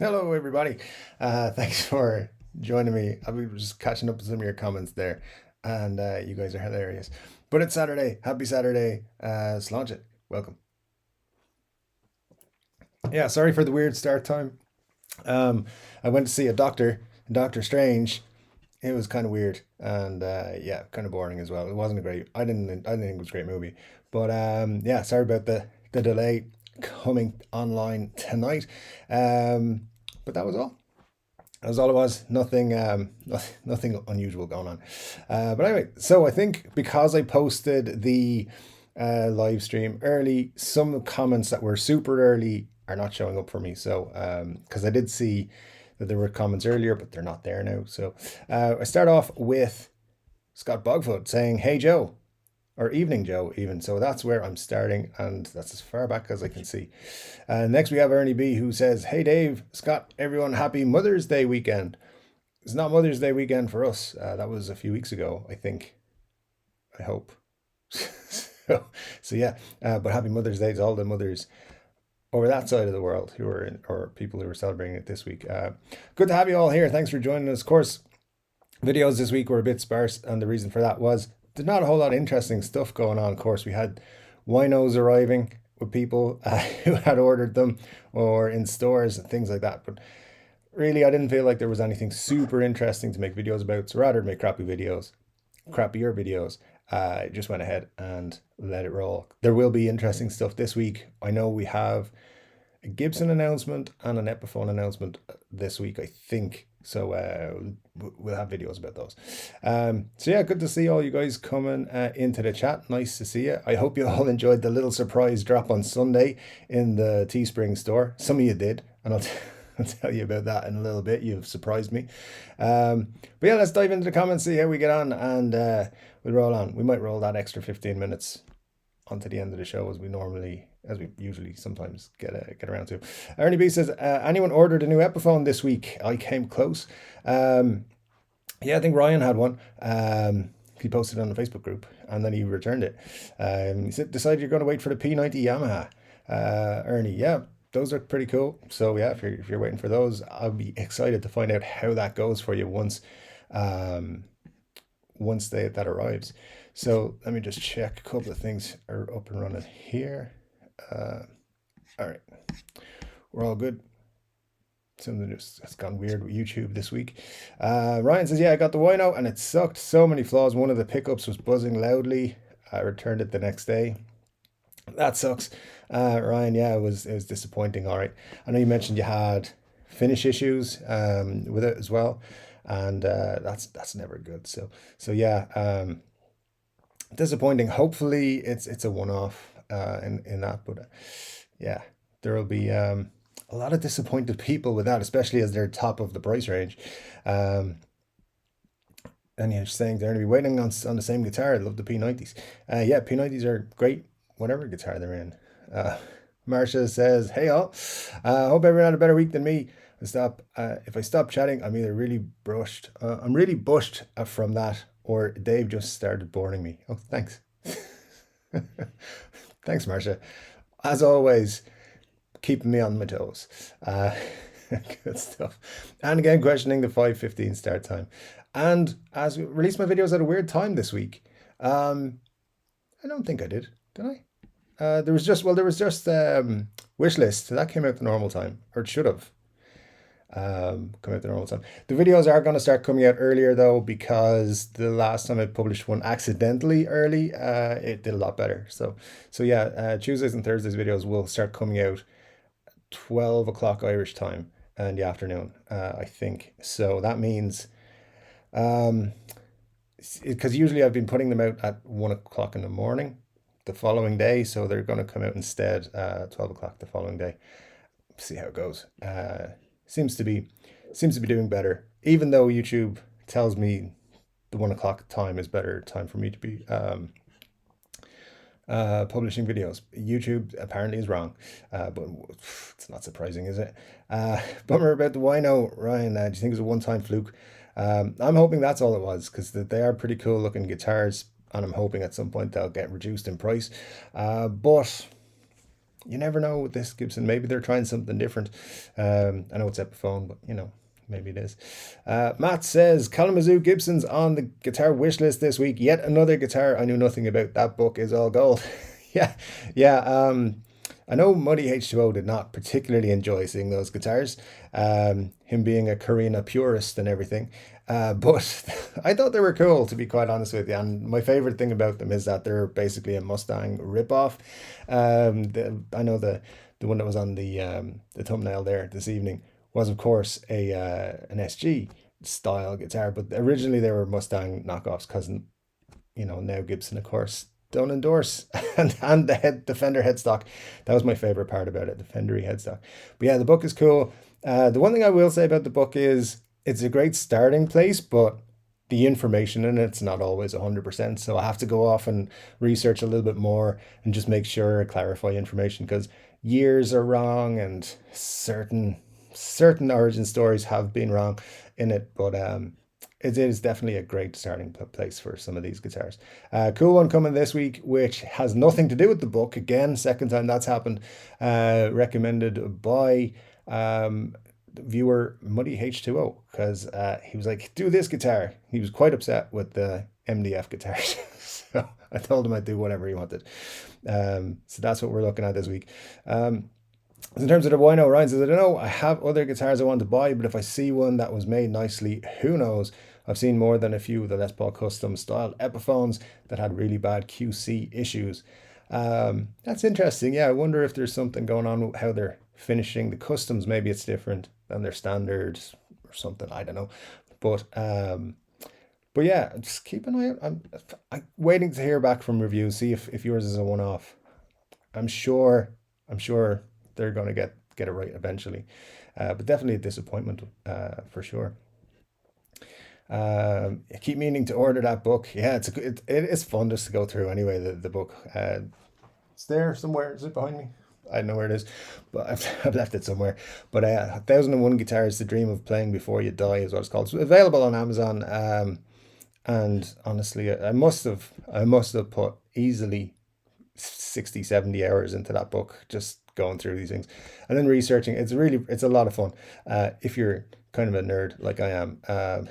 Hello, everybody. Thanks for joining me. I was just catching up with some of your comments there, and you guys are hilarious. But it's Saturday. Happy Saturday. Launch it. Welcome. Yeah, sorry for the weird start time. Um, I went to see a doctor, Doctor Strange. It was kind of weird and yeah, kind of boring as well. It wasn't a great. I didn't think it was a great movie. But yeah, sorry about the delay coming online tonight. But that was all. That was all it was. Nothing, nothing unusual going on. But anyway, so I think because I posted the live stream early, some comments that were super early are not showing up for me. So, because I did see that there were comments earlier, but they're not there now. So, I start off with Scott Bogfoot saying, "Hey Joe," or "Evening Joe," even. So that's where I'm starting, and that's as far back as I can see. Next, we have Ernie B, who says, "Hey Dave, Scott, everyone, happy Mother's Day weekend." It's not Mother's Day weekend for us. That was a few weeks ago, I think. I hope. So yeah, but happy Mother's Day to all the mothers over that side of the world who are in, or people who are celebrating it this week. Good to have you all here. Thanks for joining us. Of course, videos this week were a bit sparse, and the reason for that was there's not a whole lot of interesting stuff going on. Of course, we had winos arriving with people who had ordered them or in stores and things like that. But really, I didn't feel like there was anything super interesting to make videos about. So rather than make crappier videos, I just went ahead and let it roll. There will be interesting stuff this week. I know we have a Gibson announcement and an Epiphone announcement this week, I think. So we'll have videos about those. So yeah, good to see all you guys coming into the chat. Nice to see you. I hope you all enjoyed the little surprise drop on Sunday in the Teespring store. Some of you did, and I'll tell you about that in a little bit. You've surprised me. But yeah, let's dive into the comments, see how we get on, and we'll roll on. We might roll that extra 15 minutes onto the end of the show as we usually sometimes get around to. Ernie B says, anyone ordered a new Epiphone this week? I came close. Yeah, I think Ryan had one. He posted it on the Facebook group and then he returned it. He said, decided you're going to wait for the P90 Yamaha. Ernie, yeah, those are pretty cool. So yeah, if you're waiting for those, I'll be excited to find out how that goes for you once that arrives. So let me just check a couple of things are up and running here. All right, we're all good. Something just has gone weird with YouTube this week. Ryan says, yeah, I got the wino and it sucked. So many flaws. One of the pickups was buzzing loudly. I returned it the next day. That sucks. Ryan, yeah, it was disappointing. All right. I know you mentioned you had finish issues with it as well. And that's never good. So yeah, disappointing. Hopefully it's a one-off in that, but yeah, there will be a lot of disappointed people with that, especially as they're top of the price range. And you're saying they're going to be waiting on the same guitar. I love the P90s. Yeah, P90s are great, whatever guitar they're in. Marsha says, hey all, hope everyone had a better week than me. If I stop chatting, I'm either really brushed, I'm really bushed from that, or Dave just started boring me. Oh, thanks. Thanks, Marsha. As always, keeping me on my toes. Good stuff. And again, questioning the 5:15 start time. And as we released my videos at a weird time this week. I don't think I did I? There was just wish list. That came out the normal time, or it should have come out the normal time. The videos are going to start coming out earlier though, because the last time I published one accidentally early, it did a lot better. So yeah, Tuesdays and Thursdays videos will start coming out 12 o'clock Irish time in the afternoon, I think. So that means because usually I've been putting them out at 1 o'clock in the morning the following day, so they're going to come out instead 12 o'clock the following day. See how it goes. Seems to be doing better, even though YouTube tells me the 1 o'clock time is better time for me to be publishing videos. YouTube apparently is wrong, but it's not surprising, is it? Bummer about the wino, Ryan. Do you think it was a one-time fluke? I'm hoping that's all it was, because they are pretty cool looking guitars, and I'm hoping at some point they'll get reduced in price. But you never know with this Gibson. Maybe they're trying something different. I know it's Epiphone, but maybe it is. Matt says Kalamazoo Gibson's on the guitar wish list this week. Yet another guitar I knew nothing about. That book is all gold. Yeah, yeah. I know Muddy H2O did not particularly enjoy seeing those guitars, him being a Karina purist and everything. But I thought they were cool, to be quite honest with you. And my favorite thing about them is that they're basically a Mustang ripoff. I know the one that was on the thumbnail there this evening was, of course, an SG style guitar, but originally they were Mustang knockoffs because now Gibson, of course, don't endorse and the Fender headstock. That was my favorite part about it, the Fendery headstock. But yeah, the book is cool. The one thing I will say about the book is it's a great starting place, but the information in it's not always 100%. So I have to go off and research a little bit more and just make sure I clarify information, because years are wrong and certain origin stories have been wrong in it. But it is definitely a great starting place for some of these guitars. Cool one coming this week, which has nothing to do with the book. Again, second time that's happened. Recommended by viewer Muddy H2O, because he was like, do this guitar. He was quite upset with the MDF guitars. So I told him I'd do whatever he wanted. So that's what we're looking at this week. In terms of the wino, Ryan says, I don't know, I have other guitars I want to buy, but if I see one that was made nicely, who knows? I've seen more than a few of the Les Paul custom style Epiphones that had really bad QC issues. That's interesting. Yeah, I wonder if there's something going on with how they're finishing the customs. Maybe it's different than their standards or something. I don't know. But yeah, just keep an eye out. I'm waiting to hear back from reviews, see if yours is a one-off. I'm sure they're going to get it right eventually. But definitely a disappointment for sure. I keep meaning to order that book. Yeah, it's fun just to go through anyway, the book. It's there somewhere. Is it behind me? I don't know where it is, but I've left it somewhere. But 1001 Guitars, The Dream of Playing Before You Die is what it's called. It's available on Amazon. And honestly, I must have put easily 60, 70 hours into that book, just going through these things and then researching. It's a lot of fun if you're kind of a nerd like I am.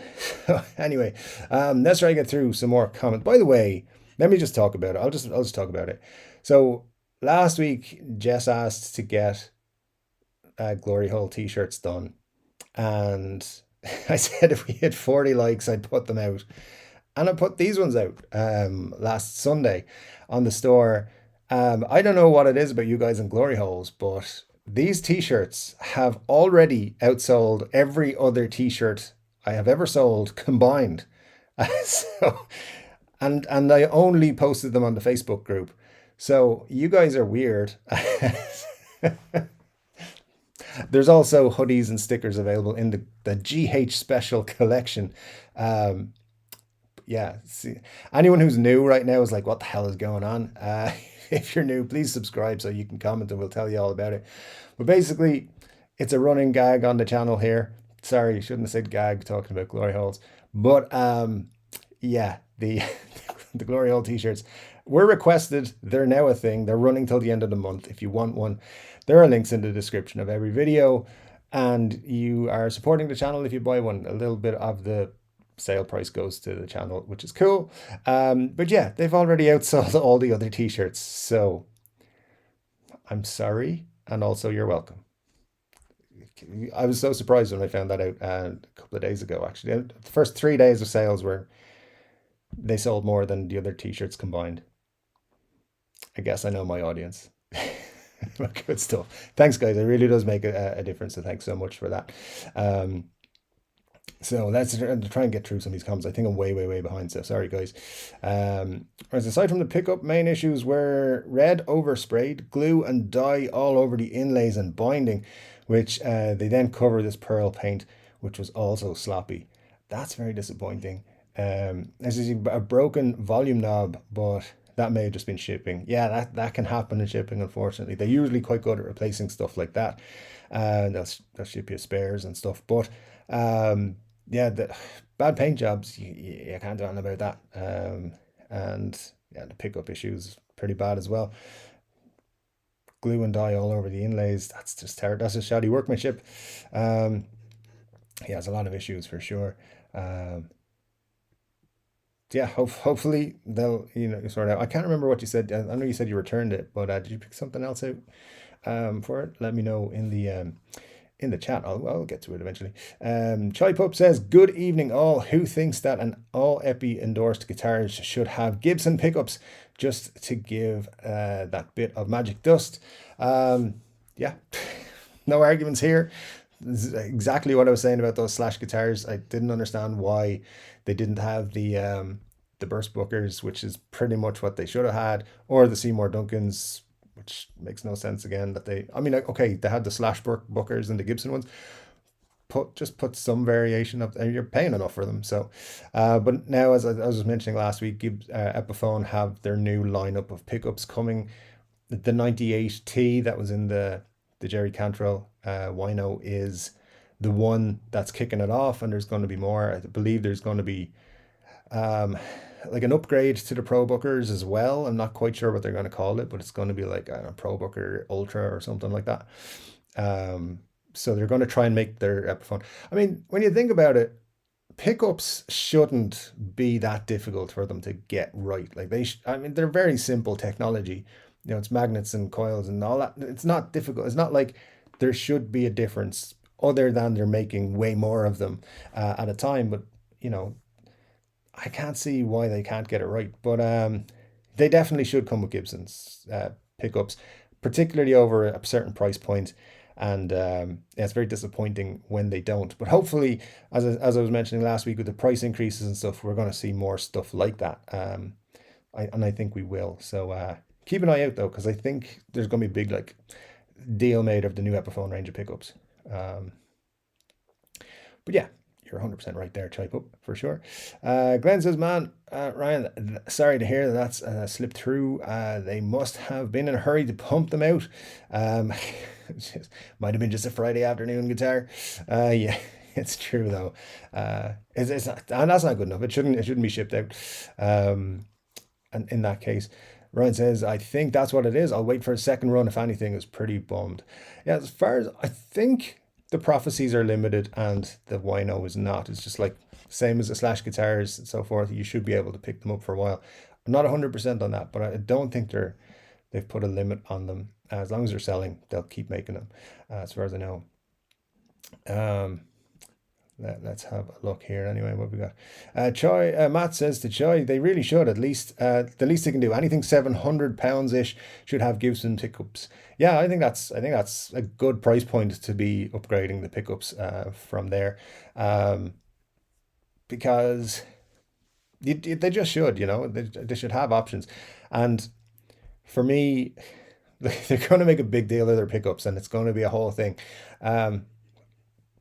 Anyway, let's try to get through some more comments. By the way, let me just talk about it. I'll just talk about it. So last week, Jess asked to get Glory Hole t-shirts done, and I said if we hit 40 likes, I'd put them out. And I put these ones out last Sunday on the store. I don't know what it is about you guys in Glory Holes, but these t-shirts have already outsold every other t-shirt I have ever sold combined. So, and I only posted them on the Facebook group. So you guys are weird. There's also hoodies and stickers available in the GH Special collection. Yeah, see, anyone who's new right now is like, what the hell is going on? If you're new, please subscribe so you can comment and we'll tell you all about it. But basically, it's a running gag on the channel here. Sorry, shouldn't have said gag talking about Glory Holes. But yeah, the the Glory Hole t-shirts were requested. They're now a thing. They're running till the end of the month. If you want one, there are links in the description of every video. And you are supporting the channel if you buy one. A little bit of the sale price goes to the channel, which is cool. But yeah, they've already outsold all the other t-shirts, so I'm sorry, and also you're welcome. I was so surprised when I found that out a couple of days ago. Actually, the first 3 days of sales they sold more than the other t-shirts combined. I guess I know my audience. Good stuff. Thanks, guys. It really does make a difference, so thanks so much for that. So let's try and get through some of these comments. I think I'm way behind, so sorry, guys. Whereas aside from the pickup, main issues were red oversprayed, glue and dye all over the inlays and binding, which they then cover this pearl paint, which was also sloppy. That's very disappointing. There's a broken volume knob, but that may have just been shipping. Yeah, that can happen in shipping, unfortunately. They're usually quite good at replacing stuff like that. They'll ship you spares and stuff, but yeah, the bad paint jobs, you can't do anything about that. And yeah, the pickup issues pretty bad as well. glue and dye all over the inlays. That's just terrible. That's just shoddy workmanship. He has a lot of issues for sure. Yeah, hopefully they'll sort out. I can't remember what you said. I know you said you returned it, but did you pick something else out for it? Let me know in the chat. I'll get to it eventually. Chai Pup says, good evening all. Who thinks that an all Epi endorsed guitars should have Gibson pickups just to give that bit of magic dust? Yeah, no arguments here. This is exactly what I was saying about those Slash guitars. I didn't understand why they didn't have the burst bookers, which is pretty much what they should have had, or the Seymour Duncans, which makes no sense again. Okay, they had the Slash bookers and the Gibson ones. Just put some variation of, and you're paying enough for them. So, but now, as I was mentioning last week, Epiphone have their new lineup of pickups coming. The 98T that was in the Jerry Cantrell Wino is the one that's kicking it off, and there's going to be more. I believe there's going to be like an upgrade to the Pro Bookers as well. I'm not quite sure what they're going to call it, but it's going to be like a Pro Booker Ultra or something like that. So they're going to try and make their Epiphone. I mean, when you think about it, pickups shouldn't be that difficult for them to get right. Like they're very simple technology. It's magnets and coils and all that. It's not difficult. It's not like there should be a difference other than they're making way more of them at a time. But, I can't see why they can't get it right. But they definitely should come with Gibson's pickups, particularly over a certain price point. And it's very disappointing when they don't. But hopefully, as I was mentioning last week, with the price increases and stuff, we're going to see more stuff like that. I think we will. So keep an eye out, though, because I think there's going to be a big deal made of the new Epiphone range of pickups. But yeah, you're 100% right there, Chai Pup, for sure. Glenn says, man, Ryan, sorry to hear that's slipped through. They must have been in a hurry to pump them out. Might have been just a Friday afternoon guitar. Yeah, it's true though. It's not, and that's not good enough. It shouldn't be shipped out. And in that case, Ryan says, I think that's what it is. I'll wait for a second run. If anything, is pretty bummed. Yeah, as far as I think the prophecies are limited and the Wino is not. It's just like same as the Slash guitars and so forth. You should be able to pick them up for a while. I'm not 100% on that, but I don't think they've put a limit on them. As long as they're selling, they'll keep making them, as far as I know. Let's have a look here. Anyway, what we got? Matt says to Choi, they really should at least. The least they can do, anything £700 ish should have Gibson pickups. Yeah, I think that's a good price point to be upgrading the pickups from there, because they just should. They should have options, and for me, they're going to make a big deal of their pickups, and it's going to be a whole thing.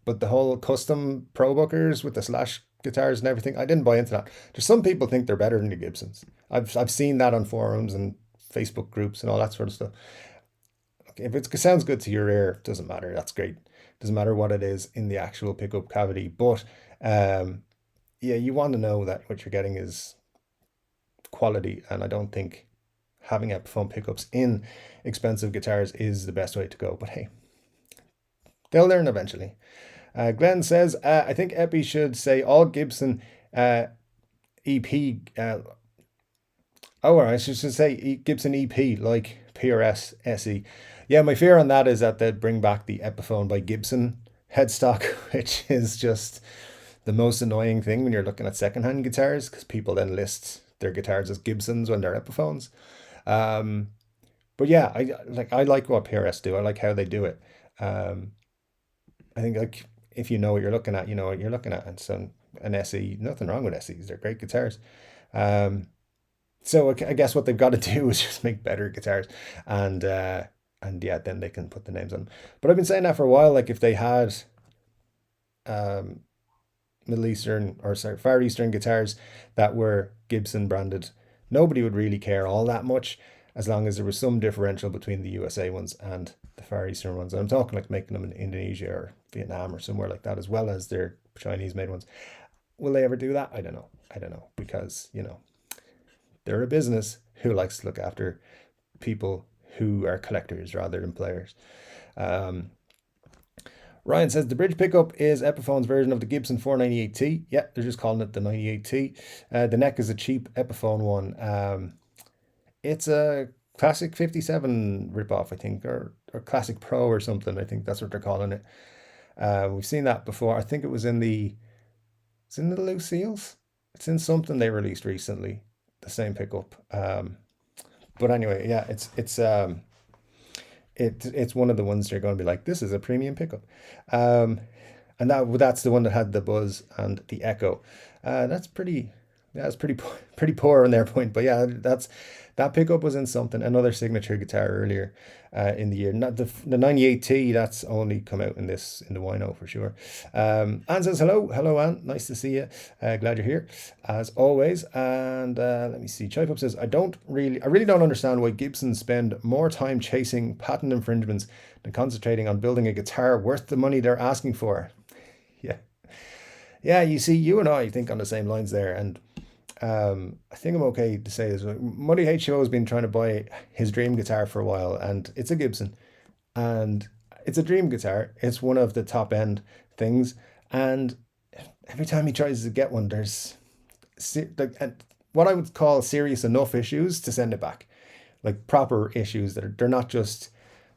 But the whole custom Pro Bookers with the Slash guitars and everything, I didn't buy into that. There's some people think they're better than the Gibsons. I've seen that on forums and Facebook groups and all that sort of stuff. If it sounds good to your ear, it doesn't matter. That's great. Doesn't matter what it is in the actual pickup cavity. But yeah, you want to know that what you're getting is quality, and I don't think having Epiphone pickups in expensive guitars is the best way to go. But hey, they'll learn eventually. Glenn says, I think Epi should say all Gibson EP. I should say Gibson EP, like PRS SE. Yeah, my fear on that is that they'd bring back the Epiphone by Gibson headstock, which is just the most annoying thing when you're looking at secondhand guitars, because people then list their guitars as Gibsons when they're Epiphones. But yeah, I like what PRS do. I like how they do it. I think if you know what you're looking at, you know what you're looking at. And so an SE, nothing wrong with SEs. They're great guitars. So I guess what they've got to do is just make better guitars, and yeah, then they can put the names on them. But I've been saying that for a while. Like if they had Middle Eastern Far Eastern guitars that were Gibson branded, nobody would really care all that much, as long as there was some differential between the USA ones and the Far Eastern ones. And I'm talking like making them in Indonesia or Vietnam or somewhere like that, as well as their Chinese made ones. Will they ever do that? I don't know, because they're a business who likes to look after people who are collectors rather than players. Ryan says the bridge pickup is Epiphone's version of the Gibson 498T. Yeah, they're just calling it the 98T. The neck is a cheap Epiphone one. It's a classic 57 ripoff, I think, or classic Pro or something. I think that's what they're calling it. We've seen that before. I think it's in the Lucille's. It's in something they released recently. The same pickup. But anyway, yeah, it's one of the ones they're going to be like, this is a premium pickup. And that's the one that had the buzz and the echo. That's pretty poor on their point, but yeah, that pickup was in something, another signature guitar earlier in the year. Not the 98T, that's only come out in the Wino for sure. Anne says hello Anne, nice to see you. Glad you're here as always. And let me see, Chip Up says I really don't understand why Gibson spend more time chasing patent infringements than concentrating on building a guitar worth the money they're asking for. Yeah, you see, you and I think on the same lines there, and I think I'm okay to say this. Muddy HO has been trying to buy his dream guitar for a while, and it's a Gibson, and it's a dream guitar. It's one of the top end things, and every time he tries to get one, there's what I would call serious enough issues to send it back, like proper issues they're not just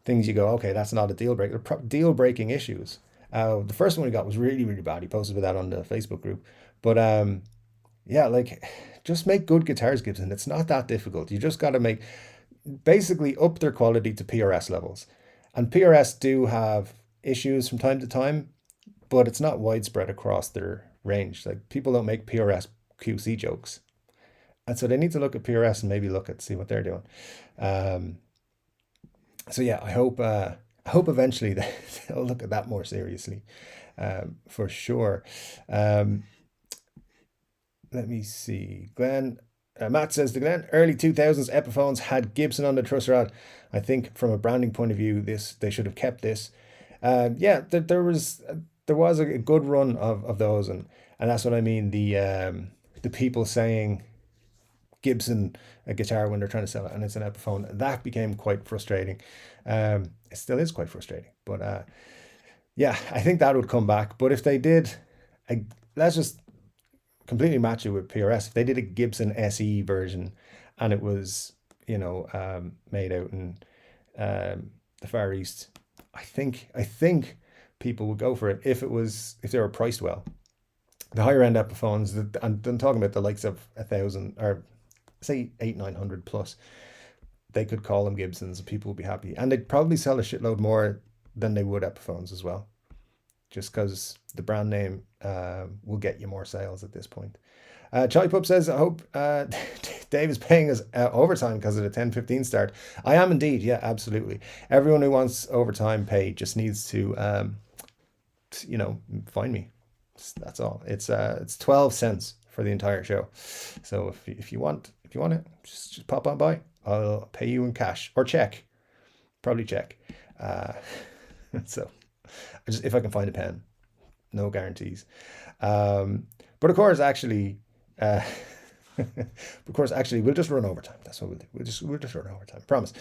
things you go, okay, that's not a deal breaker. They're deal breaking issues. The first one he got was really, really bad. He posted with that on the Facebook group. But yeah, like, just make good guitars, Gibson. It's not that difficult. You just got to basically up their quality to PRS levels. And PRS do have issues from time to time, but it's not widespread across their range. Like, people don't make PRS QC jokes. And so they need to look at PRS and maybe see what they're doing. So yeah, I hope eventually they'll look at that more seriously, for sure. Let me see. Matt says the Glenn early 2000s Epiphones had Gibson on the truss rod. I think from a branding point of view, they should have kept this. Yeah, there was a good run of those, and that's what I mean. The people saying Gibson a guitar when they're trying to sell it and it's an Epiphone, that became quite frustrating. It still is quite frustrating, but yeah, I think that would come back. But if they did, let's just completely match it with PRS. If they did a Gibson SE version and it was, made out in the Far East, I think people would go for it if they were priced well. The higher end Epiphones, I'm talking about the likes of 1,000 or say 800-900 plus, they could call them Gibsons and people would be happy, and they'd probably sell a shitload more than they would Epiphones as well, just because the brand name will get you more sales at this point. Chai Pup says, I hope Dave is paying us overtime because of the 10:15 start. I am indeed, yeah, absolutely. Everyone who wants overtime pay just needs to find me. That's all. It's 12 cents for the entire show. So if you want it, just pop on by. I'll pay you in cash or check, probably check. So if I can find a pen, no guarantees. But of course, actually, we'll just run overtime. That's what we'll do. We'll just run overtime. Promise.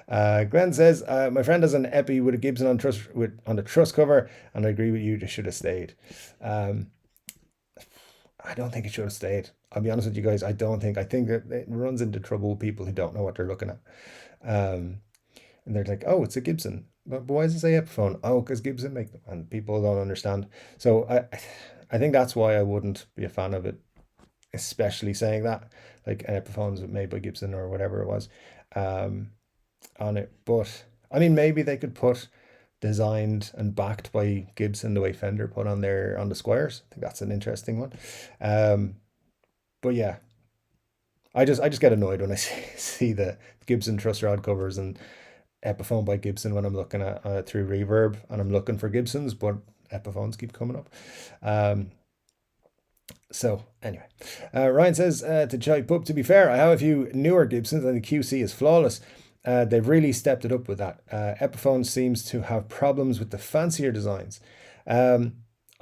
Glenn says, my friend has an Epi with a Gibson on the truss cover, and I agree with you. They should have stayed. I don't think it should have stayed. I'll be honest with you guys. I think that it runs into trouble with people who don't know what they're looking at. And they're like, oh, it's a Gibson. But why does it say Epiphone? Oh, because Gibson make them, and people don't understand. So I think that's why I wouldn't be a fan of it, especially saying that, like, an Epiphone's made by Gibson or whatever it was on it. But I mean, maybe they could put designed and backed by Gibson the way Fender put on the Squires. I think that's an interesting one. But yeah, I just get annoyed when I see the Gibson truss rod covers and Epiphone by Gibson when I'm looking at through Reverb and I'm looking for Gibsons, but Epiphones keep coming up. So anyway, Ryan says to Chai Pup, to be fair, I have a few newer Gibsons and the QC is flawless. They've really stepped it up with that. Epiphone seems to have problems with the fancier designs.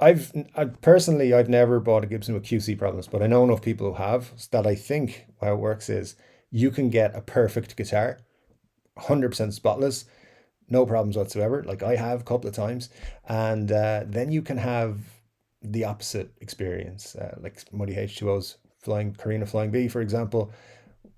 I've never bought a Gibson with QC problems, but I know enough people who have, that I think how it works is you can get a perfect guitar, 100% spotless, no problems whatsoever, like I have a couple of times. And then you can have the opposite experience, like Muddy H2O's Carina Flying B, for example.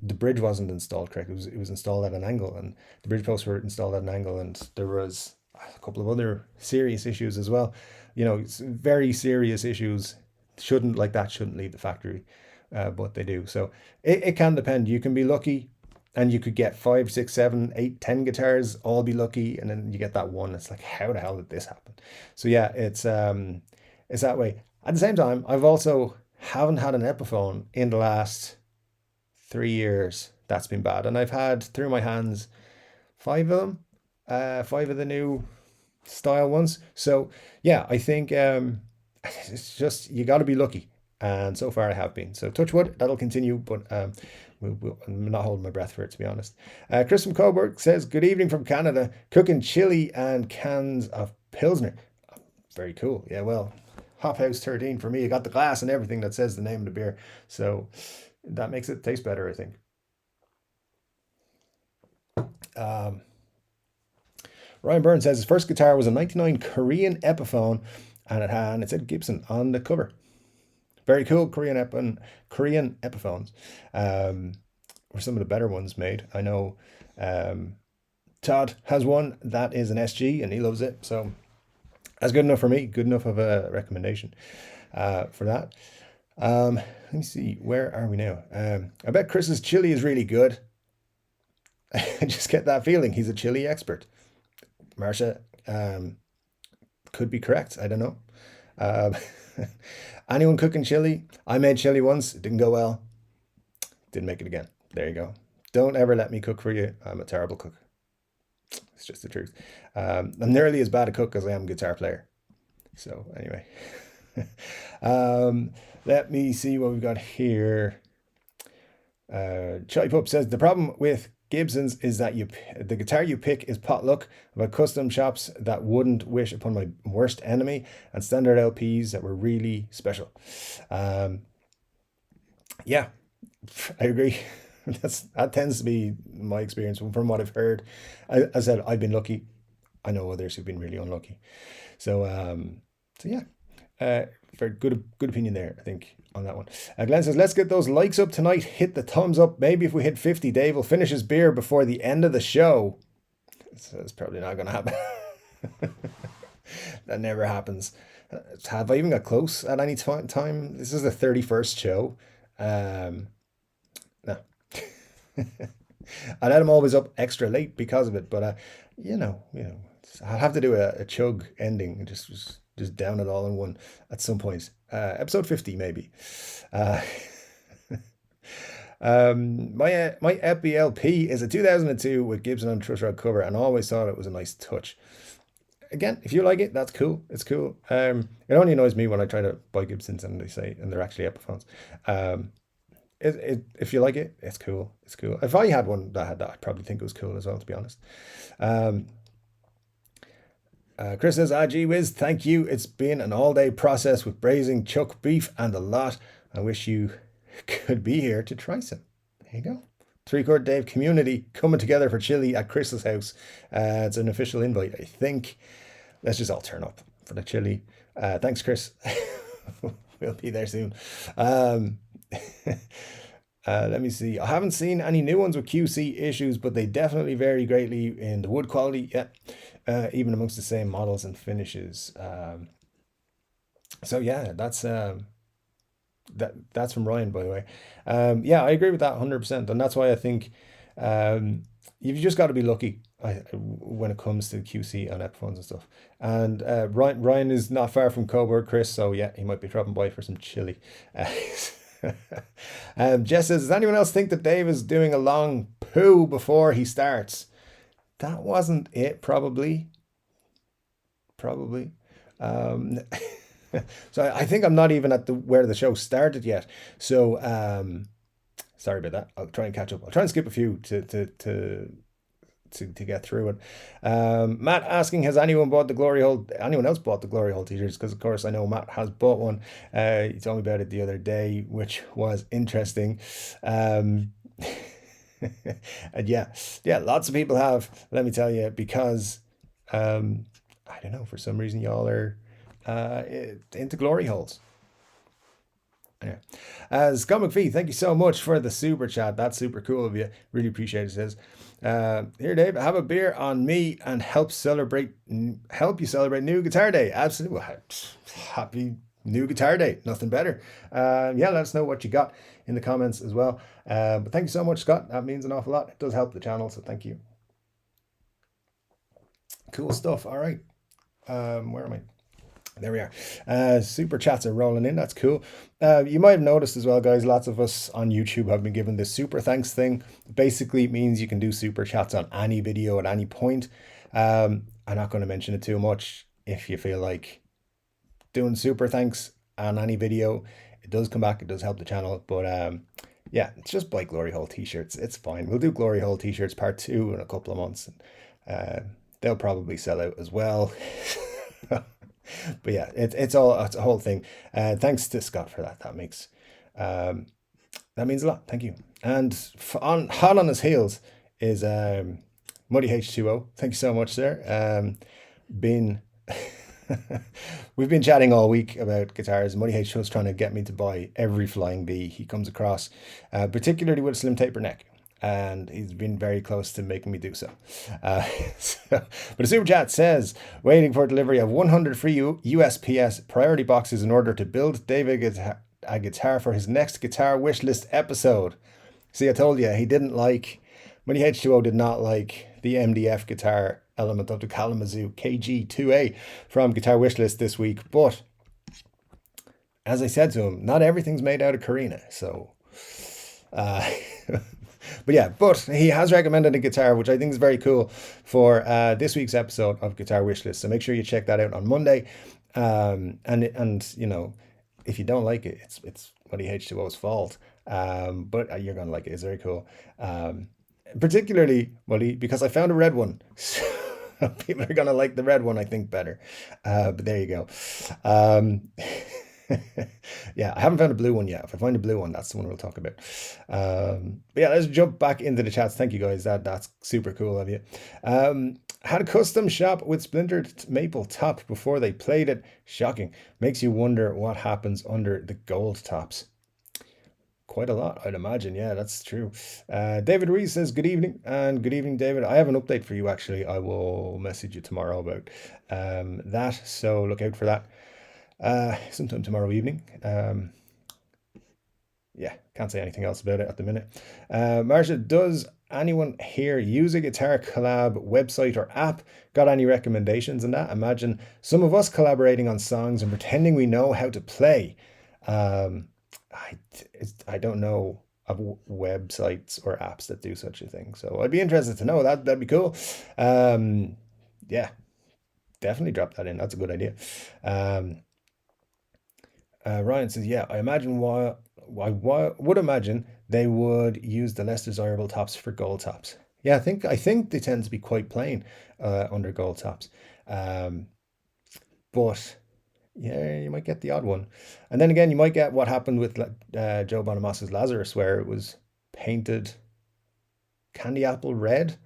The bridge wasn't installed correct. It was installed at an angle, and the bridge posts were installed at an angle, and there was a couple of other serious issues as well. Very serious issues shouldn't leave the factory, but they do. So it can depend. You can be lucky, and you could get 5, 6, 7, 8, 10 guitars, all be lucky, and then you get that one. It's like, how the hell did this happen? So yeah, it's that way. At the same time, I've also haven't had an Epiphone in the last 3 years. That's been bad, and I've had through my hands 5 of them, 5 of the new style ones. So yeah, I think it's just, you got to be lucky, and so far I have been. So touch wood, that'll continue, but I'm not holding my breath for it, to be honest. Chris from Coburg says, good evening from Canada, cooking chili and cans of Pilsner. Very cool. Yeah, well, Hop House 13 for me. I got the glass and everything that says the name of the beer, so that makes it taste better, I think. Ryan Byrne says his first guitar was a 99 Korean Epiphone, and it said Gibson on the cover. Very cool. Korean Epiphones were some of the better ones made. I know Todd has one that is an SG, and he loves it, so that's good enough for me. Good enough of a recommendation for that. Let me see, where are we now? I bet Chris's chili is really good. I just get that feeling he's a chili expert. Marsha could be correct. I don't know. Anyone cooking chili? I made chili once. It didn't go well. Didn't make it again. There you go. Don't ever let me cook for you. I'm a terrible cook. It's just the truth. I'm nearly as bad a cook as I am a guitar player. So anyway. Let me see what we've got here. Chai Pup says, the problem with Gibsons is that the guitar you pick is potluck. About custom shops that wouldn't wish upon my worst enemy, and standard LPs that were really special. Yeah, I agree. That tends to be my experience from what I've heard. I said I've been lucky. I know others who've been really unlucky. So yeah, very good opinion there, I think, on that one. Glenn says, let's get those likes up tonight. Hit the thumbs up. Maybe if we hit 50, Dave will finish his beer before the end of the show. So it's probably not going to happen. That never happens. Have I even got close at any time? This is the 31st show. No. I let him always up extra late because of it, but I'll have to do a chug ending and just down it all in one at some point. Episode 50 maybe. My Epi LP is a 2002 with Gibson on truss rod cover, and I always thought it was a nice touch. Again, if you like it, that's cool. It's cool. It only annoys me when I try to buy Gibsons and they say, and they're actually Epiphones. If you like it, it's cool. It's cool. If I had one that had that, I'd probably think it was cool as well, to be honest. Chris says, gee whiz, thank you. It's been an all-day process with braising, chuck, beef, and a lot. I wish you could be here to try some. There you go. 3 Chord Dave community coming together for chili at Chris's house. It's an official invite, I think. Let's just all turn up for the chili. Thanks, Chris. We'll be there soon. Let me see. I haven't seen any new ones with QC issues, but they definitely vary greatly in the wood quality. Yeah, even amongst the same models and finishes. So yeah, that's from Ryan, by the way. Yeah, I agree with that 100%, and that's why I think you've just got to be lucky when it comes to QC and Epiphones and stuff. And Ryan is not far from Coburg, Chris, so yeah, he might be dropping by for some chili. Jess says, does anyone else think that Dave is doing a long poo before he starts? That wasn't it, probably. So I think I'm not even at where the show started yet. So sorry about that. I'll try and catch up. I'll try and skip a few to get through it. Matt asking, has anyone else bought the Glory Hole t-shirts? Because of course I know Matt has bought one. He told me about it the other day, which was interesting. And yeah, lots of people have, let me tell you, because I don't know, for some reason y'all are into glory holes. Anyway, Scott McPhee, thank you so much for the super chat. That's super cool of you. Really appreciate it. Says, here, Dave, have a beer on me and help you celebrate New Guitar Day. Absolutely. Well, happy New Guitar Day. Nothing better. Yeah, let us know what you got in the comments as well. But thank you so much, Scott. That means an awful lot. It does help the channel, so thank you. Cool stuff. All right. Where am I? There we are. Super chats are rolling in. That's cool. You might have noticed as well, guys, lots of us on YouTube have been given this super thanks thing. Basically, it means you can do super chats on any video at any point. I'm not going to mention it too much. If you feel like doing super thanks on any video, it does come back. It does help the channel. But yeah, it's just buy Glory Hole t-shirts. It's fine. We'll do Glory Hole t-shirts part 2 in a couple of months. And, they'll probably sell out as well. But yeah, it's a whole thing. Thanks to Scott for that. That means a lot. Thank you. And hot on his heels is Muddy H2O. Thank you so much, sir. We've been chatting all week about guitars. Muddy H2O is trying to get me to buy every flying V he comes across, particularly with a slim taper neck. And he's been very close to making me do so. But a super chat says, waiting for delivery of 100 free USPS priority boxes in order to build David a guitar for his next guitar wish list episode. See, I told you, Muddy H2O did not like the MDF guitar element of the Kalamazoo KG2A from Guitar Wishlist this week. But as I said to him, not everything's made out of Carina. So... but he has recommended a guitar, which I think is very cool for this week's episode of Guitar Wishlist. So make sure you check that out on Monday. And you know, if you don't like it, it's Muddy H2O's fault. But you're gonna like it. It's very cool. Particularly Muddy, because I found a red one. So people are gonna like the red one, I think, better. But there you go. Yeah, I haven't found a blue one yet. If I find a blue one, that's the one we'll talk about. But yeah, let's jump back into the chats. Thank you, guys. That's super cool of you. Had a custom shop with splintered maple top before they played it. Shocking. Makes you wonder what happens under the gold tops. Quite a lot, I'd imagine. Yeah, that's true. David Reese says, good evening. And good evening, David. I have an update for you, actually. I will message you tomorrow about that. So look out for that. Sometime tomorrow evening. Yeah, can't say anything else about it at the minute. Marsha, does anyone here use a Guitar Collab website or app? Got any recommendations on that? Imagine some of us collaborating on songs and pretending we know how to play. I don't know of websites or apps that do such a thing, so I'd be interested to know. That'd be cool. Yeah, definitely drop that in. That's a good idea. Ryan says, yeah, I would imagine they would use the less desirable tops for gold tops. Yeah, I think they tend to be quite plain under gold tops. But yeah, you might get the odd one. And then again, you might get what happened with Joe Bonamassa's Lazarus, where it was painted candy apple red,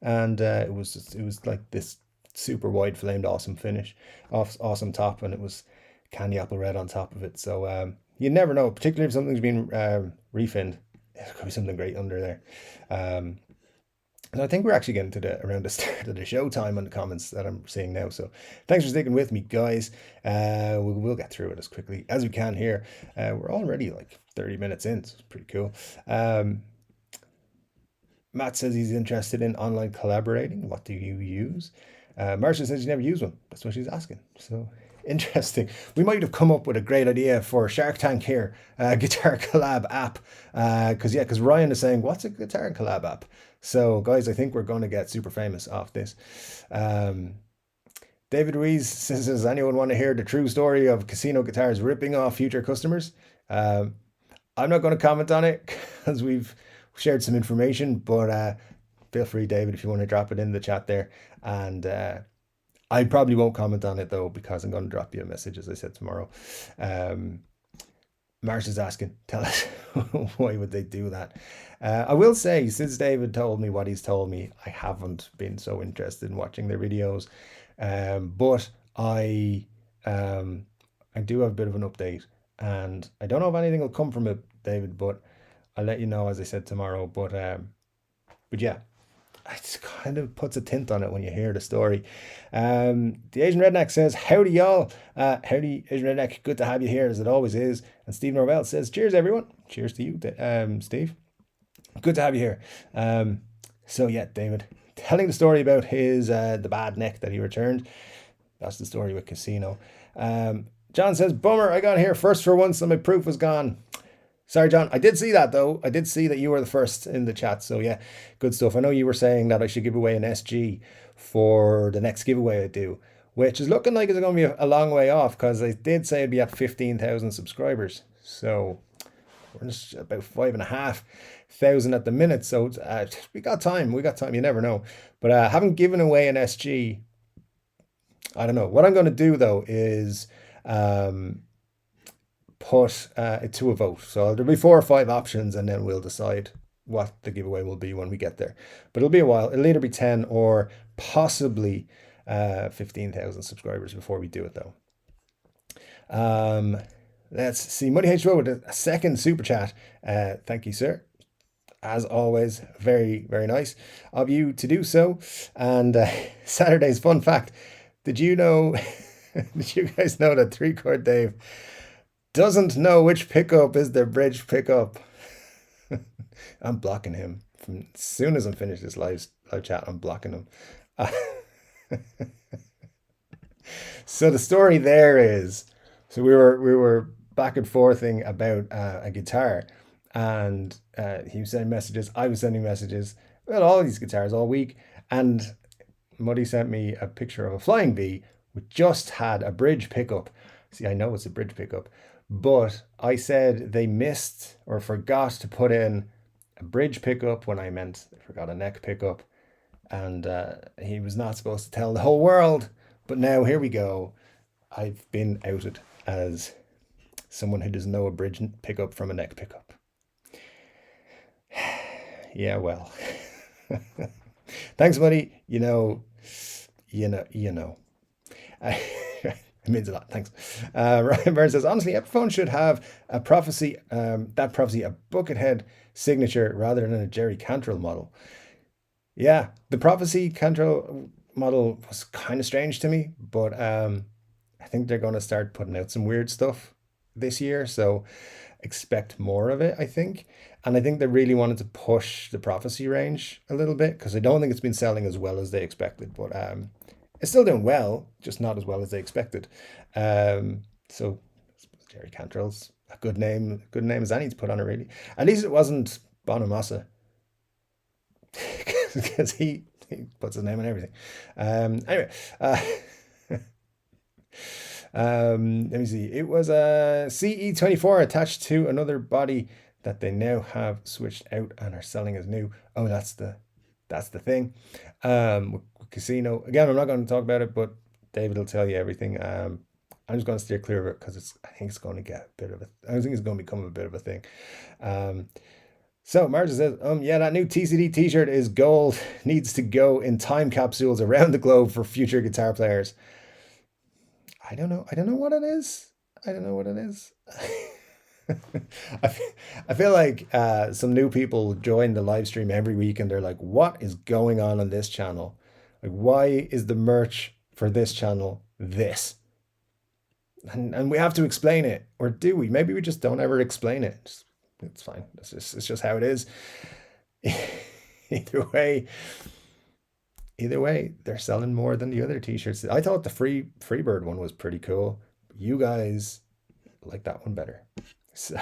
and it was like this super wide flamed awesome finish, awesome top, and it was candy apple red on top of it. So you never know, particularly if something's been refinned. There could be something great under there. And I think we're actually getting to around the start of the show time on the comments that I'm seeing now. So thanks for sticking with me, guys. We'll get through it as quickly as we can here. We're already like 30 minutes in, so it's pretty cool. Matt says he's interested in online collaborating. What do you use? Marcia says you never use one. That's what she's asking. So interesting. We might have come up with a great idea for Shark Tank here, guitar collab app. Because Ryan is saying, what's a guitar collab app? So guys, I think we're going to get super famous off this. David Ruiz says, does anyone want to hear the true story of Casino Guitars ripping off future customers? I'm not going to comment on it because we've shared some information, but feel free, David, if you want to drop it in the chat there. And I probably won't comment on it though, because I'm going to drop you a message, as I said, tomorrow. Marcia's asking, tell us why would they do that? I will say, since David told me what he's told me, I haven't been so interested in watching their videos. But I do have a bit of an update, and I don't know if anything will come from it, David, but I'll let you know, as I said, tomorrow. But yeah, it kind of puts a tint on it when you hear the story. The Asian Redneck says, howdy y'all. Howdy Asian Redneck, good to have you here as it always is. And Steve Norvell says, cheers everyone. Cheers to you, Steve. Good to have you here. So yeah, David, telling the story about his the bad neck that he returned. That's the story with Casino. John says, bummer, I got here first for once and my proof was gone. Sorry, John. I did see that, though. I did see that you were the first in the chat. So, yeah, good stuff. I know you were saying that I should give away an SG for the next giveaway I do, which is looking like it's going to be a long way off, because I did say it'd be at 15,000 subscribers. So, we're just about 5,500 at the minute. So, we got time. We got time. You never know. But I haven't given away an SG. I don't know. What I'm going to do, though, is put it to a vote. So there'll be 4 or 5 options, and then we'll decide what the giveaway will be when we get there. But it'll be a while. It'll either be 10 or possibly 15,000 subscribers before we do it, though. Let's see. Muddy H. with a second super chat. Thank you, sir. As always, very, very nice of you to do so. And Saturday's fun fact. Did you know, did you guys know that 3-Chord Dave doesn't know which pickup is their bridge pickup? I'm blocking him. As soon as I'm finished this live chat, I'm blocking him. So the story there is, so we were back and forthing about a guitar, and he was sending messages, I was sending messages, well, all these guitars all week, and Muddy sent me a picture of a Flying V, which just had a bridge pickup. See, I know it's a bridge pickup, but I said they missed or forgot to put in a bridge pickup when I meant they forgot a neck pickup. And he was not supposed to tell the whole world. But now here we go. I've been outed as someone who doesn't know a bridge pickup from a neck pickup. Yeah, well. Thanks, buddy. You know. It means a lot. Thanks. Ryan Burns says, honestly, Epiphone should have a prophecy, a Buckethead signature rather than a Jerry Cantrell model. Yeah, the prophecy Cantrell model was kind of strange to me, but I think they're going to start putting out some weird stuff this year, so expect more of it, I think. And I think they really wanted to push the prophecy range a little bit, because I don't think it's been selling as well as they expected, but it's still doing well, just not as well as they expected. So Jerry Cantrell's a good name as any to put on it, really. At least it wasn't Bonamassa, because he puts his name on everything. Anyway, let me see. It was a CE24 attached to another body that they now have switched out and are selling as new. Oh, that's the thing. Casino, again, I'm not going to talk about it, but David will tell you everything. I'm just going to steer clear of it, because I think it's going to get a bit of I think it's going to become a bit of a thing. So Marge says, yeah, that new TCD t-shirt is gold, needs to go in time capsules around the globe for future guitar players. I don't know what it is. I feel like some new people join the live stream every week and they're like, what is going on this channel? Like, why is the merch for this channel this? And we have to explain it, or do we? Maybe we just don't ever explain it. It's fine. It's just how it is. Either way, they're selling more than the other t-shirts. I thought the Freebird one was pretty cool. You guys like that one better. So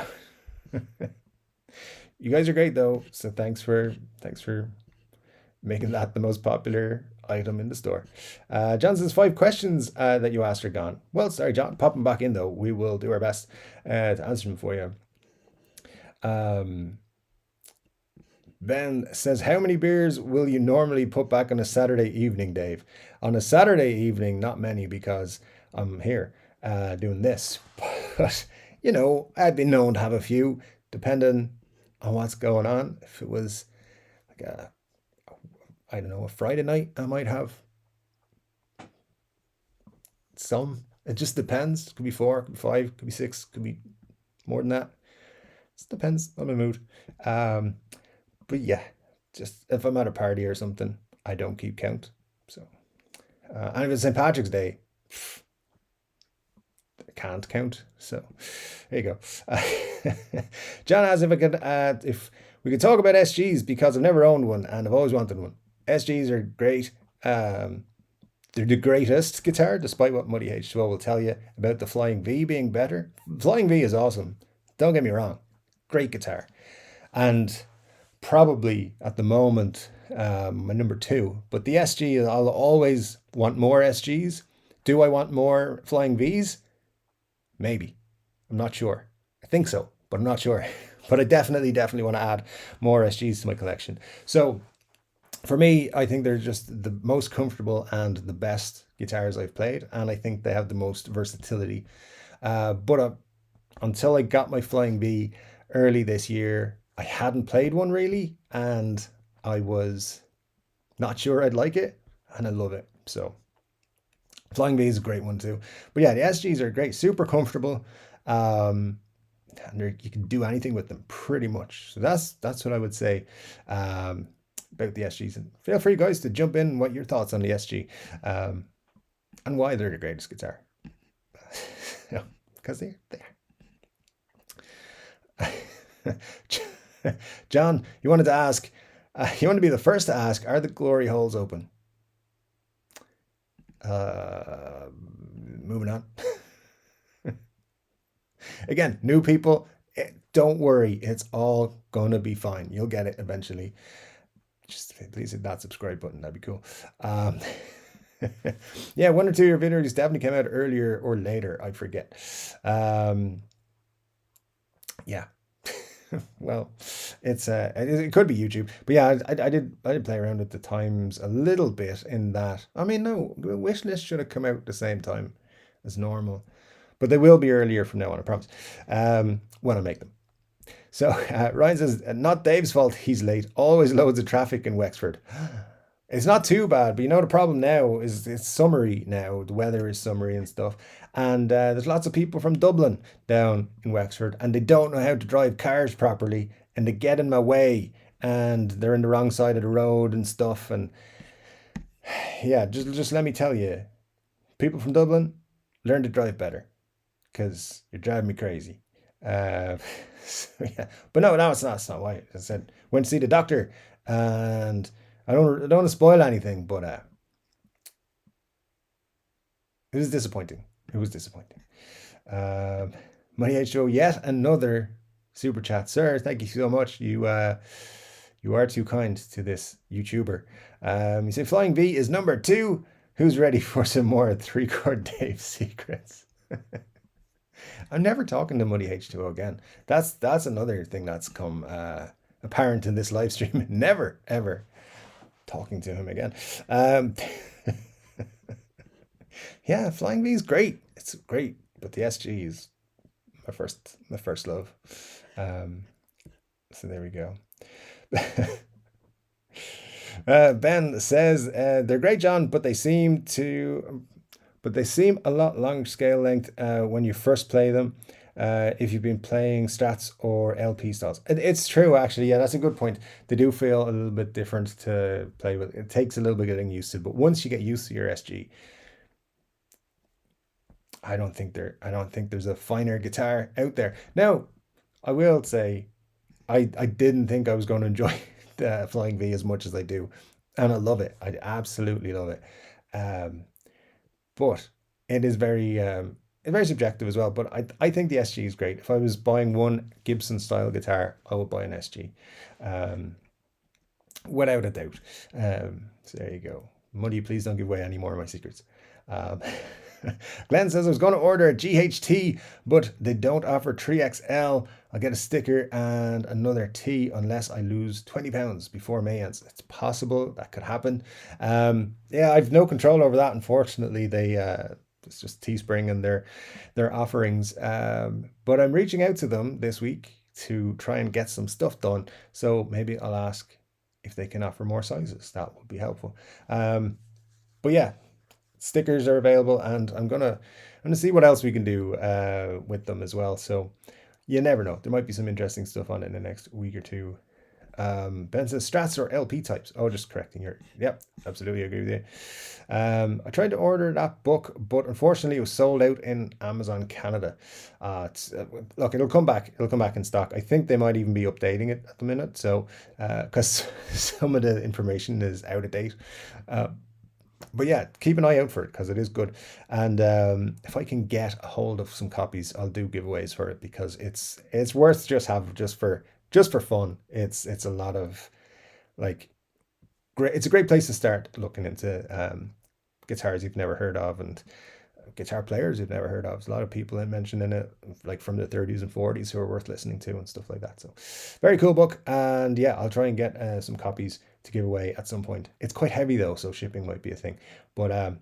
you guys are great though. So thanks for making that the most popular item in the store. Johnson's 5 questions that you asked are gone. Well, sorry, John, pop them back in though. We will do our best to answer them for you. Ben says, how many beers will you normally put back on a Saturday evening, Dave? On a Saturday evening, not many, because I'm here doing this. But you know, I'd been known to have a few, depending on what's going on. If it was like I don't know, a Friday night, I might have some. It just depends. Could be 4, could be 5, could be 6, could be more than that. It depends on my mood. But yeah, just if I'm at a party or something, I don't keep count. So, and if it's St. Patrick's Day, I can't count. So, there you go. John asks if we could talk about SGs because I've never owned one and I've always wanted one. SGs are great. They're the greatest guitar, despite what Muddy H2O will tell you about the Flying V being better. Flying V is awesome. Don't get me wrong. Great guitar. And probably at the moment, my number 2. But the SG, I'll always want more SGs. Do I want more Flying Vs? Maybe. I'm not sure. I think so, but I'm not sure. But I definitely want to add more SGs to my collection. So for me, I think they're just the most comfortable and the best guitars I've played. And I think they have the most versatility. But until I got my Flying V early this year, I hadn't played one really. And I was not sure I'd like it. And I love it. So Flying V is a great one too. But yeah, the SGs are great. Super comfortable. And you can do anything with them pretty much. So that's what I would say. About the SGs, and feel free guys to jump in what your thoughts on the SG and why they're the greatest guitar. Because they're John, you wanted to ask, you want to be the first to ask, are the glory holes open? Moving on. Again, new people, don't worry, it's all gonna be fine. You'll get it eventually. Just please hit that subscribe button. That'd be cool. Yeah, 1 or 2 of your videos definitely came out earlier or later. I forget. Yeah. Well, it could be YouTube, but yeah, I did play around with the times a little bit in that. I mean, no, wishlist should have come out at the same time as normal, but they will be earlier from now on, I promise. When I make them. So Ryan says, not Dave's fault he's late. Always loads of traffic in Wexford. It's not too bad, but you know the problem now is it's summery now. The weather is summery and stuff. And there's lots of people from Dublin down in Wexford and they don't know how to drive cars properly and they get in my way and they're in the wrong side of the road and stuff. And yeah, just let me tell you, people from Dublin, learn to drive better because you're driving me crazy. So, yeah, but no, it's not why. I said went to see the doctor, and I don't want to spoil anything, but it was disappointing. It was disappointing. Money H2O, yet another super chat, sir. Thank you so much. You are too kind to this YouTuber. You say Flying V is number 2. Who's ready for some more 3-chord Dave secrets? I'm never talking to Money H2O again. That's another thing that's come apparent in this live stream. Never, ever talking to him again. Yeah, Flying V is great. It's great, but the SG is my first love. So there we go. Ben says they're great, John, but they seem a lot longer scale length when you first play them. If you've been playing Strats or LP styles, it's true actually. Yeah, that's a good point. They do feel a little bit different to play with. It takes a little bit getting used to, but once you get used to your SG, I don't think there's a finer guitar out there. Now, I will say, I didn't think I was going to enjoy the Flying V as much as I do, and I love it. I absolutely love it. But it is very subjective as well. But I think the SG is great. If I was buying one Gibson style guitar, I would buy an SG, without a doubt. So there you go. Muddy, please don't give away any more of my secrets. Glenn says I was going to order a GHT, but they don't offer 3XL. I'll get a sticker and another T unless I lose £20 before May ends. It's possible that could happen. Yeah, I've no control over that. Unfortunately, they it's just Teespring and their offerings. But I'm reaching out to them this week to try and get some stuff done. So maybe I'll ask if they can offer more sizes. That would be helpful. But yeah, stickers are available, and I'm gonna see what else we can do with them as well. So you never know. There might be some interesting stuff on it in the next week or two. Ben says Strats or LP types. Oh, just correcting your. Yep, absolutely agree with you. I tried to order that book, but unfortunately it was sold out in Amazon Canada. Look, it'll come back. It'll come back in stock. I think they might even be updating it at the minute. So, because some of the information is out of date. But yeah, keep an eye out for it because it is good. And if I can get a hold of some copies, I'll do giveaways for it because it's worth just for fun. It's a lot of like great. It's a great place to start looking into guitars you've never heard of and guitar players you've never heard of. There's a lot of people mentioned in it, like from the 30s and 40s, who are worth listening to and stuff like that. So very cool book. And yeah, I'll try and get some copies to give away at some point. It's quite heavy though, so shipping might be a thing. But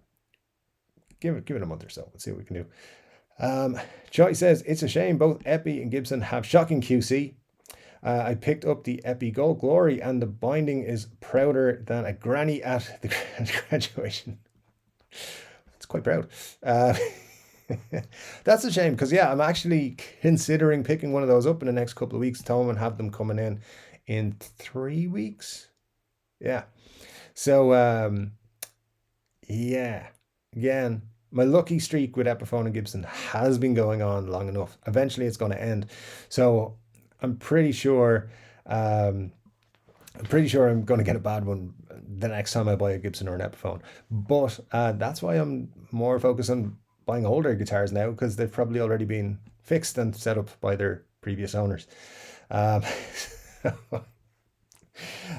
give it a month or so. Let's see what we can do. Joy says it's a shame both Epi and Gibson have shocking QC. I picked up the Epi Gold Glory and the binding is prouder than a granny at the graduation. It's quite proud. That's a shame because yeah, I'm actually considering picking one of those up in the next couple of weeks. Tom and have them coming in 3 weeks. Yeah. So yeah, again, my lucky streak with Epiphone and Gibson has been going on long enough. Eventually it's going to end. So I'm pretty sure I'm going to get a bad one the next time I buy a Gibson or an Epiphone. But that's why I'm more focused on buying older guitars now, because they've probably already been fixed and set up by their previous owners.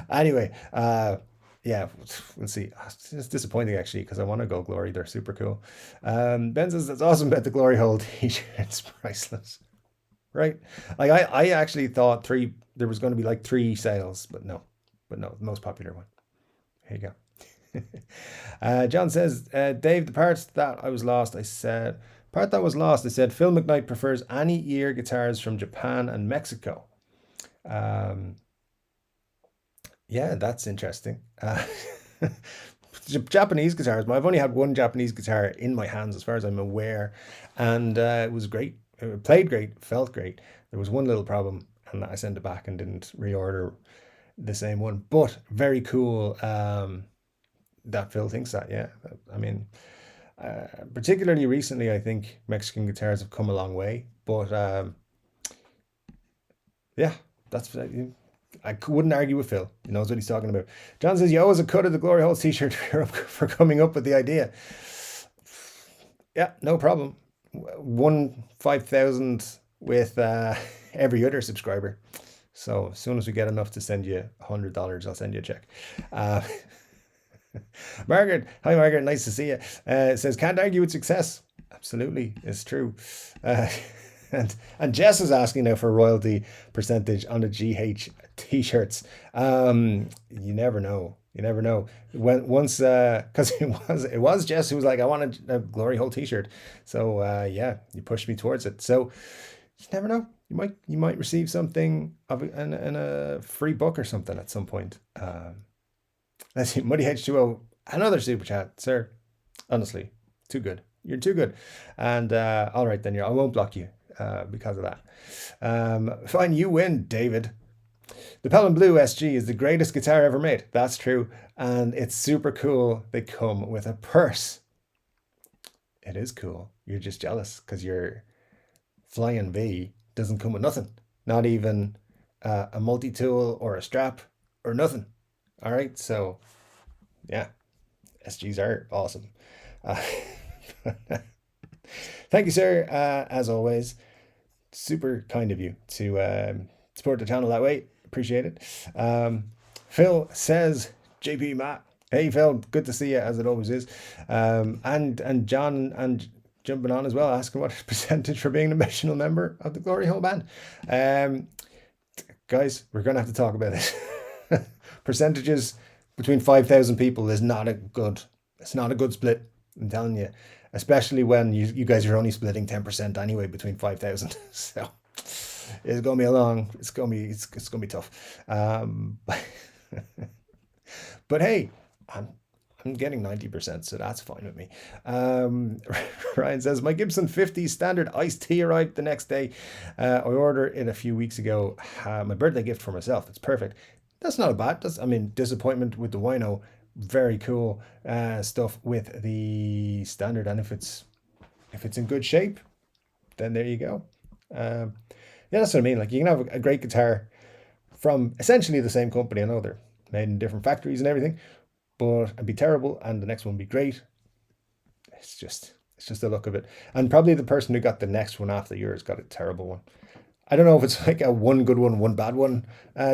Anyway, yeah, we'll see. It's disappointing actually because I want to go Glory. They're super cool. Ben says that's awesome about the Glory Hole t-shirt. It's priceless. Right? Like I actually thought there was going to be like 3 sales, but no, the most popular one. Here you go. John says, Dave, the part that was lost, I said Phil McKnight prefers any ear guitars from Japan and Mexico. Yeah, that's interesting. Japanese guitars. I've only had one Japanese guitar in my hands as far as I'm aware, and it was great. It played great, felt great. There was one little problem, and I sent it back and didn't reorder the same one. But very cool that Phil thinks that. Yeah, I mean, particularly recently, I think Mexican guitars have come a long way. But yeah, that's. I wouldn't argue with Phil. He knows what he's talking about. John says, you owe us a cut of the Glory Holes t-shirt for coming up with the idea. Yeah, no problem. 5,000 with every other subscriber. So as soon as we get enough to send you $100, I'll send you a check. Margaret, hi Margaret, nice to see you. It says, can't argue with success. Absolutely, it's true. And Jess is asking now for royalty percentage on the GH t-shirts. You never know. You never know. Once, because it was Jess who was like, I want a Glory Hole t-shirt. So yeah, you pushed me towards it. So you never know. You might receive something in a free book or something at some point. Let's see, Muddy H2O, another super chat, sir. Honestly, too good. You're too good. And all right then, I won't block you because of that. Fine, you win, David. The Pelham Blue SG is the greatest guitar ever made. That's true. And it's super cool. They come with a purse. It is cool. You're just jealous because your Flying V doesn't come with nothing. Not even a multi-tool or a strap or nothing. All right. So yeah, SGs are awesome. Thank you, sir. As always, super kind of you to support the channel that way. Appreciate it. Phil says, JP Matt. Hey Phil, good to see you as it always is. And John and jumping on as well, asking what percentage for being an emotional member of the Glory Hole band. Guys, we're gonna have to talk about this. Percentages between 5,000 people is not a good. It's not a good split. I'm telling you, especially when you guys are only splitting 10% anyway between 5,000. So it's gonna be a long. It's gonna be tough. But hey, I'm getting 90%, so that's fine with me. Ryan says, my Gibson 50 standard iced tea arrived the next day. I ordered it a few weeks ago. My birthday gift for myself. It's perfect. That's not a bad. Disappointment with the wino. Very cool stuff with the standard. And if it's in good shape, then there you go. Yeah, that's what I mean. Like, you can have a great guitar from essentially the same company. I know they're made in different factories and everything, but it'd be terrible and the next one would be great. It's just the look of it. And probably the person who got the next one after yours got a terrible one. I don't know if it's like a one good one, one bad one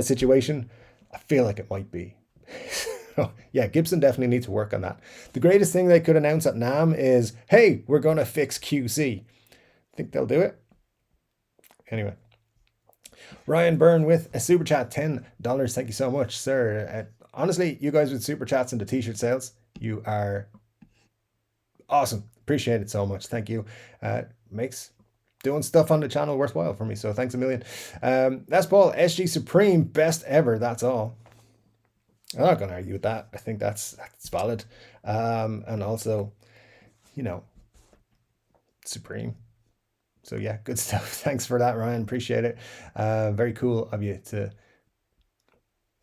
situation. I feel like it might be. So, yeah, Gibson definitely needs to work on that. The greatest thing they could announce at NAMM is, hey, we're going to fix QC. Think they'll do it? Anyway. Ryan Byrne with a super chat, $10. Thank you so much, sir. Honestly, you guys with super chats and the t-shirt sales, you are awesome. Appreciate it so much. Thank you. Makes doing stuff on the channel worthwhile for me. So thanks a million. Les Paul, SG Supreme, best ever. That's all. I'm not going to argue with that. I think that's valid. And also, you know, Supreme. So yeah, good stuff. Thanks for that, Ryan. Appreciate it. Very cool of you to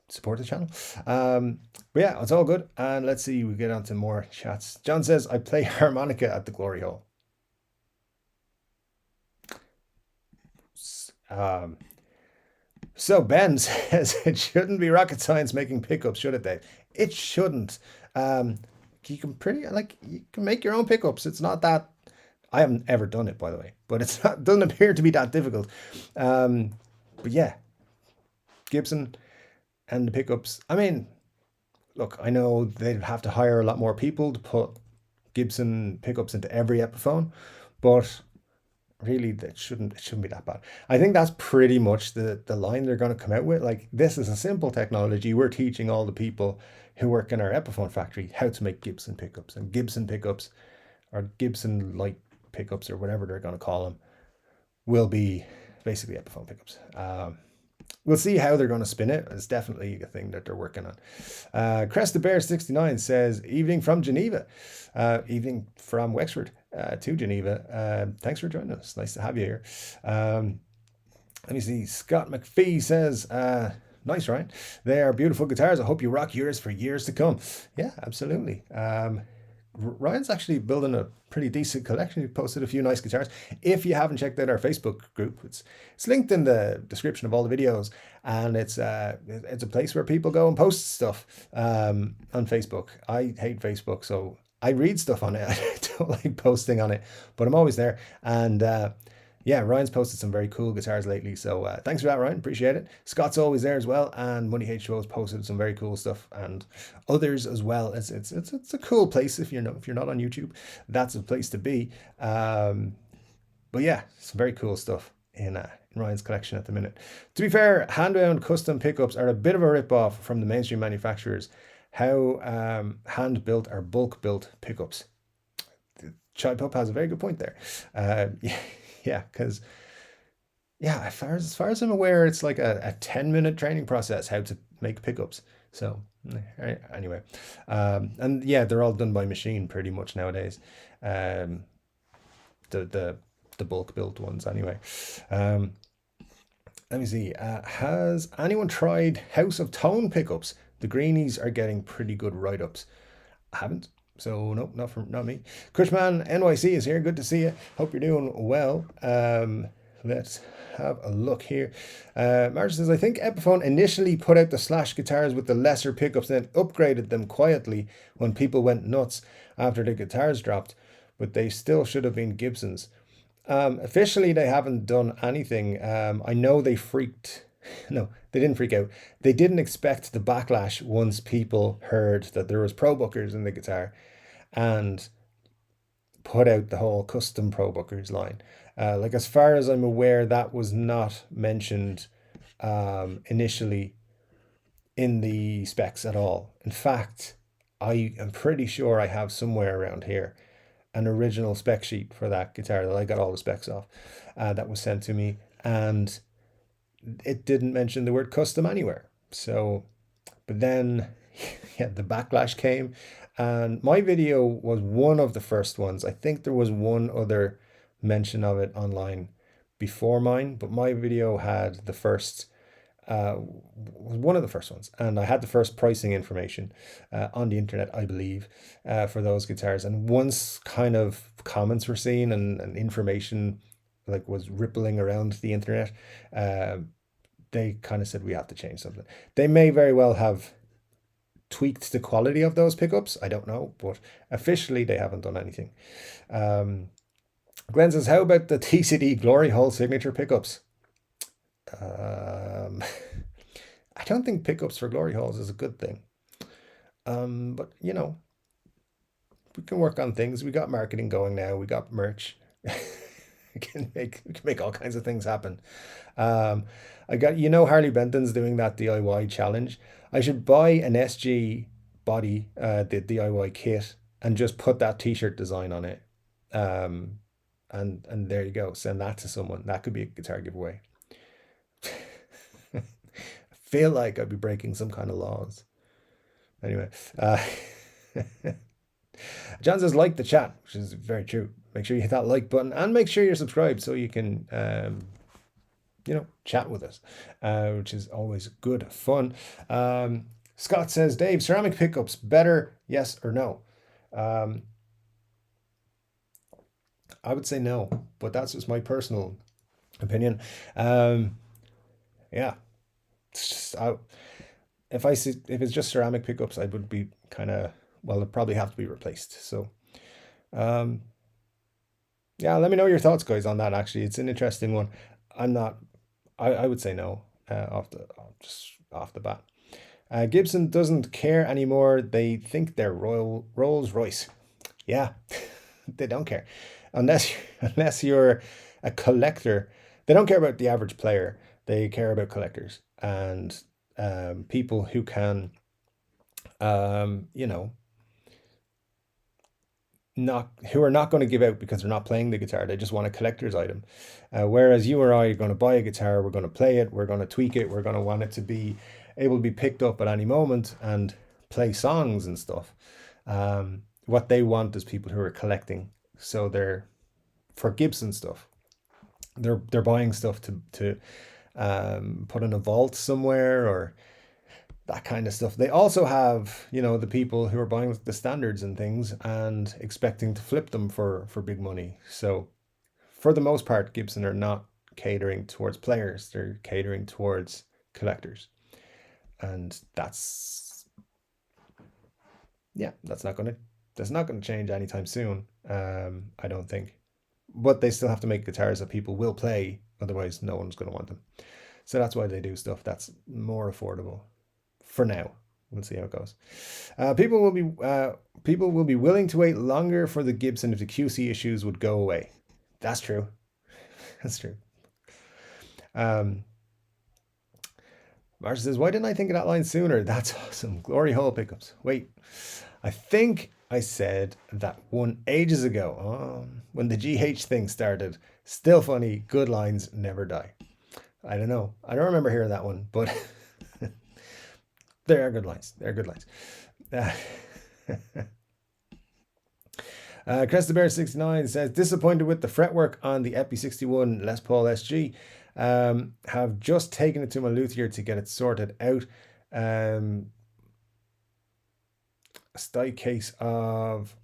support the channel. But yeah, it's all good. And let's see, we get on to more chats. John says, I play harmonica at the Glory Hole. So Ben says, it shouldn't be rocket science making pickups, should it, Dave? It shouldn't. You can make your own pickups. It's not that. I haven't ever done it, by the way, but doesn't appear to be that difficult. But yeah, Gibson and the pickups. I mean, look, I know they'd have to hire a lot more people to put Gibson pickups into every Epiphone, but really, it shouldn't be that bad. I think that's pretty much the line they're going to come out with. Like, this is a simple technology. We're teaching all the people who work in our Epiphone factory how to make Gibson pickups, and Gibson pickups or Gibson light pickups or whatever they're going to call them will be basically Epiphone pickups. We'll see how they're going to spin it. It's definitely a thing that they're working on. Crest the Bear 69 says, evening from Geneva. Evening from Wexford to Geneva. Thanks for joining us. Nice to have you here. Let me see. Scott McPhee says, nice, Ryan. They are beautiful guitars. I hope you rock yours for years to come. Yeah, absolutely. Ryan's actually building a pretty decent collection. He posted a few nice guitars. If you haven't checked out our Facebook group, it's linked in the description of all the videos, and it's a place where people go and post stuff on Facebook. I hate Facebook, so I read stuff on it. I don't like posting on it, but I'm always there. And yeah, Ryan's posted some very cool guitars lately, so thanks for that, Ryan. Appreciate it. Scott's always there as well, and Money H2O has posted some very cool stuff, and others as well. It's a cool place. If you're not on YouTube, that's a place to be. But yeah, some very cool stuff in Ryan's collection at the minute. To be fair, hand-wound custom pickups are a bit of a rip-off from the mainstream manufacturers. How hand-built are bulk-built pickups? Chai Pup has a very good point there. Yeah, because as far as I'm aware, it's like a 10-minute training process how to make pickups. So anyway, and yeah, they're all done by machine pretty much nowadays. The bulk built ones anyway. Let me see. Has anyone tried House of Tone pickups? The greenies are getting pretty good write-ups. I haven't. So nope, not me. Cushman NYC is here. Good to see you. Hope you're doing well. Let's have a look here. Marge says, I think Epiphone initially put out the Slash guitars with the lesser pickups, then upgraded them quietly when people went nuts after the guitars dropped, but they still should have been Gibsons. Officially, they haven't done anything. I know they freaked. No, they didn't freak out. They didn't expect the backlash once people heard that there was Pro Bookers in the guitar and put out the whole custom Pro Bookers line. Like, as far as I'm aware, that was not mentioned initially in the specs at all. In fact, I am pretty sure I have somewhere around here an original spec sheet for that guitar that I got all the specs off, that was sent to me, and it didn't mention the word custom anywhere. So, but then, yeah, the backlash came, and my video was one of the first ones. I think there was one other mention of it online before mine, but my video had the first, was one of the first ones, and I had the first pricing information on the internet, I believe, for those guitars. And once kind of comments were seen, and information like was rippling around the internet, they kind of said we have to change something. They may very well have tweaked the quality of those pickups. I don't know, but officially they haven't done anything. Glenn says, how about the TCD Glory Hole signature pickups? I don't think pickups for glory holes is a good thing. But you know, we can work on things. We got marketing going now. We got merch. we can make all kinds of things happen. I got, Harley Benton's doing that DIY challenge. I should buy an SG body, the DIY kit, and just put that t-shirt design on it. And there you go. Send that to someone. That could be a guitar giveaway. I feel like I'd be breaking some kind of laws. Anyway, John says, like the chat, which is very true. Make sure you hit that like button, and make sure you're subscribed so you can, chat with us, which is always good fun. Scott says, Dave, ceramic pickups better, yes or no? I would say no, but that's just my personal opinion. Yeah, it's just, if it's just ceramic pickups, I would be kind of, well, it'd probably have to be replaced. So, yeah, let me know your thoughts, guys, on that. Actually, it's an interesting one. I would say no, off the bat. Gibson doesn't care anymore. They think they're Rolls Royce. Yeah, they don't care. Unless you're a collector. They don't care about the average player. They care about collectors and people who can, who are not going to give out because they're not playing the guitar. They just want a collector's item. Whereas you or I are going to buy a guitar, we're going to play it, we're going to tweak it, we're going to want it to be able to be picked up at any moment and play songs and stuff. What they want is people who are collecting. So they're, for Gibson stuff, they're buying stuff to put in a vault somewhere or that kind of stuff. They also have, the people who are buying the standards and things and expecting to flip them for big money. So for the most part, Gibson are not catering towards players. They're catering towards collectors. And that's not going to change anytime soon. I don't think. But they still have to make guitars that people will play. Otherwise, no one's going to want them. So that's why they do stuff that's more affordable. For now, we'll see how it goes. People will be willing to wait longer for the Gibson if the QC issues would go away. That's true. That's true. Marsha says, why didn't I think of that line sooner? That's awesome. Glory hole pickups. Wait, I think I said that one ages ago, when the GH thing started. Still funny. Good lines never die. I don't know. I don't remember hearing that one, but there are good lines. There are good lines. Crest the Bear 69 says, disappointed with the fretwork on the Epi 61 Les Paul SG. Have just taken it to my luthier to get it sorted out. A style case of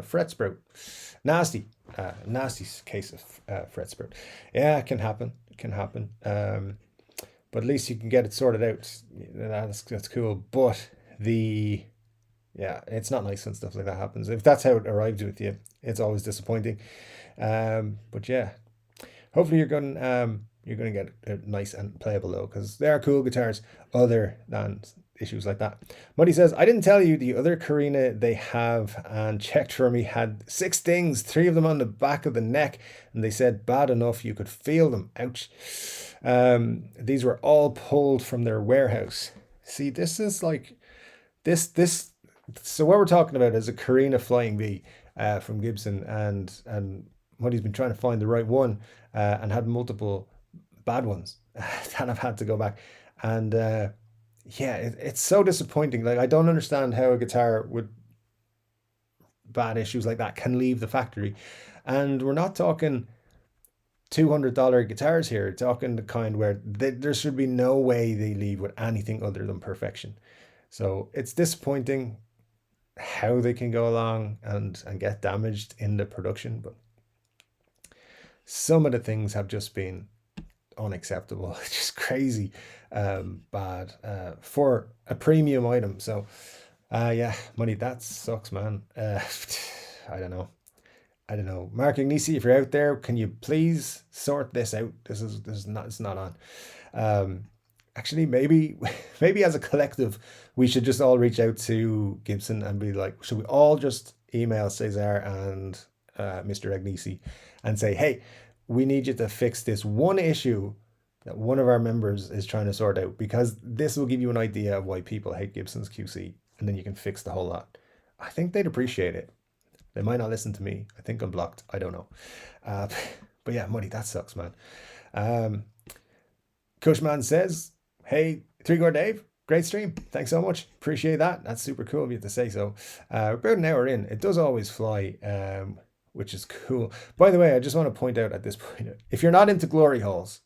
fret sprout. Nasty case of fret sprout. Yeah, it can happen. It can happen. But at least you can get it sorted out. That's cool. But it's not nice when stuff like that happens. If that's how it arrives with you, it's always disappointing. But yeah, hopefully you're going to get it nice and playable though, because they are cool guitars other than issues like that. Muddy says, I didn't tell you the other Carina they have and checked for me had 6 stings, 3 of them on the back of the neck, and they said bad enough you could feel them. Ouch. These were all pulled from their warehouse. See, this is like this So what we're talking about is a Carina Flying V from Gibson, and Muddy's been trying to find the right one, and had multiple bad ones that I've had to go back. And yeah, it's so disappointing. Like, I don't understand how a guitar with bad issues like that can leave the factory. And we're not talking $200 guitars here. We're talking the kind where there should be no way they leave with anything other than perfection. So it's disappointing how they can go along and get damaged in the production, but some of the things have just been unacceptable. It's just crazy bad for a premium item. So yeah, money, that sucks, man. I don't know. I don't know. Mark Agnesi, if you're out there, can you please sort this out? This is not, it's not on. Actually, maybe maybe as a collective, we should just all reach out to Gibson and be like, should we all just email Cesar and Mr. Agnesi and say, hey, we need you to fix this one issue that one of our members is trying to sort out, because this will give you an idea of why people hate Gibson's QC, and then you can fix the whole lot. I think they'd appreciate it. They might not listen to me. I think I'm blocked. I don't know. But yeah, money, that sucks, man. Cushman says, hey, Chord Dave, great stream. Thanks so much. Appreciate that. That's super cool of you to say so. We're about an hour in. It does always fly, which is cool. By the way, I just want to point out at this point, if you're not into glory holes,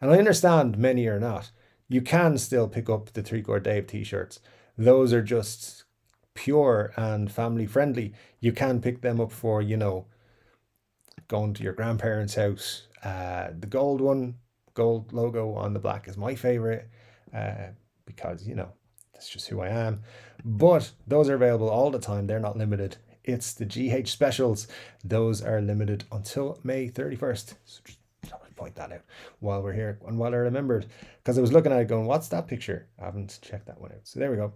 and I understand many are not, you can still pick up the Chord Dave t-shirts. Those are just pure and family friendly. You can pick them up for, you know, going to your grandparents' house. The gold one, gold logo on the black is my favorite, because, you know, that's just who I am. But those are available all the time. They're not limited. It's the GH specials. Those are limited until May 31st. So just point that out while we're here and while I remembered, because I was looking at it going, what's that picture? I haven't checked that one out. So there we go.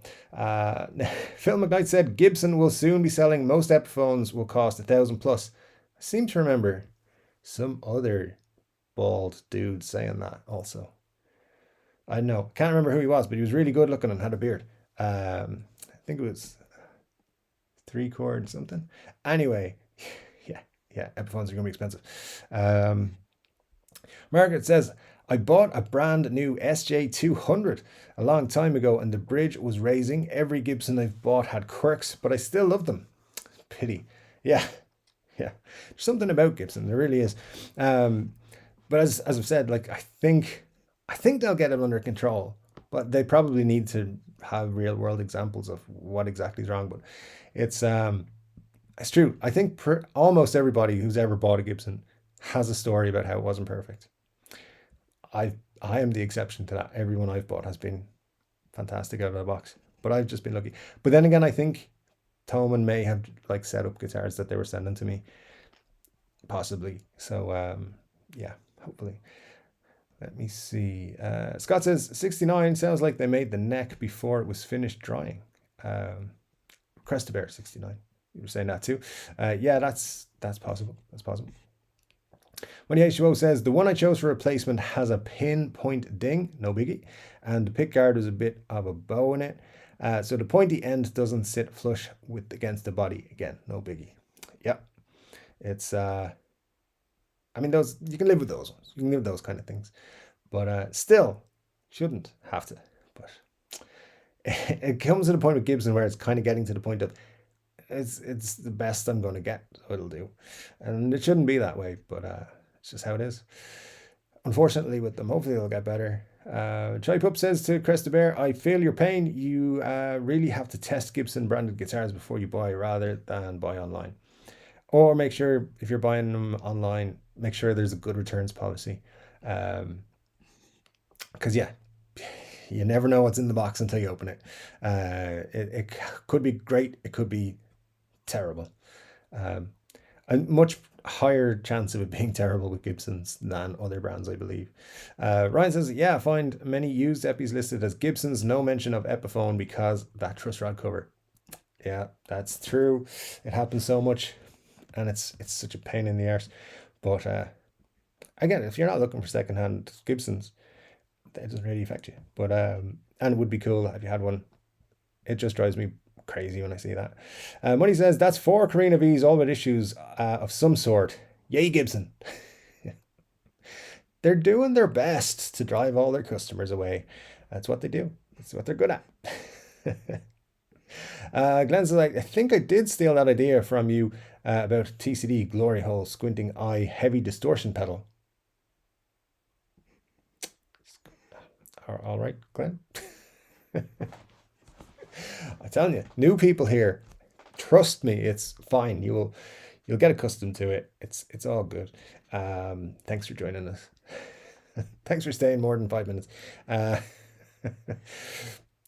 Phil McKnight said Gibson will soon be selling. Most Epiphones will cost $1,000 plus. I seem to remember some other bald dude saying that also. I know, can't remember who he was, but he was really good looking and had a beard. I think it was 3-chord something. Anyway, yeah, Epiphones are gonna be expensive. Margaret says, I bought a brand new SJ200 a long time ago and the bridge was raising. Every Gibson I've bought had quirks, but I still love them. Pity. Yeah. There's something about Gibson, there really is. But as I've said, like, I think they'll get it under control, but they probably need to have real world examples of what exactly is wrong. But it's true. I think almost everybody who's ever bought a Gibson has a story about how it wasn't perfect. I am the exception to that. Everyone I've bought has been fantastic out of the box, but I've just been lucky. But then again, I think Thomann may have like set up guitars that they were sending to me, possibly. So yeah, hopefully. Let me see. Scott says 69 sounds like they made the neck before it was finished drying. Crest-a-Bear 69. You were saying that too. Yeah, that's possible. That's possible. When the H2O says the one I chose for replacement has a pinpoint ding, no biggie, and the pick guard is a bit of a bow in it, so the pointy end doesn't sit flush with against the body. Again, no biggie. Yep, it's I mean, those, you can live with those ones. You can live with those kind of things, but still shouldn't have to. But it comes to the point with Gibson where it's kind of getting to the point of it's the best I'm going to get, so it'll do, and it shouldn't be that way, but it's just how it is, unfortunately, with them. Hopefully they'll get better. Chai Pup says to Crest-a-Bear, I feel your pain. You really have to test Gibson branded guitars before you buy, rather than buy online, or make sure if you're buying them online, make sure there's a good returns policy, because yeah, you never know what's in the box until you open it. It could be great, it could be terrible. A much higher chance of it being terrible with Gibsons than other brands, I believe. Ryan says, yeah, I find many used Epis listed as Gibsons, no mention of Epiphone because that truss rod cover. Yeah, that's true. It happens so much, and it's such a pain in the arse. But again, if you're not looking for secondhand Gibsons, it doesn't really affect you. But and it would be cool if you had one. It just drives me crazy when I see that. Money says, that's 4 Carina V's, all with issues of some sort. Yay, Gibson. They're doing their best to drive all their customers away. That's what they do. That's what they're good at. Glenn says, I think I did steal that idea from you about TCD, glory hole, squinting eye, heavy distortion pedal. All right, Glenn. I'm telling you, new people here, trust me, it's fine. You'll get accustomed to it. It's all good. Thanks for joining us. Thanks for staying more than 5 minutes.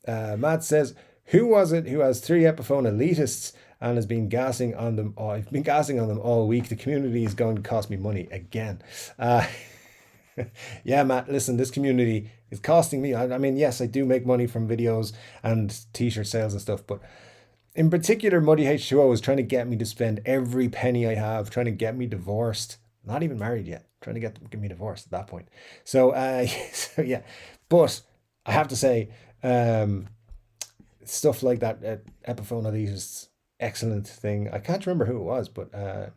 Matt says, who was it who has 3 Epiphone elitists and has been gassing on them? Oh, I've been gassing on them all week. The community is going to cost me money again. Yeah, Matt, listen, this community is costing me. I mean, yes, I do make money from videos and t-shirt sales and stuff, but in particular, Muddy H2O is trying to get me to spend every penny I have, trying to get me divorced. Not even married yet, trying to get me divorced at that point. So, so yeah, but I have to say, stuff like that, Epiphone elitist, excellent thing. I can't remember who it was, but I'm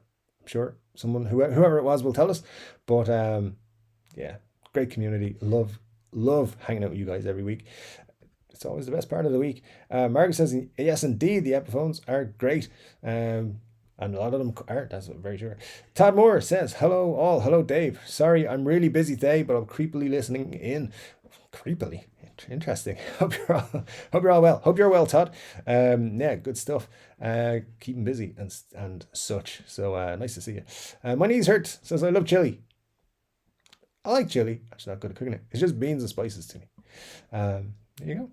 sure someone, whoever it was, will tell us. But yeah, great community. Love hanging out with you guys every week. It's always the best part of the week. Margaret says, yes, indeed, the Epiphones are great. And a lot of them are, that's very sure. Todd Moore says, hello all. Hello, Dave. Sorry, I'm really busy today, but I'm creepily listening in. Creepily? Interesting. Hope you're all well. Hope you're well, Todd. Yeah, good stuff. Keeping busy and such. So nice to see you. My knees hurt. Says, I love chili. I like chili. Actually, not good at cooking it. It's just beans and spices to me. There you go.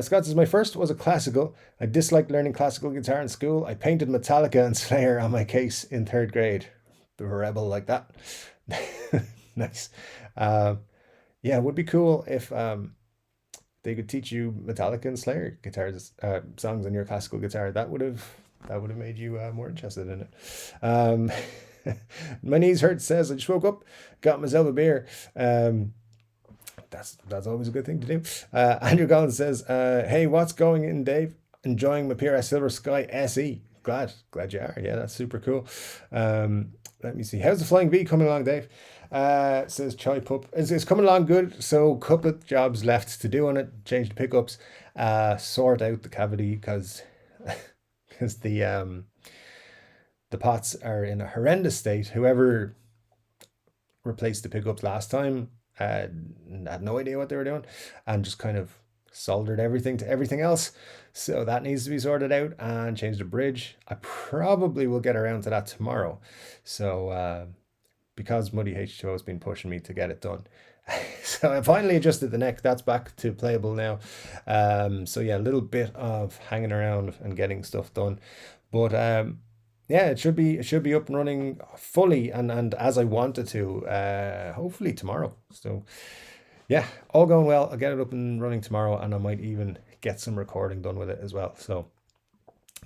Scott says, my first was a classical. I disliked learning classical guitar in school. I painted Metallica and Slayer on my case in 3rd grade. The rebel like that. Nice. Yeah, it would be cool if they could teach you Metallica and Slayer guitars, songs on your classical guitar. That would have made you more interested in it. My knees hurt. Says, I just woke up, got myself a beer. That's always a good thing to do. Andrew Collins says, hey, what's going in, Dave? Enjoying my PRS Silver Sky SE. Glad you are. Yeah, that's super cool. Let me see. How's the Flying V coming along, Dave? Says Choi Pup. It's coming along good. So a couple of jobs left to do on it. Change the pickups, sort out the cavity because the pots are in a horrendous state. Whoever replaced the pickups last time had no idea what they were doing and just kind of soldered everything to everything else. So that needs to be sorted out and change the bridge. I probably will get around to that tomorrow. So because Muddy H2O has been pushing me to get it done. So I finally adjusted the neck. That's back to playable now. So yeah, a little bit of hanging around and getting stuff done. But yeah, it should be up and running fully and as I wanted to, hopefully tomorrow. So yeah, all going well. I'll get it up and running tomorrow, and I might even get some recording done with it as well. So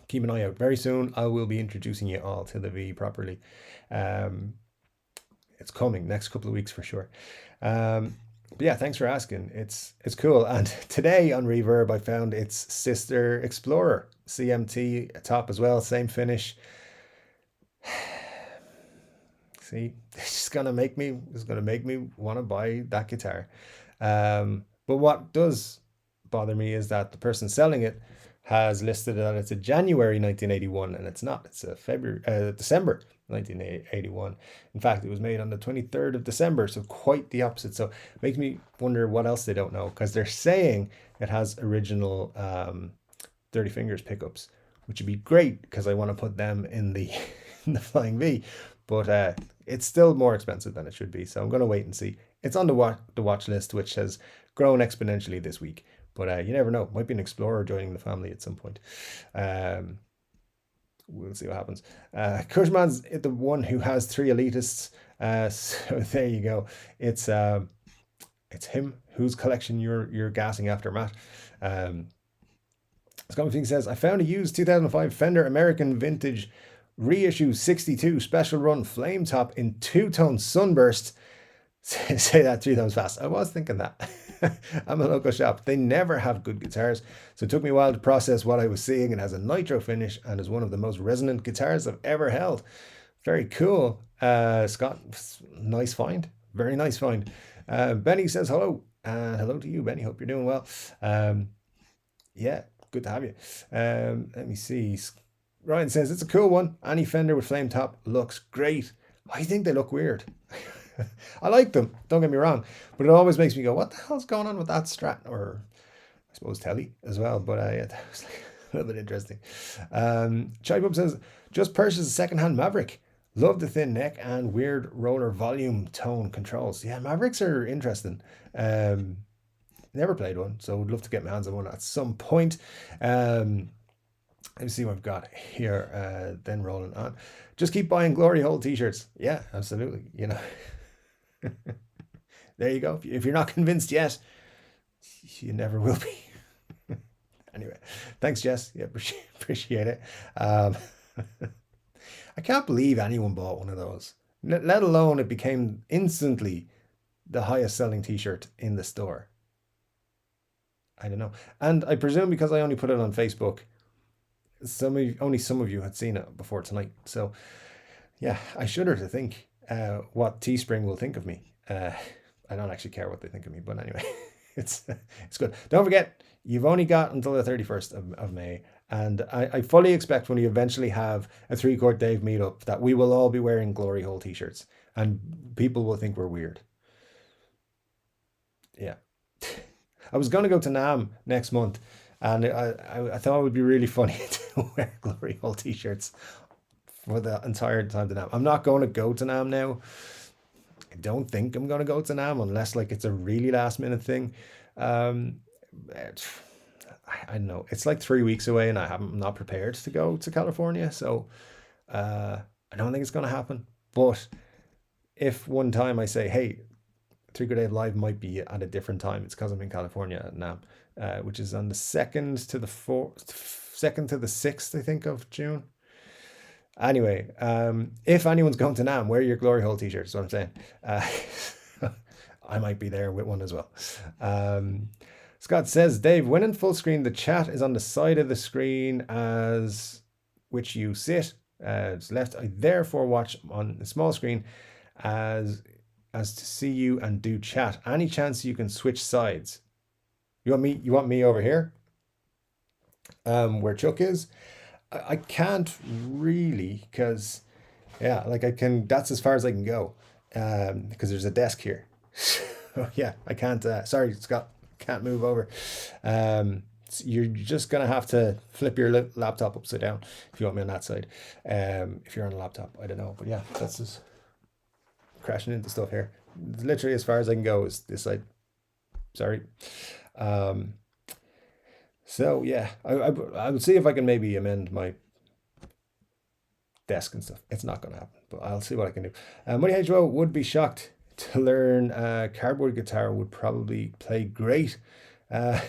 keep an eye out. Very soon I will be introducing you all to the V properly. It's coming next couple of weeks for sure. But yeah, thanks for asking. It's cool. And today on Reverb I found its sister Explorer CMT top as well, same finish. See, it's gonna make me want to buy that guitar. But what does bother me is that the person selling it has listed that it's a January 1981, and it's not. It's a December 1981. In fact, it was made on the 23rd of December, so quite the opposite. So it makes me wonder what else they don't know, because they're saying it has original 30 fingers pickups, which would be great because I want to put them in the in the Flying V, but it's still more expensive than it should be. So I'm going to wait and see. It's on the watch list, which has grown exponentially this week. But you never know. Might be an Explorer joining the family at some point. We'll see what happens. Cushman's the one who has 3 elitists. So there you go. It's him whose collection you're gassing after, Matt. Scott Fink says, I found a used 2005 Fender American Vintage reissue 62 special run flame top in 2-tone sunburst. Say that 3 times fast. I was thinking that. I'm a local shop. They never have good guitars, so it took me a while to process what I was seeing. It has a nitro finish and is one of the most resonant guitars I've ever held. Very cool. Scott, nice find. Very nice find. Benny says hello. Hello to you, Benny. Hope you're doing well. Yeah, good to have you. Let me see. Ryan says it's a cool one. Any Fender with flame top looks great. I think they look weird. I like them, don't get me wrong, but it always makes me go, what the hell's going on with that Strat, or I suppose Telly as well, but yeah, that was like a little bit interesting. Chai Bub says, just purchased a second-hand Maverick. Love the thin neck and weird roller volume tone controls. Yeah, Mavericks are interesting. Never played one, so would love to get my hands on one at some point. Let me see what I've got here. Then rolling on. Just keep buying Glory Hole t-shirts. Yeah, absolutely. You know, there you go. If you're not convinced yet, you never will be. Anyway, thanks, Jess. Yeah, appreciate it. I can't believe anyone bought one of those, let alone it became instantly the highest selling t-shirt in the store. I don't know. And I presume because I only put it on Facebook, only some of you had seen it before tonight. So yeah, I shudder to think what Teespring will think of me. I don't actually care what they think of me, but anyway, it's good. Don't forget, you've only got until the 31st of May. And I fully expect when we eventually have a 3-Chord Dave meetup that we will all be wearing Glory Hole t-shirts and people will think we're weird. Yeah. I was going to go to NAMM next month, and I thought it would be really funny to wear Glory Hole t-shirts for the entire time to NAMM. I'm not going to go to NAMM now. I don't think I'm going to go to NAMM unless like it's a really last minute thing. I don't know. It's like 3 weeks away, and I'm not prepared to go to California, so I don't think it's going to happen. But if one time I say, hey, 3-Chord Dave Live might be at a different time, it's because I'm in California at NAMM, which is on the 2nd to the 6th, I think, of June. Anyway, if anyone's going to NAMM, wear your Glory Hole t-shirt, is what I'm saying. I might be there with one as well. Scott says, Dave, when in full screen, the chat is on the side of the screen as which you sit. It's left. I therefore watch on the small screen as to see you and do chat. Any chance you can switch sides? You want me over here? Where Chuck is? I can't really, because yeah, like I can, that's as far as I can go. Because there's a desk here. So yeah, I can't sorry, Scott, can't move over. You're just gonna have to flip your laptop upside down if you want me on that side. If you're on a laptop, I don't know, but yeah, that's just crashing into stuff here. Literally as far as I can go is this side. Sorry. So yeah, I would see if I can maybe amend my desk and stuff. It's not going to happen, but I'll see what I can do. Money HO would be shocked to learn cardboard guitar would probably play great. Have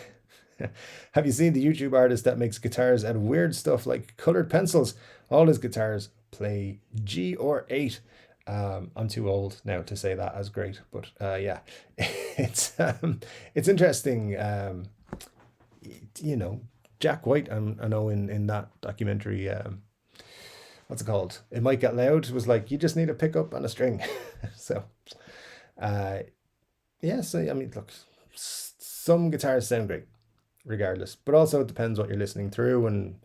you seen the YouTube artist that makes guitars out of weird stuff like colored pencils? All his guitars play G or 8. I'm too old now to say that as great, but yeah, it's interesting. You know, Jack White, I know in that documentary, what's it called? It Might Get Loud, was like, you just need a pickup and a string. So, yeah, so I mean, look, some guitars sound great regardless, but also it depends what you're listening through and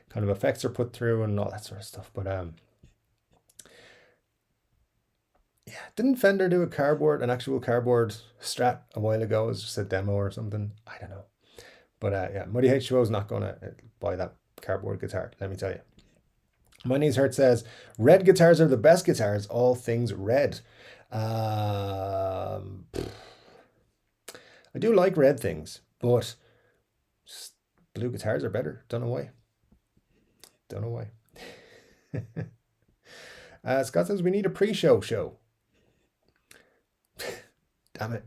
kind of effects are put through and all that sort of stuff. But yeah, didn't Fender do an actual cardboard Strat a while ago? It was just a demo or something. I don't know. But yeah, Muddy H2O is not going to buy that cardboard guitar, let me tell you. My Knees Hurt says, red guitars are the best guitars, all things red. I do like red things, but blue guitars are better. Don't know why. Don't know why. Scott says, we need a pre-show show. Damn it.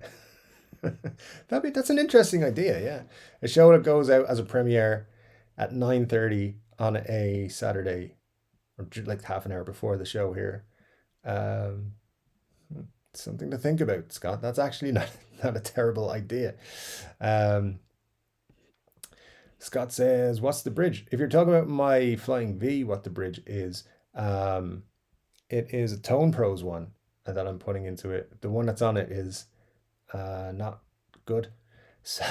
That's an interesting idea, yeah. A show that goes out as a premiere at 9:30 on a Saturday, or like half an hour before the show here. Something to think about, Scott. That's actually not a terrible idea. Um, Scott says, "What's the bridge?" If you're talking about my Flying V, what the bridge is, um, it is a Tone Pros one that I'm putting into it. The one that's on it is not good. So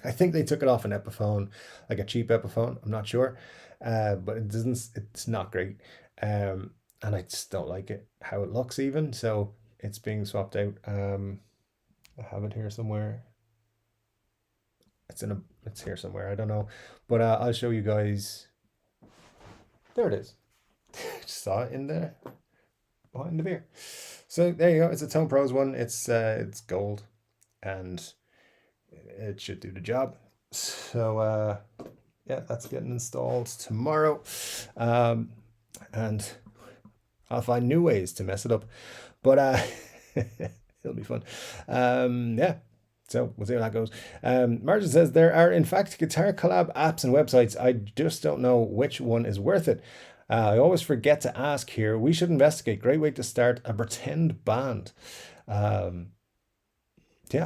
I think they took it off an Epiphone, like a cheap Epiphone. I'm not sure, but it doesn't. It's not great, and I just don't like it how it looks even. So it's being swapped out. I have it here somewhere. It's here somewhere. I don't know, but I'll show you guys. There it is. Just saw it in there behind the beer. So there you go. It's a Tone Pros one. It's gold, and it should do the job. So yeah, that's getting installed tomorrow, and I'll find new ways to mess it up, but it'll be fun. Yeah. So we'll see how that goes. Martin says there are in fact guitar collab apps and websites. I just don't know which one is worth it. I always forget to ask here. We should investigate. Great way to start a pretend band. Yeah,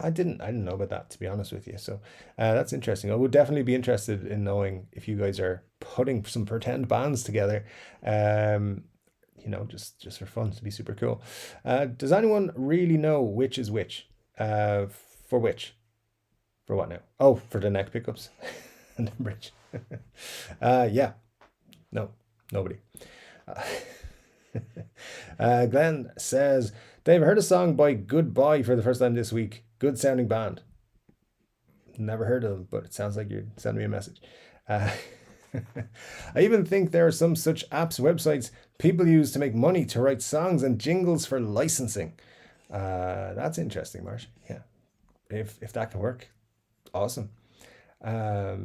I didn't know about that, to be honest with you. So that's interesting. I would definitely be interested in knowing if you guys are putting some pretend bands together. You know, just for fun, to be super cool. Does anyone really know which is which? For which? For what now? Oh, for the neck pickups and the bridge. Yeah. No, nobody. Glenn says, Dave, I heard a song by Goodbye for the first time this week. Good sounding band. Never heard of them, but it sounds like you're sending me a message. I even think there are some such apps, websites people use to make money to write songs and jingles for licensing. That's interesting, Marsh. Yeah. If that can work, awesome.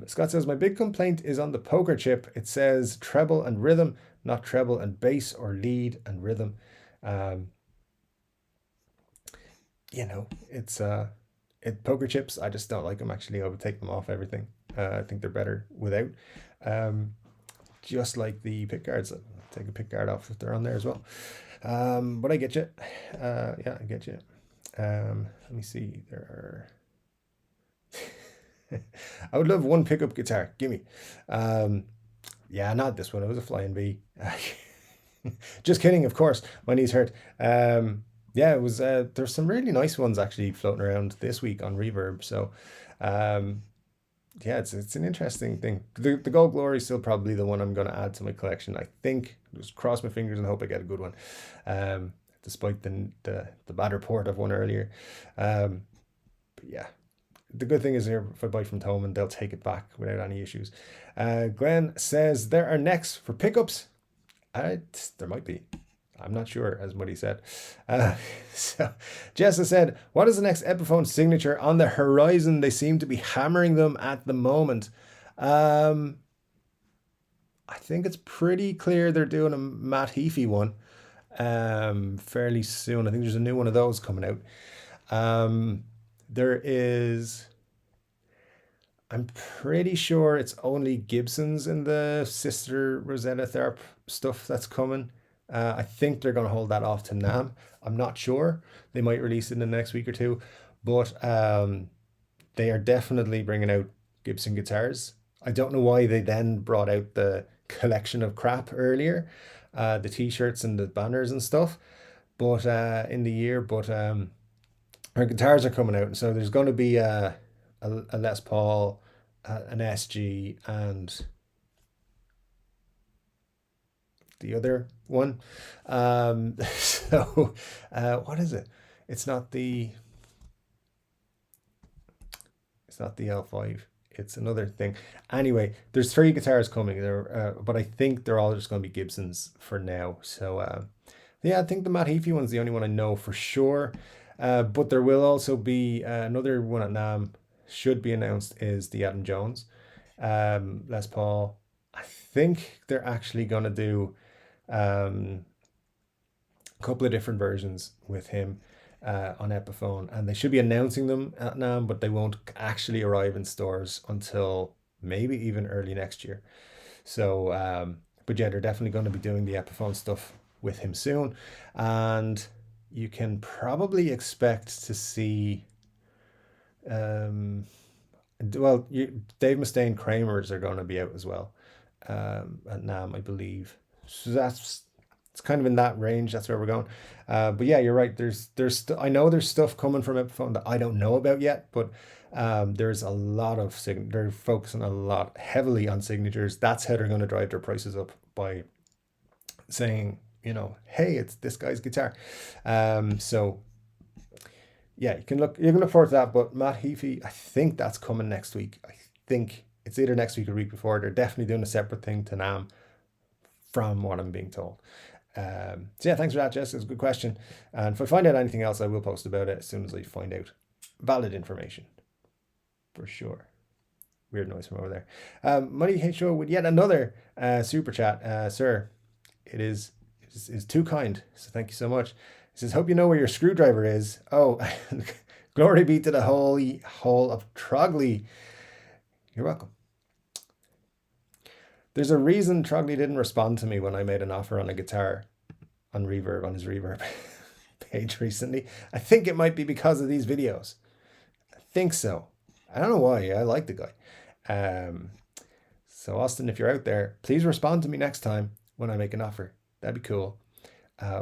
Scott says, my big complaint is on the poker chip. It says treble and rhythm, not treble and bass or lead and rhythm. You know, it's poker chips. I just don't like them. Actually, I would take them off everything. I think they're better without. Just like the pick guards. I'll take a pick guard off if they're on there as well. But I get you. Yeah, I get you. Let me see. There are. I would love one pickup guitar. Gimme. Yeah, not this one. It was a Flying V. Just kidding, of course. My knee's hurt. Yeah, it was. There's some really nice ones actually floating around this week on Reverb. So, yeah, it's an interesting thing. The Gold Glory is still probably the one I'm going to add to my collection. I think. Just cross my fingers and hope I get a good one. Despite the bad report of one earlier. But yeah, the good thing is here, if I buy from Thomann, they'll take it back without any issues. Glenn says there are necks for pickups. There might be. I'm not sure, as what he said. So Jessa said, what is the next Epiphone signature on the horizon? They seem to be hammering them at the moment. I think it's pretty clear they're doing a Matt Heafy one fairly soon. I think there's a new one of those coming out. There is, I'm pretty sure it's only Gibson's in the Sister Rosetta Tharpe stuff that's coming. I think they're going to hold that off to NAMM. I'm not sure. They might release it in the next week or two, but they are definitely bringing out Gibson guitars. I don't know why they then brought out the collection of crap earlier, the t-shirts and the banners and stuff, but in the year, but our guitars are coming out, so there's going to be a Les Paul, an SG, and the other one. So what is it? It's not the L5. It's another thing. Anyway, there's 3 guitars coming there, but I think they're all just going to be Gibsons for now. So yeah, I think the Matt Heafy one's the only one I know for sure. But there will also be another one at NAMM, should be announced, is the Adam Jones. Les Paul. I think they're actually going to do a couple of different versions with him on Epiphone, and they should be announcing them at NAMM, but they won't actually arrive in stores until maybe even early next year. So, but yeah, they're definitely going to be doing the Epiphone stuff with him soon. And you can probably expect to see, well, Dave Mustaine Kramers are going to be out as well, at NAMM, I believe. So it's kind of in that range. That's where we're going. But yeah, you're right. I know there's stuff coming from Epiphone that I don't know about yet, but there's a lot of they're focusing a lot heavily on signatures. That's how they're going to drive their prices up, by saying, hey, it's this guy's guitar. So yeah, you can look forward to that. But Matt Heafy, I think that's coming next week. I think it's either next week or week before. They're definitely doing a separate thing to NAMM, from what I'm being told. So yeah, thanks for that, Jess. It's a good question. And if I find out anything else, I will post about it as soon as I find out valid information, for sure. Weird noise from over there. Money HO with yet another super chat. Sir, it is too kind. So thank you so much. He says, hope you know where your screwdriver is. Oh, glory be to the holy hole of Trogley. You're welcome. There's a reason Trogley didn't respond to me when I made an offer on a guitar on Reverb, on his Reverb page recently. I think it might be because of these videos. I think so. I don't know why. I like the guy. So Austin, if you're out there, please respond to me next time when I make an offer. That'd be cool.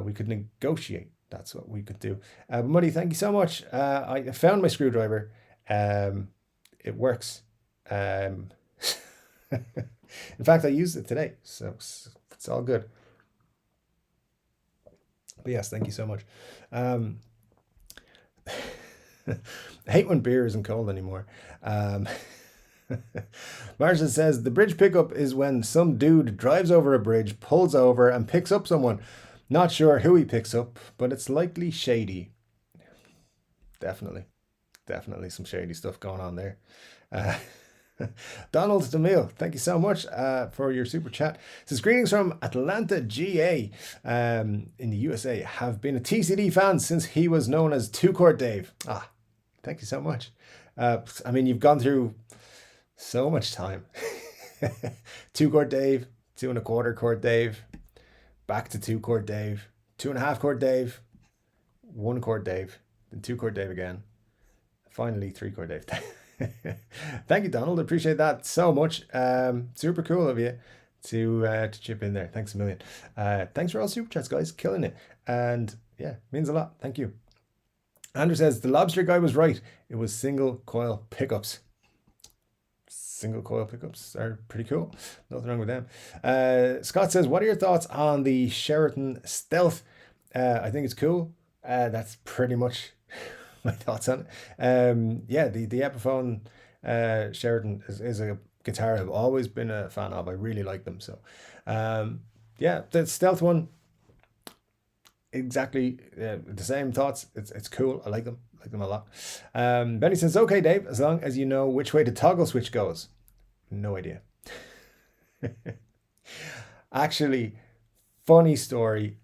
We could negotiate. That's what we could do. Muddy, thank you so much. I found my screwdriver. It works. In fact, I used it today, so it's all good. But yes, thank you so much. I hate when beer isn't cold anymore. Marcia says, the bridge pickup is when some dude drives over a bridge, pulls over, and picks up someone. Not sure who he picks up, but it's likely shady. Definitely some shady stuff going on there. Donald DeMille, thank you so much for your super chat. It says, greetings from Atlanta, GA, in the USA. Have been a TCD fan since he was known as Chord Dave. Thank you so much. I mean, you've gone through so much time. Chord Dave, 2¼ Chord Dave, back to Chord Dave, 2½ Chord Dave, 1 Chord Dave, then Chord Dave again, finally 3 Chord Dave. Thank you, Donald. Appreciate that so much. Super cool of you to chip in there. Thanks a million. Thanks for all super chats, guys. Killing it. And yeah, means a lot. Thank you. Andrew says, the lobster guy was right. It was single coil pickups. Single coil pickups are pretty cool. Nothing wrong with them. Scott says, what are your thoughts on the Sheraton Stealth? I think it's cool. That's pretty much my thoughts on it. Yeah, the Epiphone Sheraton is a guitar I've always been a fan of. I really like them. So yeah, the Stealth one, exactly the same thoughts. It's cool. I like them a lot. Benny says, okay, Dave, as long as you know which way the toggle switch goes. No idea. Actually, funny story.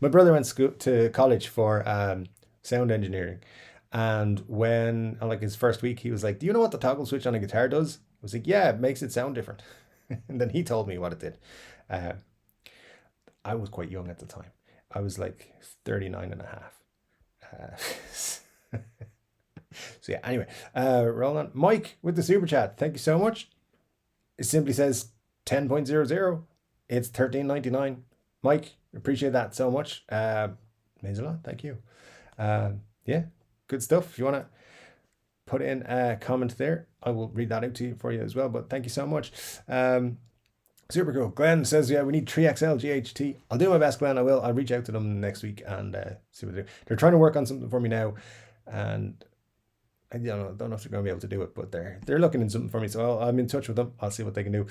My brother went to college for sound engineering, and when on like his first week, he was like, do you know what the toggle switch on a guitar does? I was like, yeah, it makes it sound different. And then he told me what it did. I was quite young at the time. I was like 39 and a half. So yeah, anyway, roll on. Mike with the super chat, thank you so much. It simply says 10.00. It's $13.99. Mike, appreciate that so much. Means a lot. Thank you. Yeah, good stuff. If you want to put in a comment there, I will read that out to you for you as well. But thank you so much. Super cool. Glenn says, yeah, we need 3XL GHT. I'll do my best, Glenn. I will. I'll reach out to them next week and see what they do. They're trying to work on something for me now, and I don't know if they're going to be able to do it, but they're looking in something for me. So I'm in touch with them. I'll see what they can do.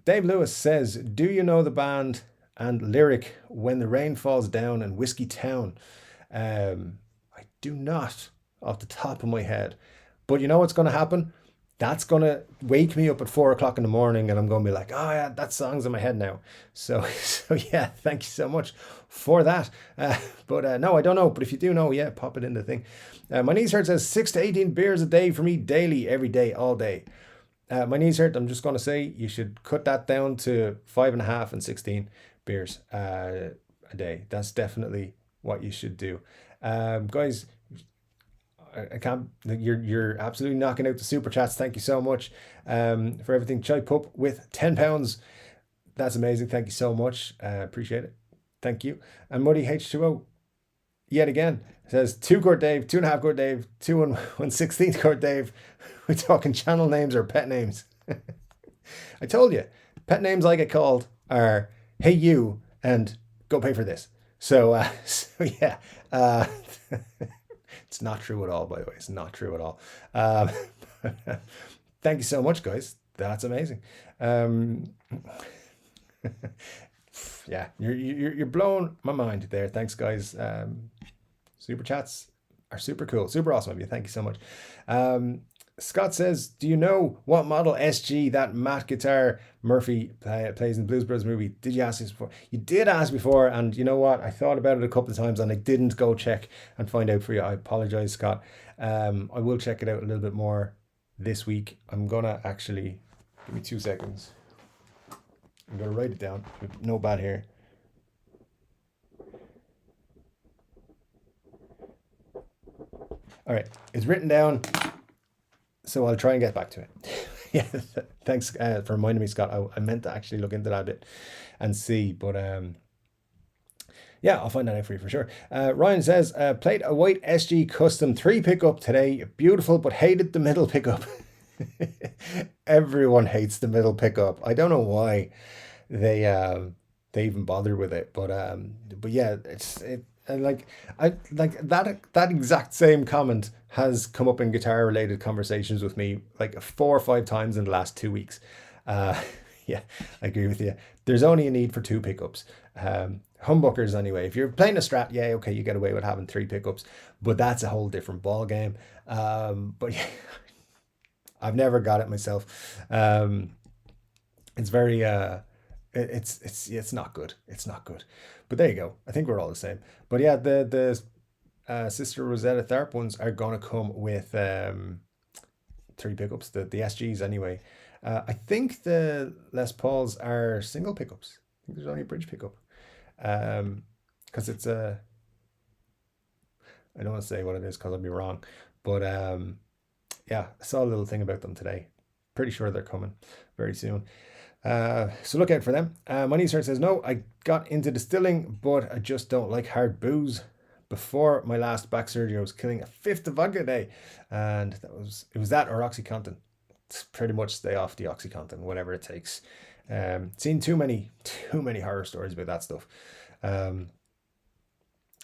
Dave Lewis says, do you know the band and lyric When the Rain Falls Down in Whiskey Town? I do not off the top of my head, but you know what's going to happen? That's going to wake me up at 4 o'clock in the morning, and I'm going to be like, oh yeah, that song's in my head now. So yeah, thank you so much for that. But no, I don't know. But if you do know, yeah, pop it in the thing. My knees hurt says 6 to 18 beers a day for me daily, every day, all day. My knees hurt. I'm just going to say you should cut that down to 5.5 and 16 beers. a day. That's definitely what you should do. Guys, I can't. You're absolutely knocking out the super chats. Thank you so much for everything. Chai Pup with £10. That's amazing. Thank you so much. Appreciate it. Thank you. And Muddy H2O yet again says 2 Chord Dave, 2.5 Chord Dave, 2 and 1/16 Chord Dave. We're talking channel names or pet names. I told you, pet names I get called are "Hey you" and "Go pay for this." So yeah. It's not true at all, by the way. It's not true at all. Thank you so much, guys. That's amazing. Yeah, you're blowing my mind there. Thanks, guys. Super chats are super cool, super awesome of you. Thank you so much. Scott says, do you know what model SG that matte guitar Murphy plays in Blues Brothers movie? Did you ask this before? You did ask before, and you know what? I thought about it a couple of times and I didn't go check and find out for you. I apologize, Scott. I will check it out a little bit more this week. I'm gonna actually, give me 2 seconds. I'm gonna write it down. No bad here. All right, it's written down, so I'll try and get back to it. Yeah, thanks for reminding me, Scott. I meant to actually look into that a bit and see, but yeah, I'll find that out for you for sure. Ryan says, played a white SG Custom 3 pickup today. Beautiful, but hated the middle pickup. Everyone hates the middle pickup. I don't know why they even bother with it, but yeah, I like that exact same comment has come up in guitar related conversations with me like 4 or 5 times in the last 2 weeks. Yeah, I agree with you. There's only a need for 2 pickups. Humbuckers anyway. If you're playing a Strat, yeah, okay, you get away with having 3 pickups, but that's a whole different ball game. But yeah, I've never got it myself. It's very it's not good. It's not good. But there you go. I think we're all the same. But yeah, the Sister Rosetta Tharpe ones are gonna come with 3 pickups. The SGs anyway. I think the Les Pauls are single pickups. I think there's only a bridge pickup. Because it's I don't want to say what it is because I'll be wrong. But yeah, I saw a little thing about them today. Pretty sure they're coming very soon. So look out for them. Money Sir says, no, I got into distilling, but I just don't like hard booze. Before my last back surgery, I was killing a 5th of vodka a day, and it was that or OxyContin. It's pretty much stay off the OxyContin, whatever it takes. Seen too many horror stories about that stuff.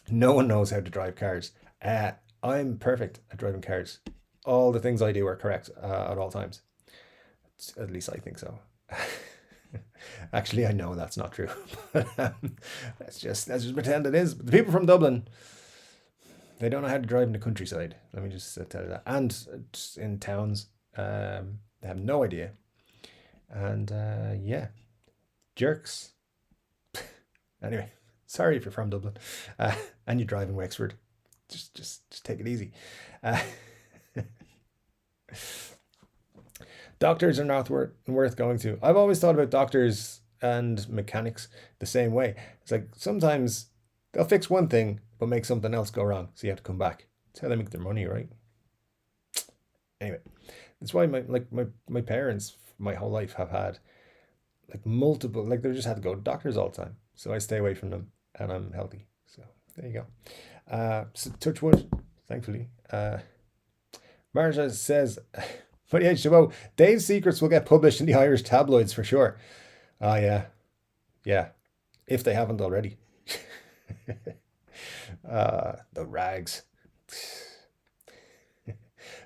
No one knows how to drive cars. I'm perfect at driving cars. All the things I do are correct at all times. At least I think so. Actually, I know that's not true. let's just pretend it is. But the people from Dublin, they don't know how to drive in the countryside. Let me just tell you that. And in towns, they have no idea. And yeah, jerks. Anyway, sorry if you're from Dublin and you're driving Wexford. Just take it easy. Doctors are not worth going to. I've always thought about doctors and mechanics the same way. It's like sometimes they'll fix one thing but make something else go wrong, so you have to come back. That's how they make their money, right? Anyway, that's why my parents my whole life have had like multiple, like they just had to go to doctors all the time. So I stay away from them and I'm healthy. So there you go. So touch wood, thankfully. Marja says, but yeah, H2O, Dave's secrets will get published in the Irish tabloids for sure. Oh yeah. Yeah. If they haven't already. The rags.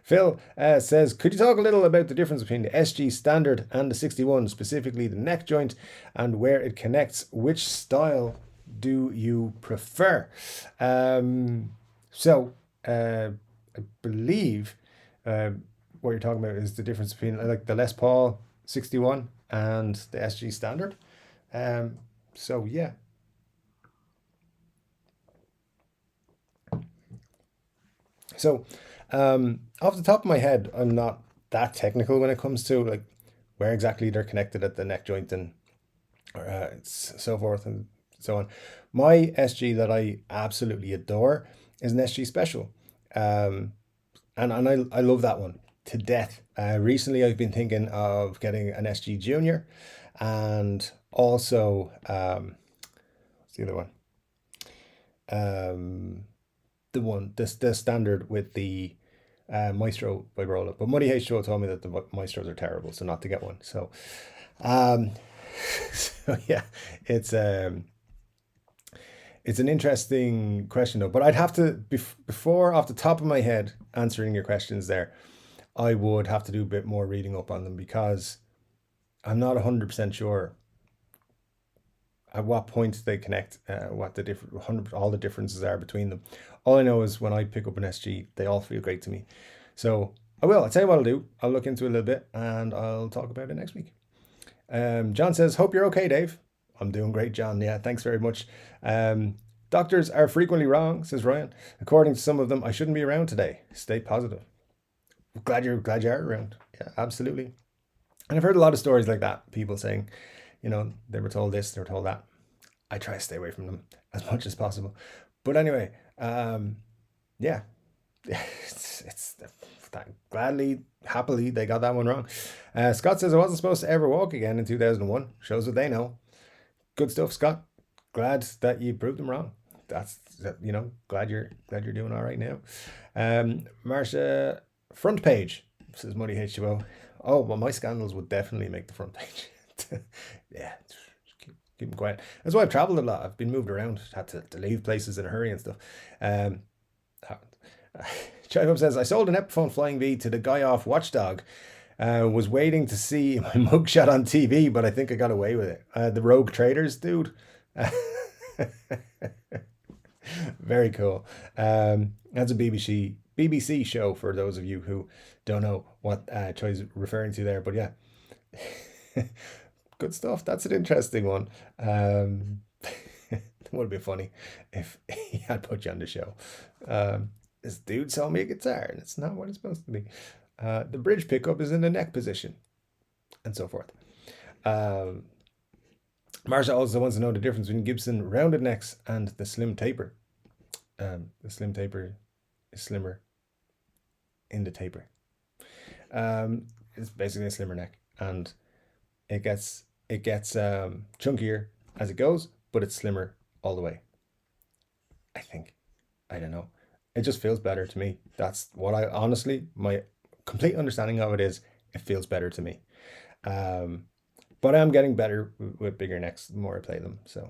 Phil says, could you talk a little about the difference between the SG Standard and the 61, specifically the neck joint and where it connects? Which style do you prefer? So I believe what you're talking about is the difference between like the Les Paul 61 and the SG Standard. So yeah. So off the top of my head, I'm not that technical when it comes to like where exactly they're connected at the neck joint and so forth and so on. My SG that I absolutely adore is an SG Special. And I love that one to death. Recently, I've been thinking of getting an SG Junior, and also what's the other one? The standard with the Maestro by Rolla. But Muddy H2O told me that the Maestros are terrible, so not to get one. So, so yeah, it's an interesting question though. But I'd have to before off the top of my head answering your questions there, I would have to do a bit more reading up on them, because I'm not 100% sure at what point they connect, what the different, all the differences are between them. All I know is when I pick up an SG, they all feel great to me. So I'll tell you what I'll do. I'll look into it a little bit and I'll talk about it next week. John says, hope you're okay, Dave. I'm doing great, John. Yeah, thanks very much. Doctors are frequently wrong, says Ryan. According to some of them, I shouldn't be around today. Stay positive. Glad you are around. Yeah, absolutely. And I've heard a lot of stories like that. People saying, they were told this, they were told that. I try to stay away from them as much as possible. But anyway, yeah, it's gladly, happily, they got that one wrong. Scott says, I wasn't supposed to ever walk again in 2001. Shows what they know. Good stuff, Scott. Glad that you proved them wrong. Glad you're doing all right now. Marsha, front page, says Muddy H2O. Oh, well, my scandals would definitely make the front page. Yeah, keep them quiet. That's why I've traveled a lot. I've been moved around, had to leave places in a hurry and stuff. Chive says, I sold an Epiphone Flying V to the guy off Watchdog. Was waiting to see my mugshot on TV, but I think I got away with it. The Rogue Traders, dude. Very cool. That's a BBC show for those of you who don't know what Choi's referring to there, but yeah. Good stuff. That's an interesting one. It would be funny if he had put you on the show. This dude sold me a guitar and it's not what it's supposed to be. The bridge pickup is in the neck position, and so forth. Marsha also wants to know the difference between Gibson rounded necks and the slim taper. The slim taper is slimmer in the taper. It's basically a slimmer neck, and it gets chunkier as it goes, but it's slimmer all the way. I think. I don't know. It just feels better to me. That's what my complete understanding of it is. It feels better to me. But I'm getting better with bigger necks the more I play them. So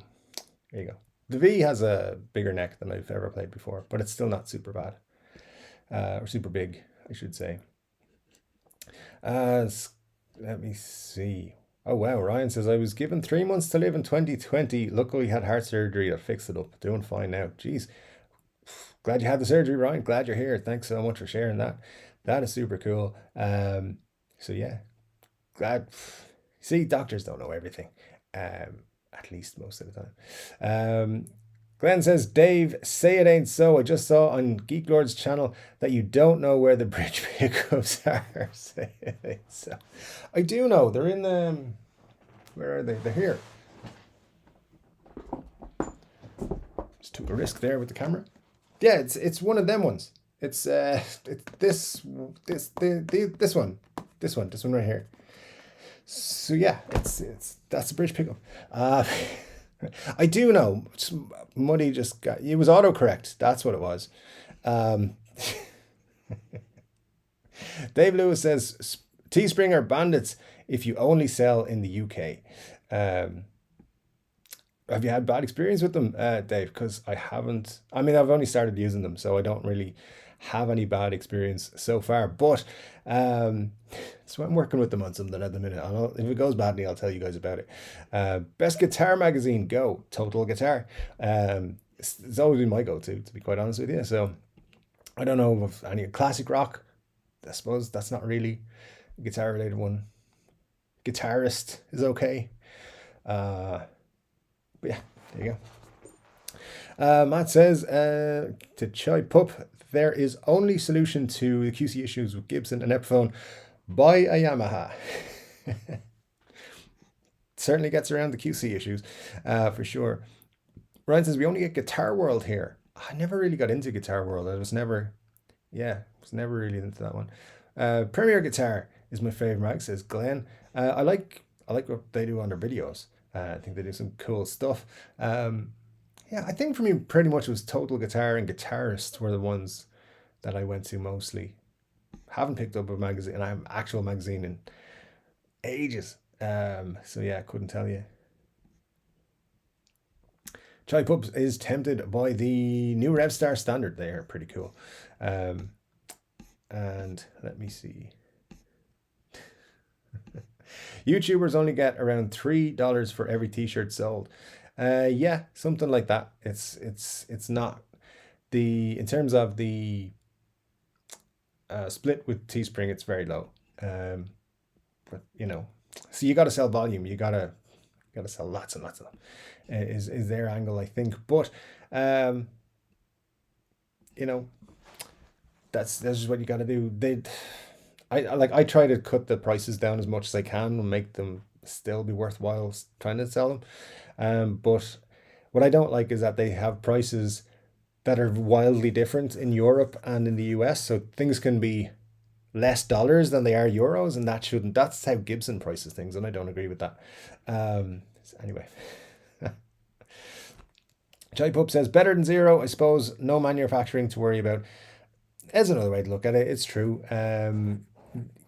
there you go. The V has a bigger neck than I've ever played before, but it's still not super bad. Or super big, I should say. Let me see. Oh wow, Ryan says, I was given 3 months to live in 2020. Luckily had heart surgery that fixed it up. Doing fine now. Jeez. Glad you had the surgery, Ryan. Glad you're here. Thanks so much for sharing that. That is super cool. So yeah, glad. See, doctors don't know everything, at least most of the time. Glenn says, Dave, say it ain't so. I just saw on Geek Lord's channel that you don't know where the bridge pickups are. Say it ain't so. I do know. They're in the... Where are they? They're here. Just took a risk there with the camera. Yeah, it's one of them ones. It's this one right here. So yeah, that's a bridge pickup. I do know. Muddy just got, it was autocorrect. That's what it was. Dave Lewis says, Teespring are bandits if you only sell in the UK. Have you had bad experience with them, Dave? Because I haven't. I mean, I've only started using them, so I don't really have any bad experience so far. But so I'm working with them on something at the minute. If it goes badly, I'll tell you guys about it. Best guitar magazine, go Total Guitar. It's always been my go-to be quite honest with you. So I don't know of any classic rock. I suppose that's not really a guitar-related one. Guitarist is okay. But yeah, there you go. Matt says, to Chai Pup, there is only solution to the QC issues with Gibson and Epiphone. Buy a Yamaha. Certainly gets around the QC issues, for sure. Ryan says we only get Guitar World here. I never really got into Guitar World. Was never really into that one. Premier Guitar is my favorite mag, says Glenn. I like what they do on their videos. I think they do some cool stuff. Yeah, I think for me, pretty much it was Total Guitar and Guitarist were the ones that I went to mostly. Haven't picked up a magazine, and I'm actual magazine in ages. So yeah, I couldn't tell you. Chai Pups is tempted by the new Revstar standard. They are pretty cool. And let me see. YouTubers only get around $3 for every t-shirt sold. Yeah, something like that. It's not in terms of the split with Teespring, it's very low. But so you got to sell volume. You gotta sell lots and lots of them. Is their angle, I think. But that's just what you got to do. I try to cut the prices down as much as I can and make them still be worthwhile trying to sell them. But what I don't like is that they have prices that are wildly different in Europe and in the US. So things can be less dollars than they are euros, and that's how Gibson prices things, and I don't agree with that. Anyway. Chai Pup says, better than zero, I suppose. No manufacturing to worry about. There's another way to look at it. It's true.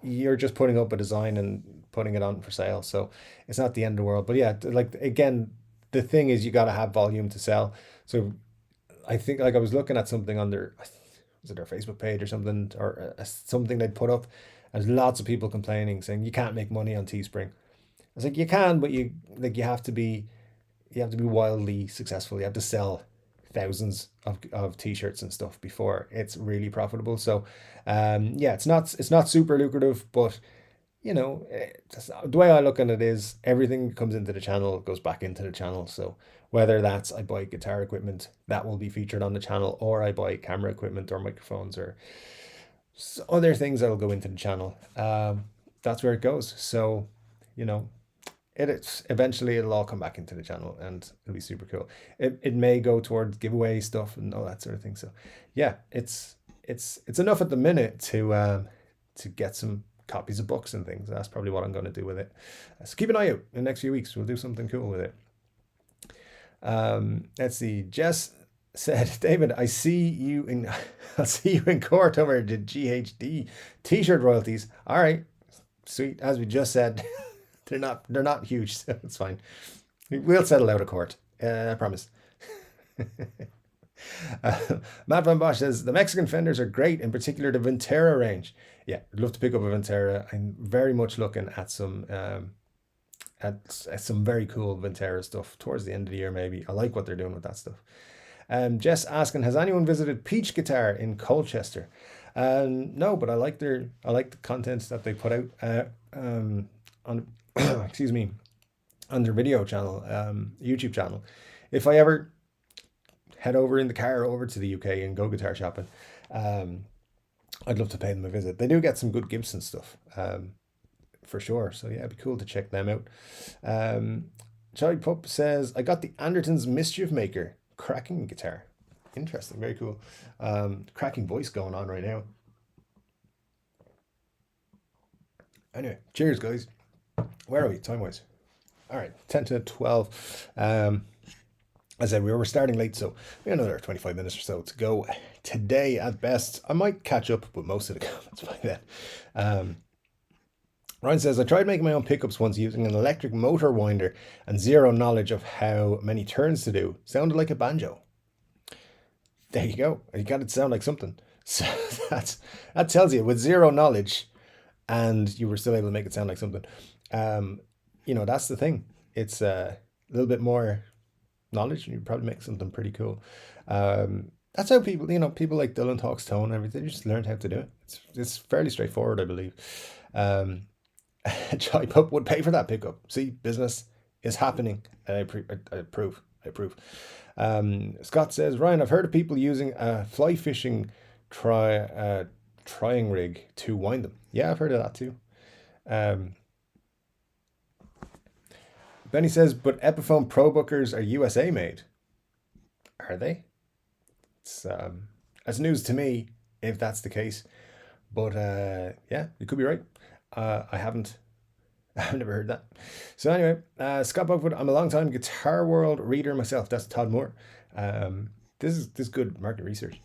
You're just putting up a design and putting it on for sale, so it's not the end of the world. But yeah, like again, the thing is you got to have volume to sell. So I think, like, I was looking at something on their Facebook page or something, or something they'd put up. There's lots of people complaining, saying you can't make money on Teespring. I was like, you can, but you have to be wildly successful. You have to sell thousands of t-shirts and stuff before it's really profitable. So yeah, it's not super lucrative, but the way I look at it is everything that comes into the channel goes back into the channel. So whether that's I buy guitar equipment that will be featured on the channel, or I buy camera equipment or microphones or other things that'll go into the channel, that's where it goes. So eventually it'll all come back into the channel and it'll be super cool. It may go towards giveaway stuff and all that sort of thing. So yeah, it's enough at the minute to get some copies of books and things. That's probably what I'm going to do with it. So keep an eye out in the next few weeks. We'll do something cool with it. Let's see. Jess said, David, I'll see you in court over the GHD t-shirt royalties. All right, sweet. As we just said, they're not huge, so it's fine. We'll settle out of court. I promise. Matt Van Bosch says the Mexican Fenders are great, in particular the Ventera range. Yeah, I'd love to pick up a Ventera. I'm very much looking at some very cool Ventera stuff towards the end of the year, maybe. I like what they're doing with that stuff. Jess asking, has anyone visited Peach Guitar in Colchester? No, but I like the content that they put out on excuse me, on their video channel, YouTube channel. If I ever head over in the car over to the UK and go guitar shopping, I'd love to pay them a visit. They do get some good Gibson stuff, for sure. So yeah, it'd be cool to check them out. Charlie Pup says, I got the Anderton's Mischief Maker cracking guitar. Interesting, very cool. Cracking voice going on right now. Anyway, cheers, guys. Where are we time-wise? All right, 10 to 12. As I said, we were starting late, so we have another 25 minutes or so to go today at best. I might catch up with most of the comments by then. Ryan says, I tried making my own pickups once using an electric motor winder and zero knowledge of how many turns to do. Sounded like a banjo. There you go. You got it to sound like something. So that tells you, with zero knowledge, and you were still able to make it sound like something. That's the thing. It's a little bit more knowledge and you probably make something pretty cool. That's how people like Dylan Talks Tone and everything, they just learned how to do it. It's fairly straightforward, I believe. Chai Pup would pay for that pickup. See, business is happening. I approve. Scott says, Ryan, I've heard of people using a fly fishing trying rig to wind them. Yeah, I've heard of that too. Benny says, but Epiphone Pro Bookers are USA made. Are they? It's news to me if that's the case. But yeah, you could be right. I haven't. I've never heard that. So anyway, Scott Buckwood, I'm a long time Guitar World reader myself. That's Todd Moore. This is good market research.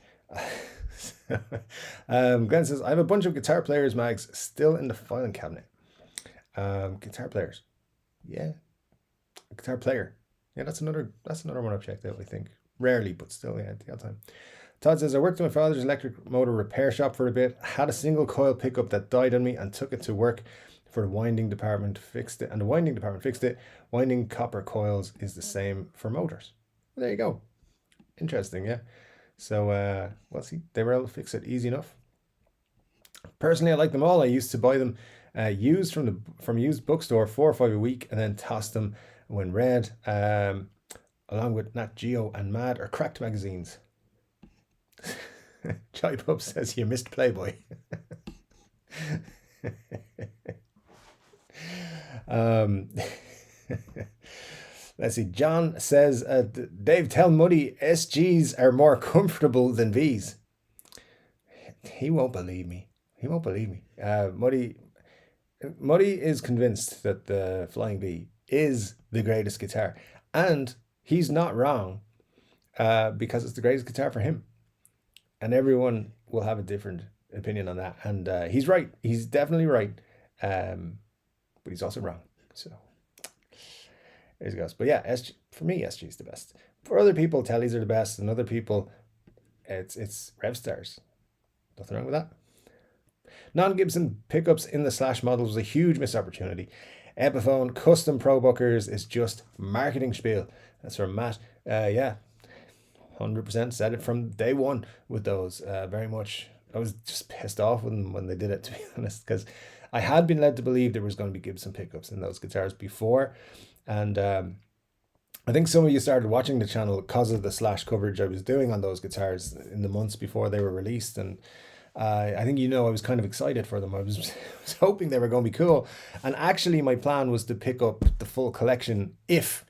Glenn says, I have a bunch of guitar players mags still in the filing cabinet. Guitar players. Yeah. Guitar player. Yeah, that's another one I've checked out, I think. Rarely, but still, yeah, the odd time. Todd says, I worked in my father's electric motor repair shop for a bit, had a single coil pickup that died on me and took it to work for the winding department, fixed it, and the winding department fixed it. Winding copper coils is the same for motors. Well, there you go. Interesting, yeah. So, well, see, they were able to fix it easy enough. Personally, I like them all. I used to buy them used from a used bookstore, 4 or 5 a week, and then toss them when read, along with Nat Geo and Mad or Cracked magazines. Chai Pup says you missed Playboy. Let's see. John says, Dave, tell Muddy SGs are more comfortable than Vs. He won't believe me. Muddy is convinced that the Flying V is the greatest guitar. And he's not wrong, because it's the greatest guitar for him. And everyone will have a different opinion on that. And he's right. He's definitely right. But he's also wrong. So there he goes. But yeah, for me, SG is the best. For other people, Tellies are the best. And other people, it's Revstars. Nothing wrong with that. Non-Gibson pickups in the Slash models was a huge missed opportunity. Epiphone custom pro bookers is just marketing spiel. That's from Matt. Yeah, 100% said it from day one with those. Very much. I was just pissed off when they did it, to be honest, because I had been led to believe there was going to be Gibson pickups in those guitars before. And I think some of you started watching the channel because of the Slash coverage I was doing on those guitars in the months before they were released. And I think, I was kind of excited for them. I was hoping they were going to be cool. And actually, my plan was to pick up the full collection if,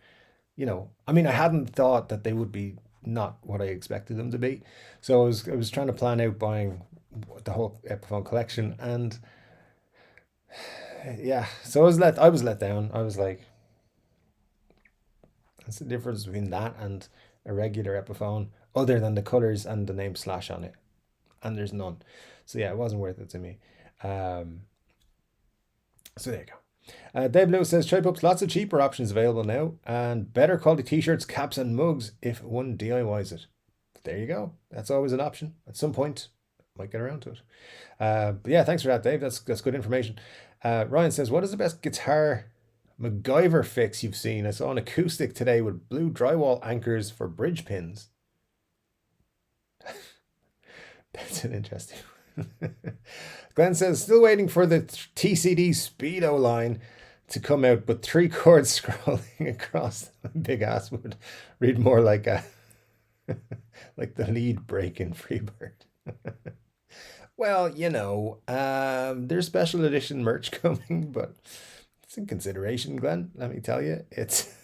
I hadn't thought that they would be not what I expected them to be. So I was trying to plan out buying the whole Epiphone collection. And yeah, so I was let down. I was like, what's the difference between that and a regular Epiphone other than the colors and the name Slash on it? And there's none. So yeah, it wasn't worth it to me. So there you go. Dave Lewis says, Chai Pups, lots of cheaper options available now and better quality t-shirts, caps and mugs if one DIYs it. There you go. That's always an option. At some point, might get around to it. But yeah, thanks for that, Dave. That's good information. Ryan says, what is the best guitar MacGyver fix you've seen? I saw an acoustic today with blue drywall anchors for bridge pins. That's an interesting one. Glenn says, still waiting for the TCD Speedo line to come out, but 3 chords scrolling across the big ass would read more like like the lead break in Freebird. Well, there's special edition merch coming, but it's in consideration, Glenn. Let me tell you, it's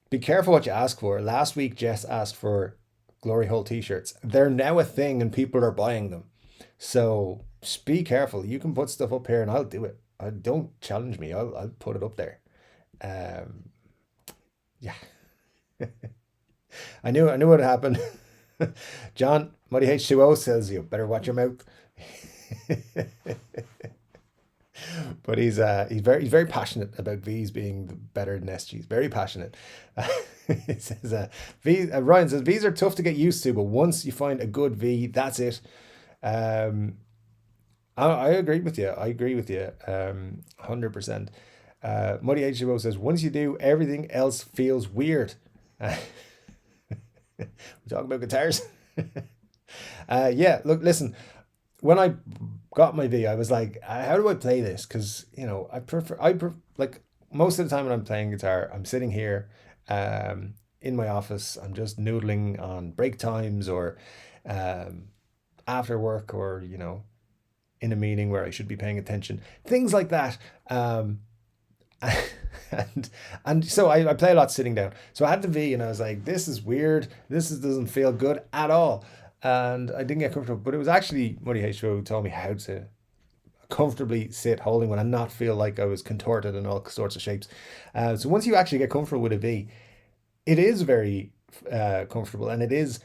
be careful what you ask for. Last week, Jess asked for Glory Hole t-shirts. They're now a thing and people are buying them. So just be careful. You can put stuff up here and I'll do it. Don't challenge me. I'll put it up there. Yeah. I knew what happened. John, Muddy H2O says you better watch your mouth. But he's very passionate about V's being better than SG's. Very passionate. He says Ryan says V's are tough to get used to, but once you find a good V, that's it. I agree with you. 100%. Muddy H2O says once you do, everything else feels weird. We talk about guitars. Yeah. Look, listen. When I got my V, I was like, how do I play this? Because, I prefer, like most of the time when I'm playing guitar, I'm sitting here in my office. I'm just noodling on break times or after work or, in a meeting where I should be paying attention. Things like that. and so I play a lot sitting down. So I had the V, and I was like, this is weird. Doesn't feel good at all. And I didn't get comfortable. But it was actually Muddy H2O who told me how to comfortably sit holding one and not feel like I was contorted in all sorts of shapes. So once you actually get comfortable with a V, it is very comfortable, and it is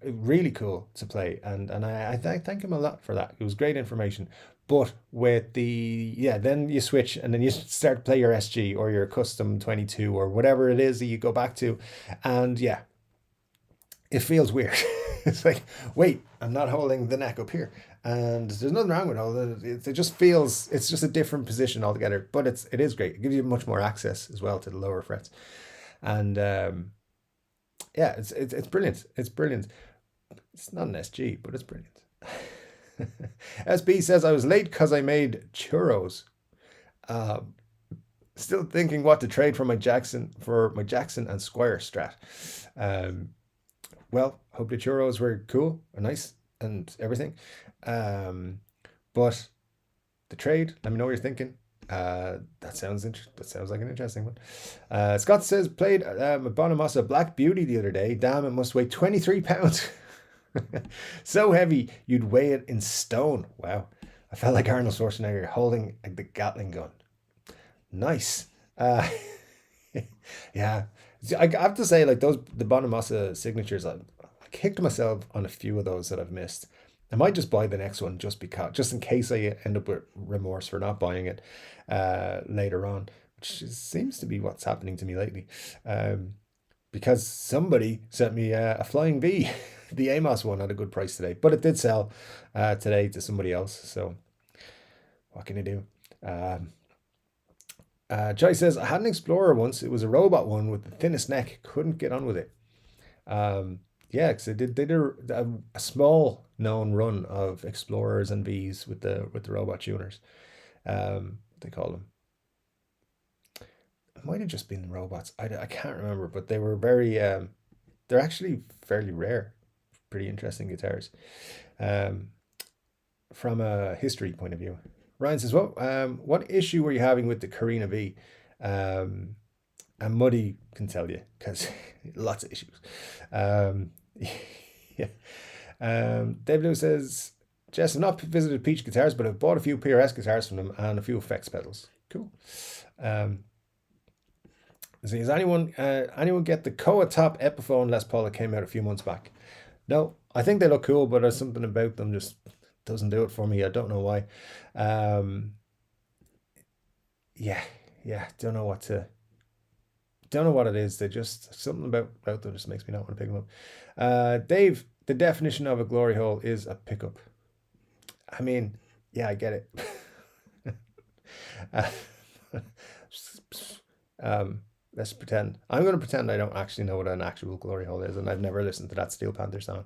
really cool to play. And I thank him a lot for that. It was great information. But with then you switch, and then you start to play your SG or your custom 22 or whatever it is that you go back to, and yeah, it feels weird. It's like, wait, I'm not holding the neck up here, and there's nothing wrong with all that. It just feels, it's just a different position altogether. But it is great. It gives you much more access as well to the lower frets, and yeah, it's brilliant. It's brilliant. It's not an SG, but it's brilliant. SB says I was late because I made churros. Still thinking what to trade for my Jackson and Squire Strat. Well, hope the churros were cool and nice and everything. But the trade, let me know what you're thinking. That sounds like an interesting one. Scott says played a Bonamassa Black Beauty the other day. Damn, it must weigh 23 pounds. So heavy you'd weigh it in stone. Wow, I felt like Arnold Schwarzenegger holding the Gatling gun. Nice. Yeah, I have to say, like, the Bonamassa signatures, I kicked myself on a few of those that I've missed. I might just buy the next one just in case I end up with remorse for not buying it later on, which seems to be what's happening to me lately. Because somebody sent me a Flying V, the Amos one, at a good price today, but it did sell today to somebody else. So what can you do? Joy says I had an Explorer once. It was a robot one with the thinnest neck. Couldn't get on with it. Yeah, because they did a small known run of Explorers and Vs with the robot tuners. They call them. It might have just been robots. I can't remember, but they were very. They're actually fairly rare. Pretty interesting guitars. From a history point of view. Ryan says, "Well, what issue were you having with the Carina V?" And Muddy can tell you, because lots of issues. Yeah. David Lewis says, "Jess, I've not visited Peach Guitars, but I've bought a few PRS guitars from them and a few effects pedals." Cool. So does anyone get the Koa Top Epiphone Les Paul that came out a few months back? No, I think they look cool, but there's something about them just doesn't do it for me. I don't know why. Yeah, don't know what it is. They just, something about them just makes me not want to pick them up. Dave, the definition of a glory hole is a pickup. I mean, yeah, I get it. Let's pretend. I'm going to pretend I don't actually know what an actual glory hole is, and I've never listened to that Steel Panther song,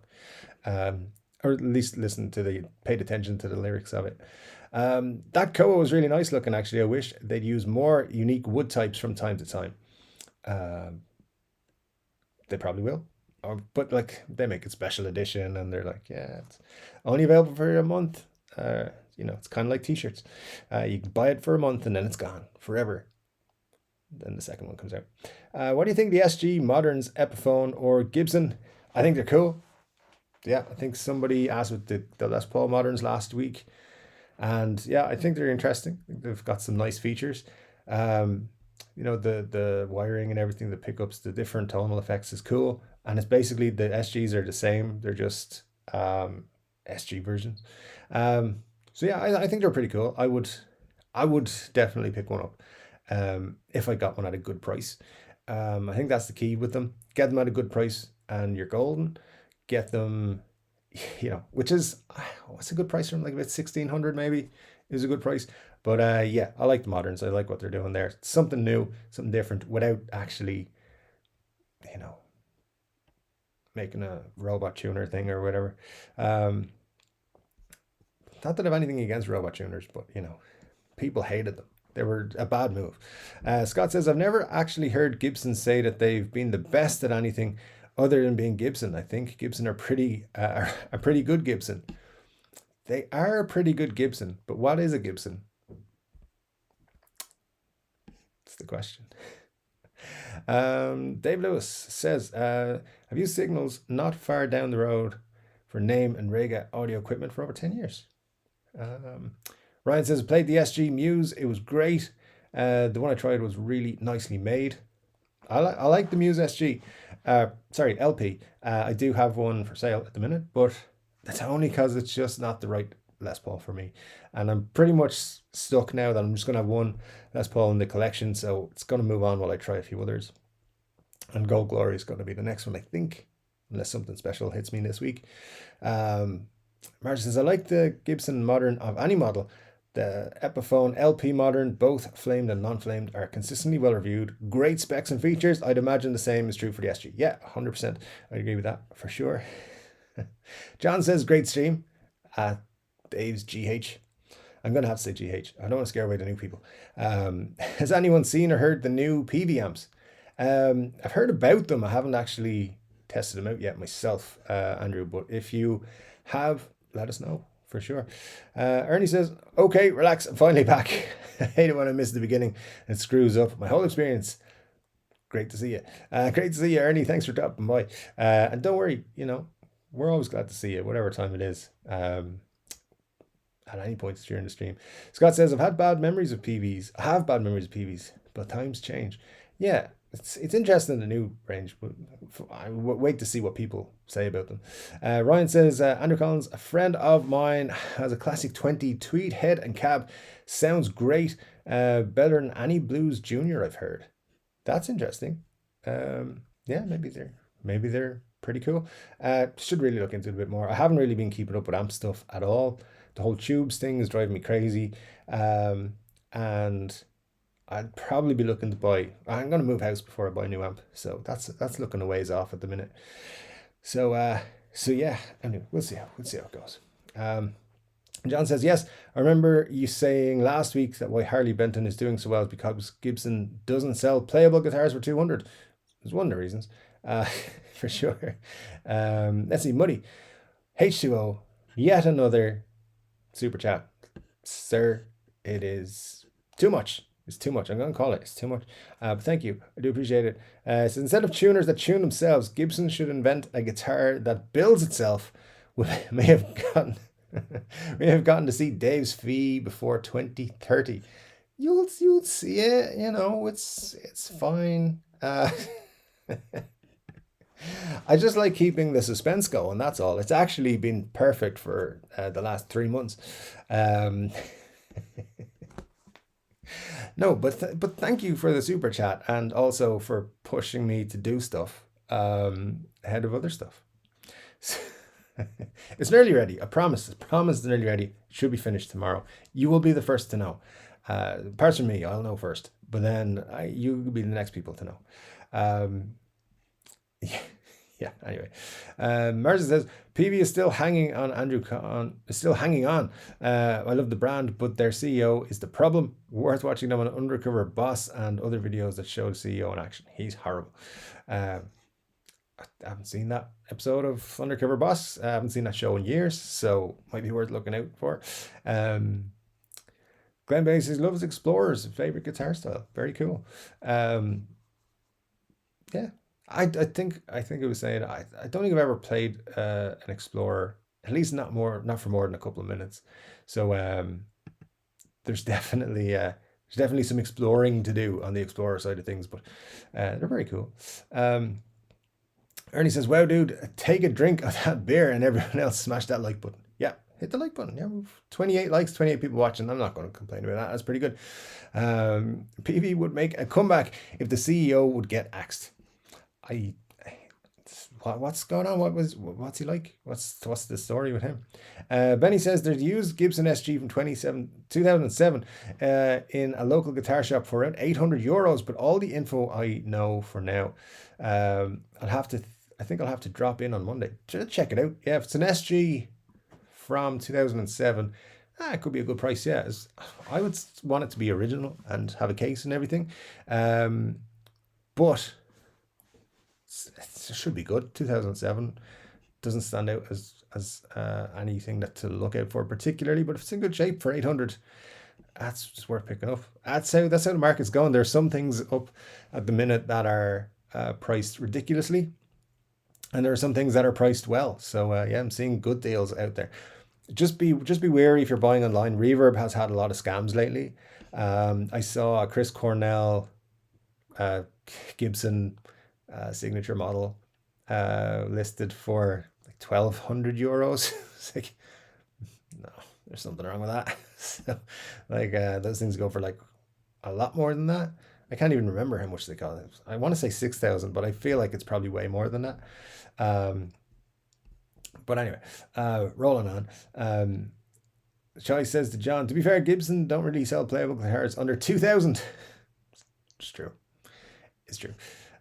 or at least paid attention to the lyrics of it. That Koa was really nice looking, actually. I wish they'd use more unique wood types from time to time. They probably will, but like, they make it special edition, and they're like, yeah, it's only available for a month. It's kind of like t-shirts. You can buy it for a month and then it's gone forever. Then the second one comes out. What do you think, the SG, Moderns, Epiphone, or Gibson? I think they're cool. Yeah, I think somebody asked with the Les Paul Moderns last week, and yeah, I think they're interesting. I think they've got some nice features. The wiring and everything, the pickups, the different tonal effects is cool, and it's basically the SGs are the same. They're just SG versions. So yeah, I think they're pretty cool. I would definitely pick one up if I got one at a good price. I think that's the key with them. Get them at a good price and you're golden. Get them, which is, what's a good price for them? Like about 1,600 maybe is a good price. But yeah, I like the Moderns. I like what they're doing there. Something new, something different, without actually, making a robot tuner thing or whatever. Not that I have anything against robot tuners, but people hated them. They were a bad move. Scott says, I've never actually heard Gibson say that they've been the best at anything other than being Gibson. I think Gibson are a pretty good Gibson. They are a pretty good Gibson, but what is a Gibson? the question. Dave Lewis says, I've used Signals not far down the road for Name and Rega audio equipment for over 10 years. Ryan says, played the SG Muse. It was great. The one I tried was really nicely made. I like the Muse SG. LP. I do have one for sale at the minute, but that's only because it's just not the right Les Paul for me. And I'm pretty much stuck now that I'm just going to have one Les Paul in the collection, so it's going to move on while I try a few others. And Gold Glory is going to be the next one, I think, unless something special hits me this week. Marge says, I like the Gibson Modern of any model. The Epiphone LP Modern, both flamed and non-flamed, are consistently well reviewed. Great specs and features. I'd imagine the same is true for the SG. Yeah, 100%. I agree with that for sure. John says, great stream. Dave's GH. I'm going to have to say GH. I don't want to scare away the new people. Has anyone seen or heard the new PV amps? I've heard about them. I haven't actually tested them out yet myself, Andrew. But if you have, let us know for sure. Ernie says, okay, relax. I'm finally back. I hate it when I miss the beginning. It screws up my whole experience. Great to see you. Great to see you, Ernie. Thanks for dropping by. And don't worry, we're always glad to see you, whatever time it is. At any point during the stream. Scott says, I've had bad memories of PVs. I have bad memories of PVs, but times change. Yeah, it's interesting, the new range, but I wait to see what people say about them. Ryan says, Andrew Collins, a friend of mine, has a classic 20 tweed head and cab. Sounds great. Better than any Blues Junior I've heard. That's interesting. Yeah, maybe they're pretty cool. Should really look into it a bit more. I haven't really been keeping up with amp stuff at all. The whole tubes thing is driving me crazy. And I'd probably be looking to buy, I'm going to move house before I buy a new amp. So that's looking a ways off at the minute. So yeah, anyway, we'll see how it goes. John says, yes, I remember you saying last week that why Harley Benton is doing so well is because Gibson doesn't sell playable guitars for 200. It's one of the reasons, for sure. Let's see, Muddy. H2O, yet another super chat. Sir, it is too much. It's too much. I'm going to call it. It's too much. But thank you. I do appreciate it. So instead of tuners that tune themselves, Gibson should invent a guitar that builds itself. We may have gotten to see Dave's fee before 2030. You'll see it. It's fine. I just like keeping the suspense going, that's all. It's actually been perfect for the last 3 months. No, but thank you for the super chat, and also for pushing me to do stuff ahead of other stuff. It's nearly ready. I promise. It's nearly ready. It should be finished tomorrow. You will be the first to know. Apart from me, I'll know first, but then you will be the next people to know. Yeah. Anyway, Marza says PV is still hanging on. Is still hanging on. I love the brand, but their CEO is the problem. Worth watching them on Undercover Boss and other videos that show the CEO in action. He's horrible. I haven't seen that episode of Undercover Boss. I haven't seen that show in years, so might be worth looking out for. Glenn Bailey says loves Explorers, favorite guitar style. Very cool. Yeah. I think it was saying I don't think I've ever played an Explorer, at least not for more than a couple of minutes. So there's definitely some exploring to do on the Explorer side of things, but they're very cool. Ernie says, "Wow, dude, take a drink of that beer," and everyone else smash that like button. Yeah, hit the like button. Yeah, 28 likes, 28 people watching. I'm not going to complain about that. That's pretty good. PV would make a comeback if the CEO would get axed. What's going on? What's he like? What's the story with him? Benny says there's used Gibson SG from 2007 in a local guitar shop for around €800, but all the info I know for now. I think I'll have to drop in on Monday to check it out. Yeah, if it's an SG from 2007, it could be a good price. Yeah, I would want it to be original and have a case and everything, but it should be good. 2007 doesn't stand out as anything to look out for particularly, but if it's in good shape for 800, that's just worth picking up. That's how the market's going. There's some things up at the minute that are priced ridiculously, and there are some things that are priced well. So yeah, I'm seeing good deals out there. Just be wary if you're buying online. Reverb has had a lot of scams lately. I saw a Chris Cornell uh, Gibson signature model listed for like 1,200 euros. It's like, no, there's something wrong with that. So, like, those things go for like a lot more than that. I can't even remember how much they cost. I want to say 6,000, but I feel like it's probably way more than that. Um, but anyway, rolling on. Chai says to John, to be fair, Gibson don't really sell playable guitars under 2,000. It's true. It's true.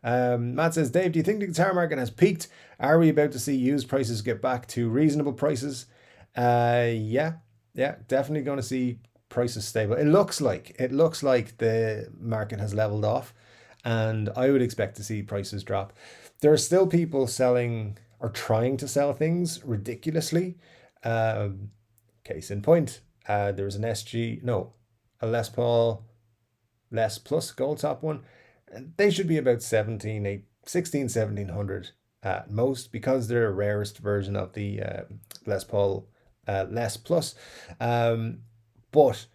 Matt says, Dave, do you think the guitar market has peaked? Are we about to see used prices get back to reasonable prices? Yeah, definitely going to see prices stable. It looks like the market has leveled off, and I would expect to see prices drop. There are still people selling or trying to sell things ridiculously. Case in point, there was an a Les Paul Les Plus Gold Top one. They should be about 1700 at most, because they're a rarest version of the Les Paul Les Plus. But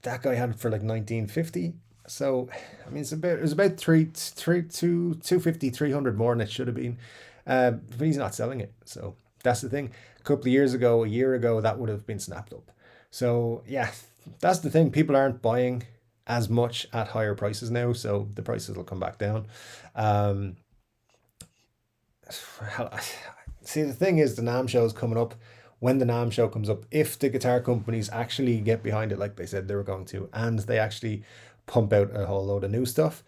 that guy had it for like 1950. So I mean, it was about 250, 300 more than it should have been. But he's not selling it. So that's the thing. A year ago, that would have been snapped up. So yeah, that's the thing. People aren't buying as much at higher prices now, so the prices will come back down. See, the thing is, the NAMM show is coming up. When the NAMM show comes up, if the guitar companies actually get behind it like they said they were going to, and they actually pump out a whole load of new stuff,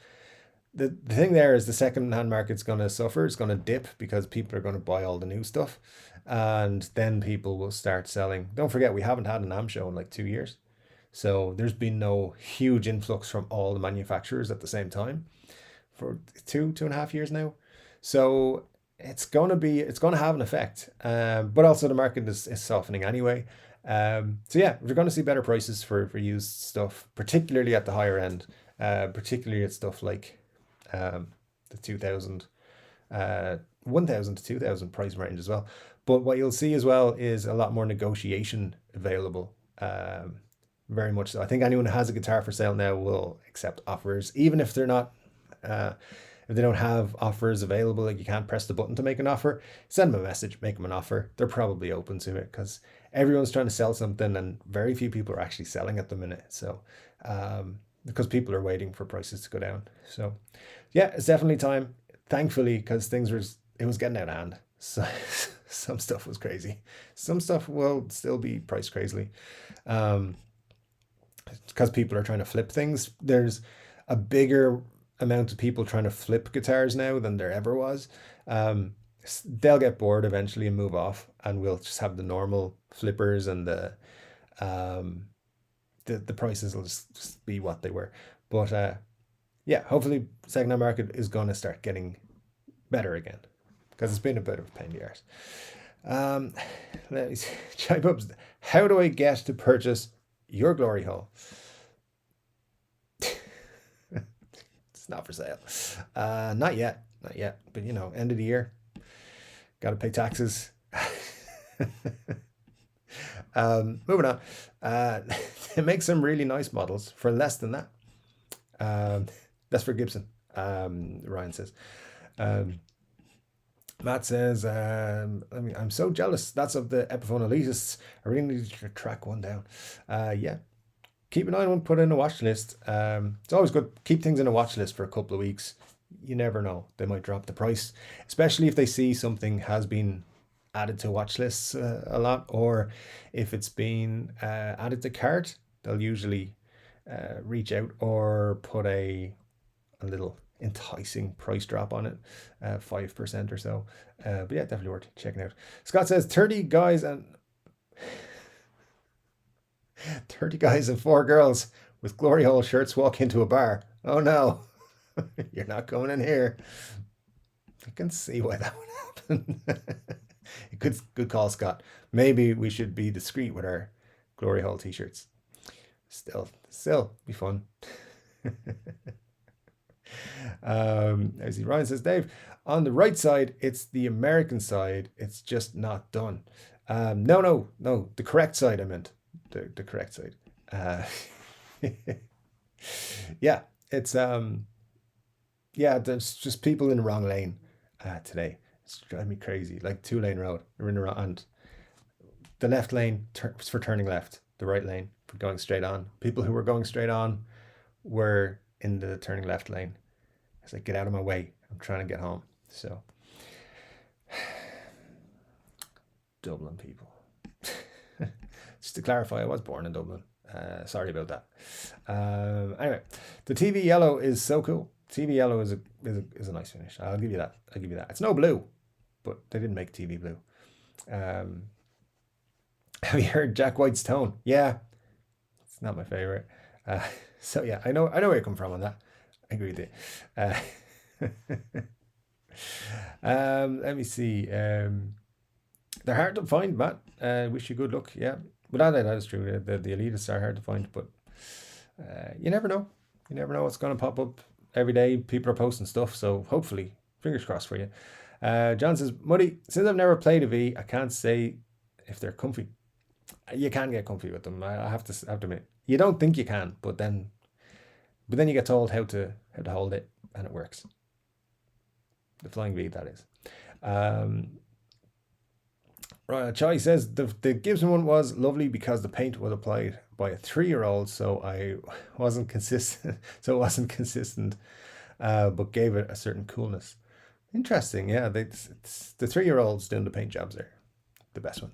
the thing there is the second-hand market's going to suffer. It's going to dip because people are going to buy all the new stuff, and then people will start selling. Don't forget, we haven't had a NAMM show in like 2 years. So there's been no huge influx from all the manufacturers at the same time for 2.5 years now. So it's going to have an effect. But also the market is softening anyway. So yeah, we're going to see better prices for used stuff, particularly at the higher end, particularly at stuff like the 2,000, 1,000 to 2,000 price range as well. But what you'll see as well is a lot more negotiation available. Very much so. I think anyone who has a guitar for sale now will accept offers, even if they're not, if they don't have offers available, like you can't press the button to make an offer, send them a message, make them an offer. They're probably open to it because everyone's trying to sell something and very few people are actually selling at the minute. So, because people are waiting for prices to go down. So yeah, it's definitely time, thankfully, because it was getting out of hand. So some stuff was crazy. Some stuff will still be priced crazily. Because people are trying to flip things. There's a bigger amount of people trying to flip guitars now than there ever was. They'll get bored eventually and move off, and we'll just have the normal flippers, and the prices will just be what they were. But yeah, hopefully second-hand market is going to start getting better again, because it's been a bit of a pain in the arse. Let me see. Chime up. How do I get to purchase your glory hole? It's not for sale. Not yet. But end of the year, got to pay taxes. Moving on. They make some really nice models for less than that. That's for Gibson. Ryan says. Matt says, I'm so jealous. That's of the Epiphone elitists. I really need to track one down. Yeah. Keep an eye on one, put in a watch list. It's always good. Keep things in a watch list for a couple of weeks. You never know. They might drop the price, especially if they see something has been added to watch lists a lot, or if it's been added to cart, they'll usually reach out or put a little enticing price drop on it, 5% or so. But yeah, definitely worth checking out. Scott says 30 guys and 4 girls with glory hole shirts walk into a bar. Oh no, you're not going in here. I can see why that would happen. Good call, Scott. Maybe we should be discreet with our glory hole t-shirts. Still be fun. As Ryan says, Dave, on the right side, it's the American side. It's just not done. No, the correct side. I meant the correct side. Yeah, it's there's just people in the wrong lane today. It's driving me crazy. Like 2-lane road. We're in the wrong, and the left lane is for turning left. The right lane for going straight on. People who were going straight on were in the turning left lane. I was like, get out of my way. I'm trying to get home. So, Dublin people. Just to clarify, I was born in Dublin. Sorry about that. Anyway, the TV yellow is so cool. TV yellow is a nice finish. I'll give you that. It's no blue, but they didn't make TV blue. Have you heard Jack White's tone? Yeah, it's not my favorite. So yeah, I know where you come from on that. I agree with you. Let me see. They're hard to find, Matt. Wish you good luck. Yeah, but that is true. The elitists are hard to find, but you never know. You never know what's going to pop up every day. People are posting stuff, so hopefully, fingers crossed for you. John says, Muddy, since I've never played a V, I can't say if they're comfy. You can get comfy with them. I have to admit. You don't think you can, but then you get told how to hold it, and it works. The Flying V, that is. Right, Chai says the Gibson one was lovely because the paint was applied by a 3-year-old, so I wasn't consistent. So it wasn't consistent, but gave it a certain coolness. Interesting, yeah. It's the 3-year-olds doing the paint jobs there, the best one.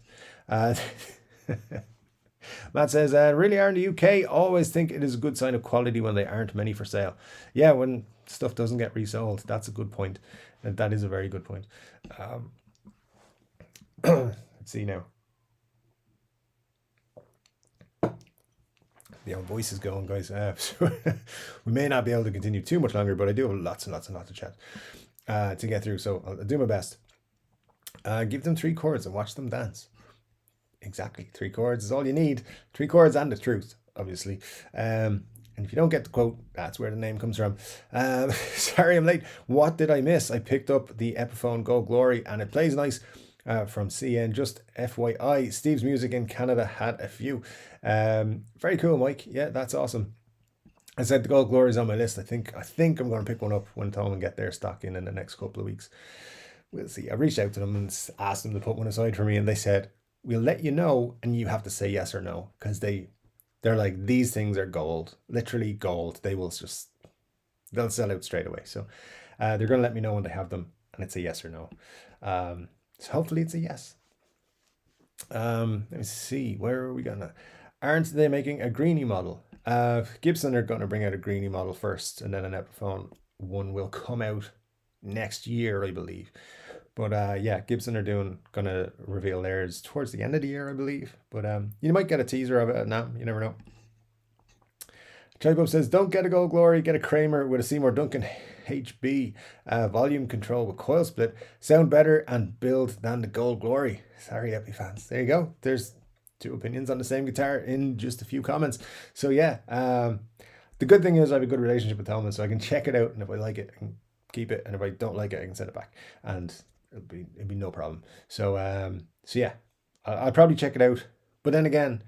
Matt says, really are in the UK. Always think it is a good sign of quality when they aren't many for sale. Yeah, when stuff doesn't get resold, that's a good point. And that is a very good point. Let's see now. The old voice is going, guys. We may not be able to continue too much longer, but I do have lots and lots and lots of chat to get through, so I'll do my best. Give them 3 chords and watch them dance. Exactly, 3 chords is all you need. 3 chords and the truth, obviously. And if you don't get the quote, that's where the name comes from. Sorry I'm late. What did I miss? I picked up the Epiphone Gold Glory and it plays nice. From CN, just FYI, Steve's Music in Canada had a few. Very cool, Mike. Yeah, that's awesome. I said the Gold Glory is on my list. I think I'm going to pick one up when Tom and get their stock in the next couple of weeks. We'll see. I reached out to them and asked them to put one aside for me, and they said, we'll let you know, and you have to say yes or no, because they're like, these things are gold, literally gold. They'll sell out straight away. So they're going to let me know when they have them, and it's a yes or no. So hopefully it's a yes. Let me see, where are we gonna? Aren't they making a greenie model? Gibson are going to bring out a greenie model first, and then an Epiphone one will come out next year, I believe. But yeah, Gibson are going to reveal theirs towards the end of the year, I believe. But you might get a teaser of it now. You never know. Chai says, don't get a Gold Glory, get a Kramer with a Seymour Duncan HB. Volume control with coil split. Sound better and build than the Gold Glory. Sorry, Epi fans. There you go. There's 2 opinions on the same guitar in just a few comments. So yeah, the good thing is I have a good relationship with Thomas, so I can check it out, and if I like it, I can keep it, and if I don't like it, I can send it back, and it'll be no problem. So so yeah, I'll probably check it out. But then again,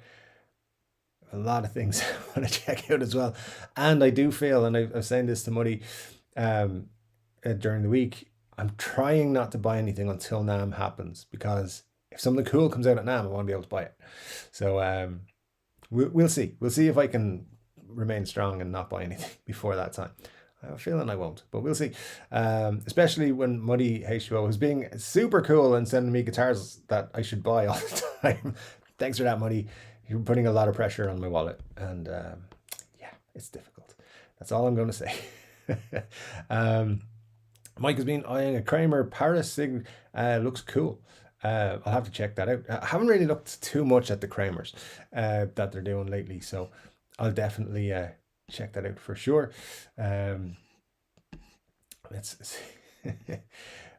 a lot of things I want to check out as well. And I do feel, and I was saying this to Muddy during the week, I'm trying not to buy anything until NAMM happens, because if something cool comes out at NAMM, I want to be able to buy it. So we'll see. We'll see if I can remain strong and not buy anything before that time. I have a feeling I won't, but we'll see. Especially when Muddy H2O is being super cool and sending me guitars that I should buy all the time. Thanks for that, Muddy. You're putting a lot of pressure on my wallet, and yeah, it's difficult. That's all I'm going to say. Mike has been eyeing a Kramer Paris Sig. Looks cool. I'll have to check that out. I haven't really looked too much at the Kramers that they're doing lately, so I'll definitely check that out for sure. Let's see.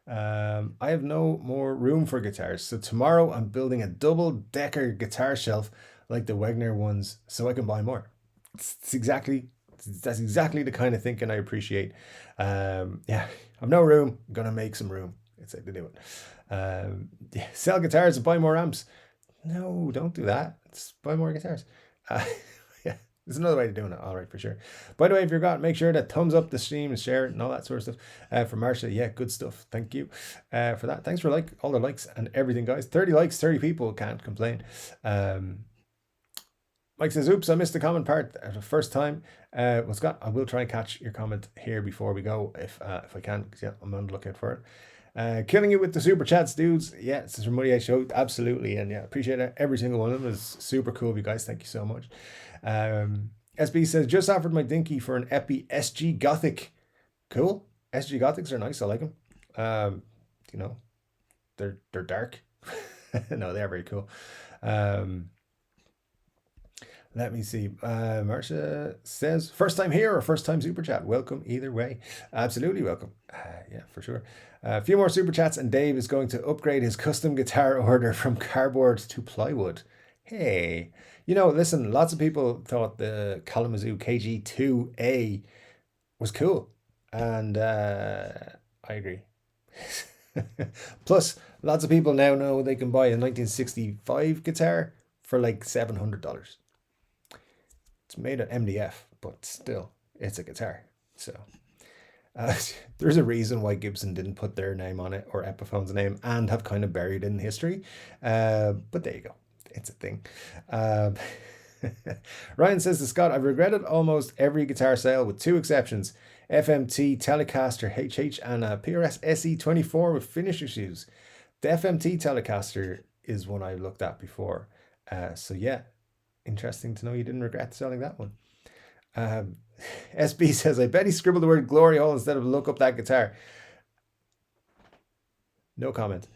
I have no more room for guitars, so tomorrow I'm building a double-decker guitar shelf like the Wegner ones, so I can buy more. That's exactly the kind of thinking I appreciate. Yeah, I've no room. I'm gonna make some room. It's like to do it. Yeah, sell guitars and buy more amps. No, don't do that. It's buy more guitars. Uh, yeah, there's another way of doing it. All right, for sure. By the way, if you're got, make sure to thumbs up the stream and share it and all that sort of stuff. For Marsha, yeah, good stuff. Thank you for that. Thanks for all the likes and everything, guys. 30 likes, 30 people. Can't complain. Mike says, oops, I missed the comment part the first time. Well, Scott, I will try and catch your comment here before we go if I can, because yeah, I'm on the lookout for it. Killing it with the super chats, dudes. Yeah, this is from Muddy Show. Absolutely. And yeah, appreciate it. Every single one of them is super cool of you guys. Thank you so much. SB says, just offered my dinky for an Epi SG Gothic. Cool. SG Gothics are nice. I like them. You know, they're dark. No, they're very cool. Let me see. Marsha says, first time here or first time super chat? Welcome either way. Absolutely welcome. Yeah, for sure. A few more super chats and Dave is going to upgrade his custom guitar order from cardboard to plywood. Hey, you know, listen, lots of people thought the Kalamazoo KG2A was cool. And I agree. Plus, lots of people now know they can buy a 1965 guitar for like $700. It's made of MDF, but still, it's a guitar. So there's a reason why Gibson didn't put their name on it or Epiphone's name and have kind of buried in history. But there you go. It's a thing. Ryan says to Scott, I've regretted almost every guitar sale with two exceptions. FMT, Telecaster, HH, and a PRS SE24 with finish issues. The FMT Telecaster is one I looked at before. So yeah. Interesting to know you didn't regret selling that one. SB says, I bet he scribbled the word glory hole instead of look up that guitar. No comment.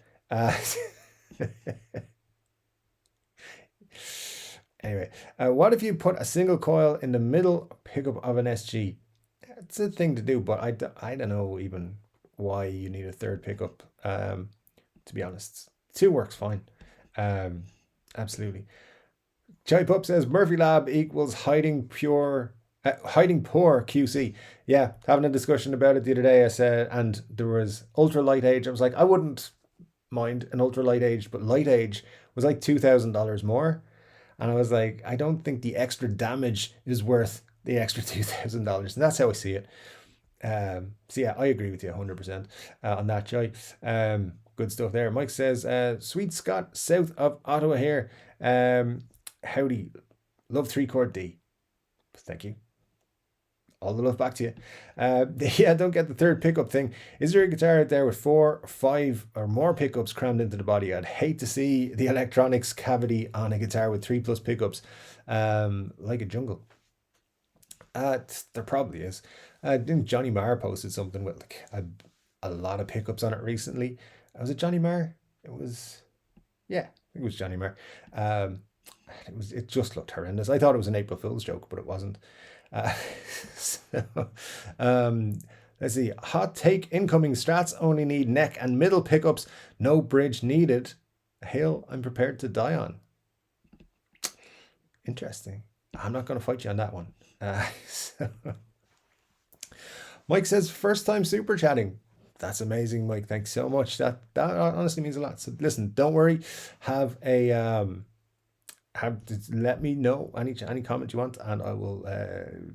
Anyway, what if you put a single coil in the middle pickup of an SG? It's a thing to do, but I don't know even why you need a third pickup. To be honest, two works fine. Absolutely. Chai Pup says Murphy Lab equals hiding poor QC. Yeah, having a discussion about it the other day. I said, and there was ultra light age. I was like, I wouldn't mind an ultra light age, but light age was like $2,000 more. And I was like, I don't think the extra damage is worth the extra $2,000. And that's how I see it. So yeah, I agree with you 100% on that, Chai. Good stuff there. Mike says, Sweet Scott, south of Ottawa here. Howdy, love 3-chord D. Thank you. All the love back to you. Yeah, don't get the third pickup thing. Is there a guitar out there with 4, 5 or more pickups crammed into the body? I'd hate to see the electronics cavity on a guitar with 3+ pickups, like a jungle. There probably is. I think Johnny Marr posted something with like a lot of pickups on it recently. Was it Johnny Marr? It was, yeah, I think it was Johnny Marr. It just looked horrendous. I thought it was an April Fool's joke, but it wasn't. Let's see. Hot take incoming. Strats only need neck and middle pickups. No bridge needed. A hill I'm prepared to die on. Interesting. I'm not going to fight you on that one. Mike says first time super chatting. That's amazing, Mike. Thanks so much. That honestly means a lot. So listen, don't worry. Let me know any comment you want and I will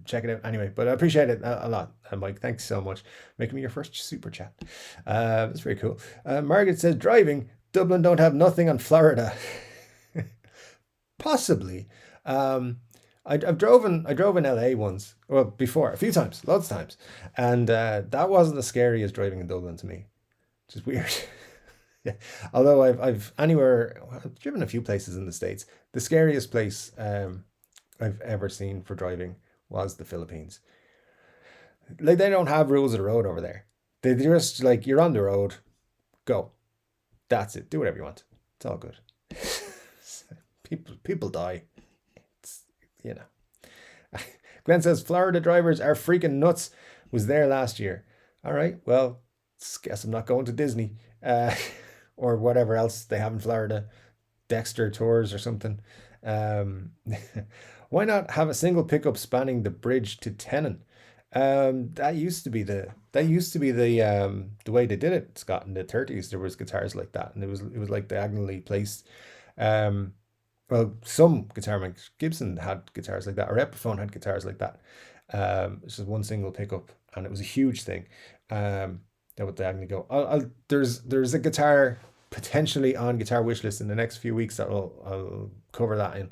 check it out anyway. But I appreciate it a lot, Mike. Thanks so much. Making me your first super chat. That's very cool. Margaret says driving. Dublin don't have nothing on Florida. Possibly. I drove in LA once. Well, before a few times, lots of times, and that wasn't as scary as driving in Dublin to me, which is weird. Yeah. Although I've driven a few places in the States. The scariest place I've ever seen for driving was the Philippines. Like they don't have rules of the road over there. They're just like, you're on the road, go. That's it. Do whatever you want. It's all good. People die. It's, you know. Glenn says Florida drivers are freaking nuts. Was there last year. All right. Well, guess I'm not going to Disney. Or whatever else they have in Florida, Dexter Tours or something. Why not have a single pickup spanning the bridge to tenon? That used to be the way they did it, Scott. In the 30s, there was guitars like that, and it was like diagonally placed. Um, well, some guitar makers, Gibson had guitars like that, or Epiphone had guitars like that. It's just one single pickup, and it was a huge thing. That would diagonally go. There's a guitar potentially on Guitar Wishlist in the next few weeks that I'll cover that in.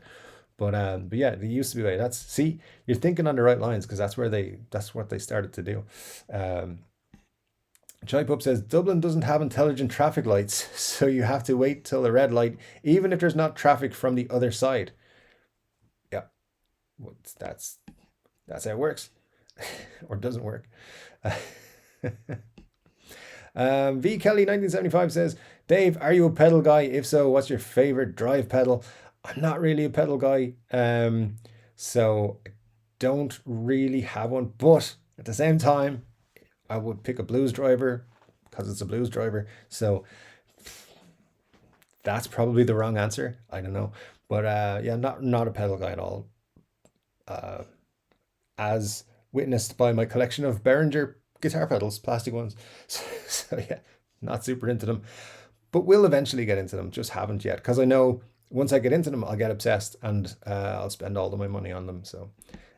But yeah, they used to be like that's see, you're thinking on the right lines because that's what they started to do. Chai Pup says Dublin doesn't have intelligent traffic lights, so you have to wait till the red light, even if there's not traffic from the other side. Yeah, that's how it works, or doesn't work. V Kelly 1975 says, Dave, are you a pedal guy? If so, what's your favorite drive pedal? I'm not really a pedal guy, so I don't really have one. But at the same time, I would pick a blues driver because it's a blues driver. So that's probably the wrong answer. I don't know, but yeah, not a pedal guy at all. As witnessed by my collection of Behringer guitar pedals, plastic ones. So yeah, not super into them, but will eventually get into them. Just haven't yet, because I know once I get into them, I'll get obsessed and I'll spend all of my money on them. So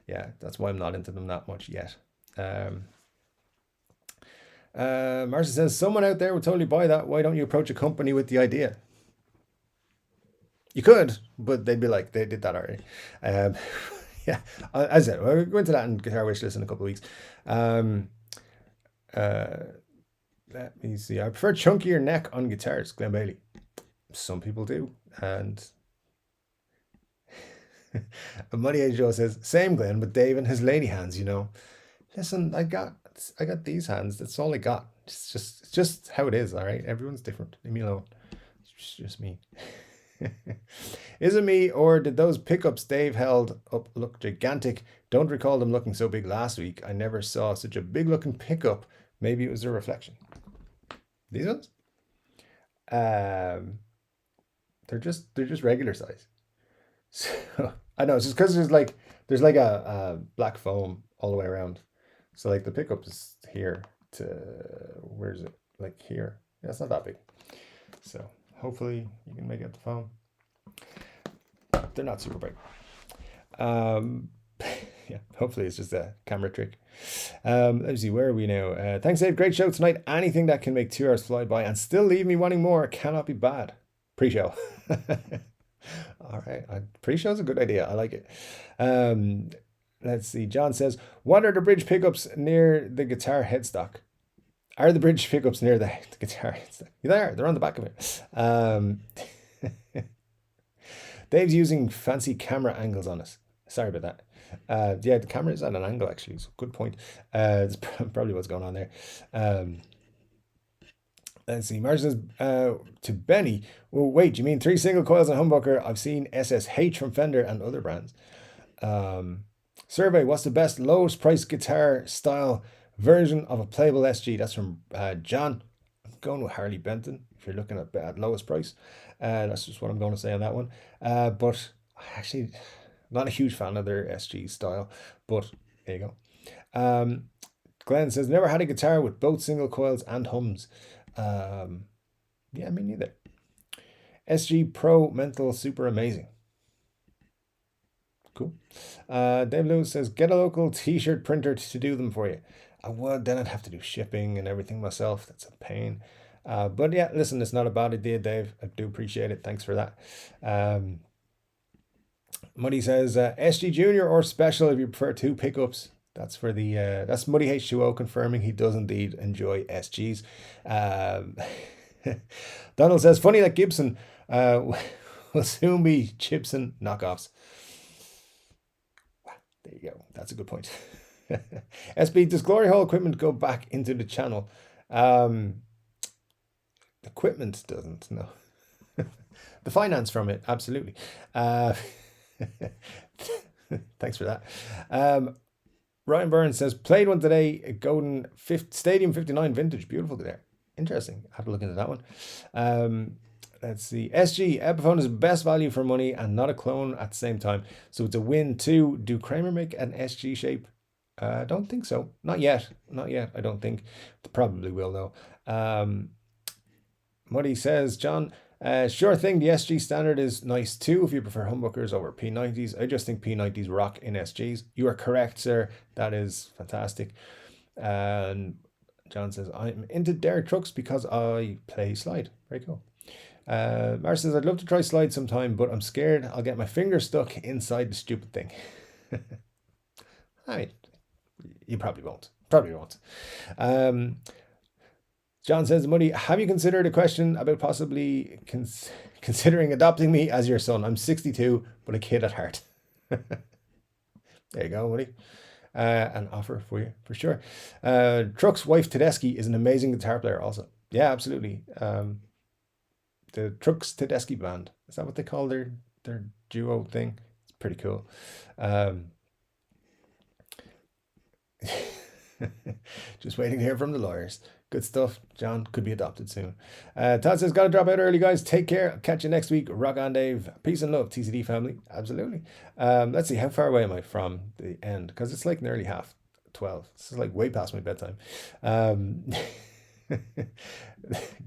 yeah, that's why I'm not into them that much yet. Marcia says, someone out there would totally buy that. Why don't you approach a company with the idea? You could, but they'd be like, they did that already. Yeah, as I said, we'll go into that in Guitar Wishlist in a couple of weeks. Let me see. I prefer chunkier neck on guitars, Glenn Bailey. Some people do. And Muddy Age Joe says, same Glenn, but Dave and his lady hands, you know. Listen, I got these hands. That's all I got. It's just how it is, all right? Everyone's different. Leave me alone. It's just me. Is it me, or did those pickups Dave held up look gigantic? Don't recall them looking so big last week. I never saw such a big looking pickup. Maybe it was a reflection. These ones? They're just regular size. So I know it's just because there's like a black foam all the way around. So like the pickup is here to, where's it? Like here. Yeah, it's not that big. So hopefully you can make it the foam. They're not super bright. Yeah, hopefully it's just a camera trick. Let me see, where are we now? Thanks, Dave. Great show tonight. Anything that can make 2 hours fly by and still leave me wanting more cannot be bad. Pre-show. All right. Pre-show's a good idea. I like it. Let's see. John says, what are the bridge pickups near the guitar headstock? Are the bridge pickups near the guitar headstock? They're on the back of it. Dave's using fancy camera angles on us. Sorry about that. Yeah, the camera is at an angle, actually. So good point. That's probably what's going on there. Let's see. Marge says to Benny, well, wait, you mean 3 single coils on humbucker? I've seen SSH from Fender and other brands. Survey, what's the best lowest price guitar style version of a playable SG? That's from John. I'm going with Harley Benton if you're looking at lowest price. That's just what I'm going to say on that one. But actually, not a huge fan of their SG style, but there you go. Glenn says, never had a guitar with both single coils and hums. Yeah, me neither. SG Pro Mental, super amazing. Cool. Dave Lewis says, get a local t-shirt printer to do them for you. Well, then I'd have to do shipping and everything myself. That's a pain. But yeah, listen, it's not a bad idea, Dave. I do appreciate it. Thanks for that. Muddy says, SG Junior or Special if you prefer 2 pickups. That's for the that's Muddy H2O confirming he does indeed enjoy SGs. Donald says, funny that Gibson will soon be Gibson knockoffs. There you go. That's a good point. SB, does Glory Hole equipment go back into the channel? Equipment doesn't, no. The finance from it, absolutely. Thanks for that. Ryan Burns says, played one today, a Golden Stadium 59 vintage, beautiful guitar. Interesting. I have to look into that one. Let's see. SG, Epiphone is best value for money and not a clone at the same time. So it's a win too. Do Kramer make an SG shape? I don't think so. Not yet. Not yet, I don't think. They probably will though. Muddy says, John, sure thing, the SG standard is nice too if you prefer humbuckers over P90s. I just think P90s rock in SGs. You are correct, sir. That is fantastic. And John says, I'm into Derek trucks because I play slide. Very cool. Mar says, I'd love to try slide sometime, but I'm scared I'll get my finger stuck inside the stupid thing. I mean, you probably won't. Probably won't. John says, Muddy, have you considered a question about possibly considering adopting me as your son? I'm 62, but a kid at heart. There you go, Muddy. An offer for you, for sure. Truck's wife, Tedeschi, is an amazing guitar player also. Yeah, absolutely. The Trucks Tedeschi band. Is that what they call their duo thing? It's pretty cool. Just waiting to hear from the lawyers. Good stuff. John could be adopted soon. Todd says, gotta drop out early, guys. Take care. Catch you next week. Rock on, Dave. Peace and love, TCD family. Absolutely. Let's see, how far away am I from the end? Because it's like nearly 12:30. This is like way past my bedtime.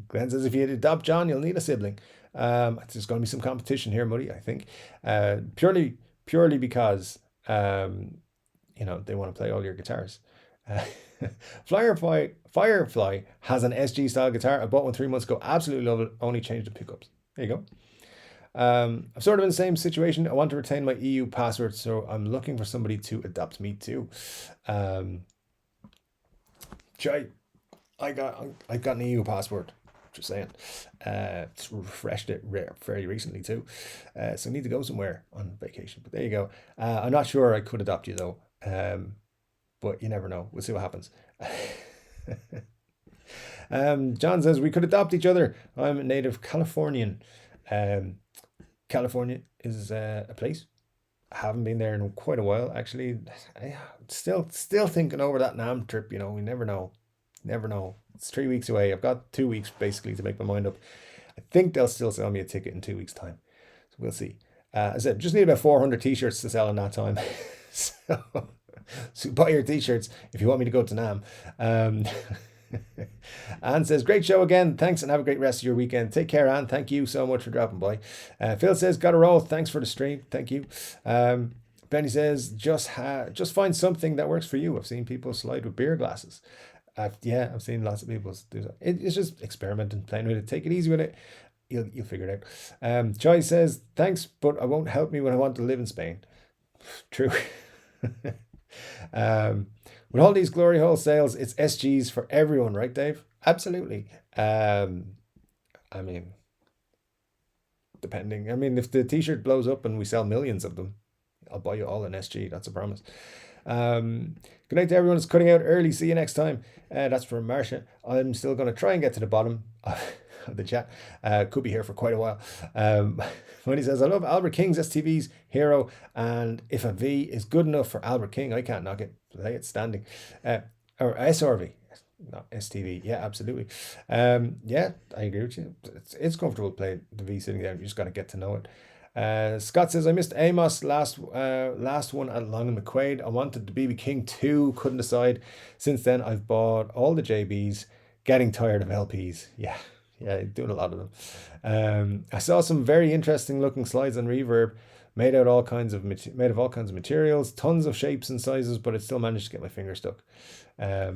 Glenn says, if you adopt John, you'll need a sibling. There's going to be some competition here, Muddy, I think. Purely because, they want to play all your guitars. Firefly has an SG style guitar. I bought one 3 months ago. Absolutely love it. Only changed the pickups. There you go. I'm sort of in the same situation. I want to retain my EU password, so I'm looking for somebody to adopt me too. I got an EU passport. Just saying. It's refreshed it very recently too. So I need to go somewhere on vacation. But there you go. I'm not sure I could adopt you though. But you never know. We'll see what happens. John says, we could adopt each other. I'm a native Californian. California is a place. I haven't been there in quite a while, actually. I'm still thinking over that NAM trip. We never know. Never know. It's 3 weeks away. I've got 2 weeks basically to make my mind up. I think they'll still sell me a ticket in 2 weeks' time. So we'll see. As I said, just need about 400 t-shirts to sell in that time. So buy your t-shirts if you want me to go to NAM. Anne says, great show again. Thanks and have a great rest of your weekend. Take care, Anne. Thank you so much for dropping by. Phil says, gotta roll. Thanks for the stream. Thank you. Benny says, just find something that works for you. I've seen people slide with beer glasses. I've seen lots of people do that. It's just experimenting, playing with it. Take it easy with it. You'll figure it out. Joy says, thanks, but it won't help me when I want to live in Spain. True. With all these glory hole sales, it's SGs for everyone, right, Dave? Absolutely. I mean, depending. If the t-shirt blows up and we sell millions of them, I'll buy you all an SG. That's a promise. Good night to everyone who's cutting out early. See you next time. That's from Marcia. I'm still going to try and get to the bottom of the chat. Could be here for quite a while. When he says, I love Albert King's STV's Hero, and if a V is good enough for Albert King, I can't knock it. Play it standing. Or SRV, not STV. Yeah, absolutely. Yeah, I agree with you. It's comfortable to play the V sitting there. You just got to get to know it. Scott says, I missed Amos last one at Long and McQuaid. I wanted the BB King 2, couldn't decide. Since then, I've bought all the JBs, getting tired of LPs. Yeah, doing a lot of them. I saw some very interesting looking slides on Reverb, made of all kinds of materials, tons of shapes and sizes, but it still managed to get my finger stuck. They're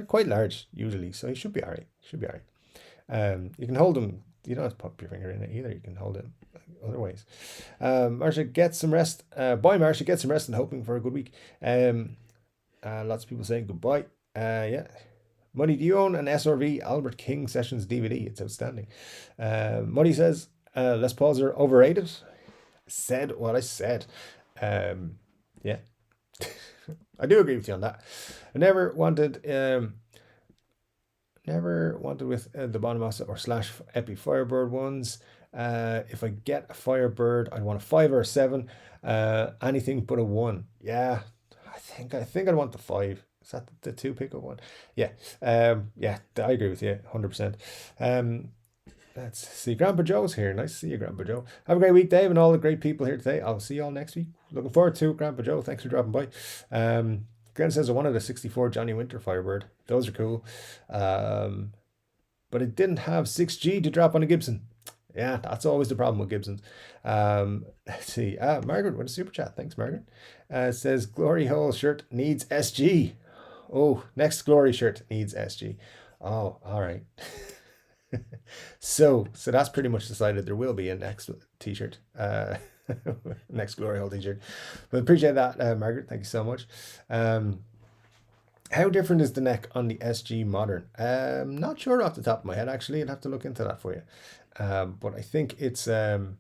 quite large usually, so you should be all right. You can hold them. You don't have to pop your finger in it either. You can hold it other ways. Marcia, get some rest. Bye, Marcia. Get some rest and hoping for a good week. Lots of people saying goodbye. Yeah. Muddy, do you own an SRV Albert King Sessions DVD? It's outstanding. Muddy says, Les Pauls are overrated. Said what I said. Yeah. I do agree with you on that. I never wanted with the Bonamassa or / Epi Firebird ones. If I get a Firebird, I'd want a 5 or a 7. Anything but a 1. Yeah, I think I'd want the 5. Is that the two pickup one? Yeah. Yeah, I agree with you 100%. Let's see. Grandpa Joe's here. Nice to see you, Grandpa Joe. Have a great week, Dave, and all the great people here today. I'll see you all next week. Looking forward to it, Grandpa Joe. Thanks for dropping by. Glenn says I wanted a 64 Johnny Winter Firebird. Those are cool. But it didn't have 6G to drop on a Gibson. Yeah, that's always the problem with Gibsons. Let's see. Margaret with a super chat. Thanks, Margaret. Says Glory Hole shirt needs SG. Oh, next Glory shirt needs SG. Oh, all right. So that's pretty much decided. There will be a next t-shirt, next Glory Hole t-shirt. But appreciate that, Margaret. Thank you so much. How different is the neck on the SG Modern? Not sure off the top of my head. Actually, I'd have to look into that for you. But I think it's a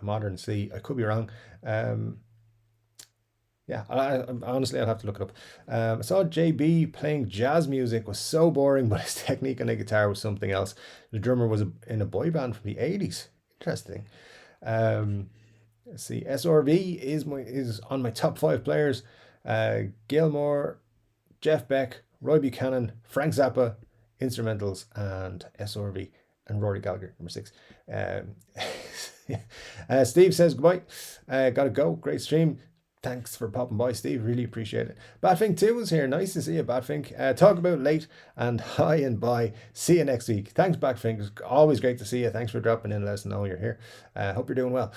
Modern C. I could be wrong. Yeah, honestly, I'll have to look it up. I saw JB playing jazz music was so boring, but his technique on the guitar was something else. The drummer was in a boy band from the 80s. Interesting. Let's see. SRV is on my top 5 players. Gilmore, Jeff Beck, Roy Buchanan, Frank Zappa, instrumentals, and SRV, and Rory Gallagher, number 6. Steve says goodbye. Gotta go. Great stream. Thanks for popping by, Steve. Really appreciate it. Badfink 2 was here. Nice to see you, Badfink. Talk about late and hi and bye. See you next week. Thanks, Badfink. It's always great to see you. Thanks for dropping in. Let us know you're here. Hope you're doing well.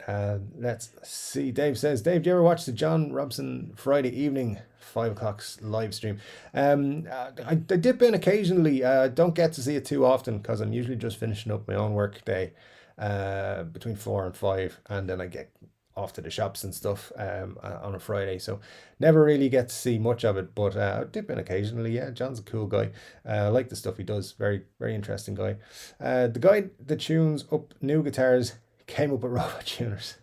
Let's see. Dave says, Dave, do you ever watch the John Robson Friday evening 5 o'clock live stream? I dip in occasionally. Don't get to see it too often because I'm usually just finishing up my own work day between 4 and 5, and then I get off to the shops and stuff on a Friday, so never really get to see much of it, but I dip in occasionally. Yeah, John's a cool guy. I like the stuff he does. Very, very interesting guy. The guy that tunes up new guitars came up with robot tuners.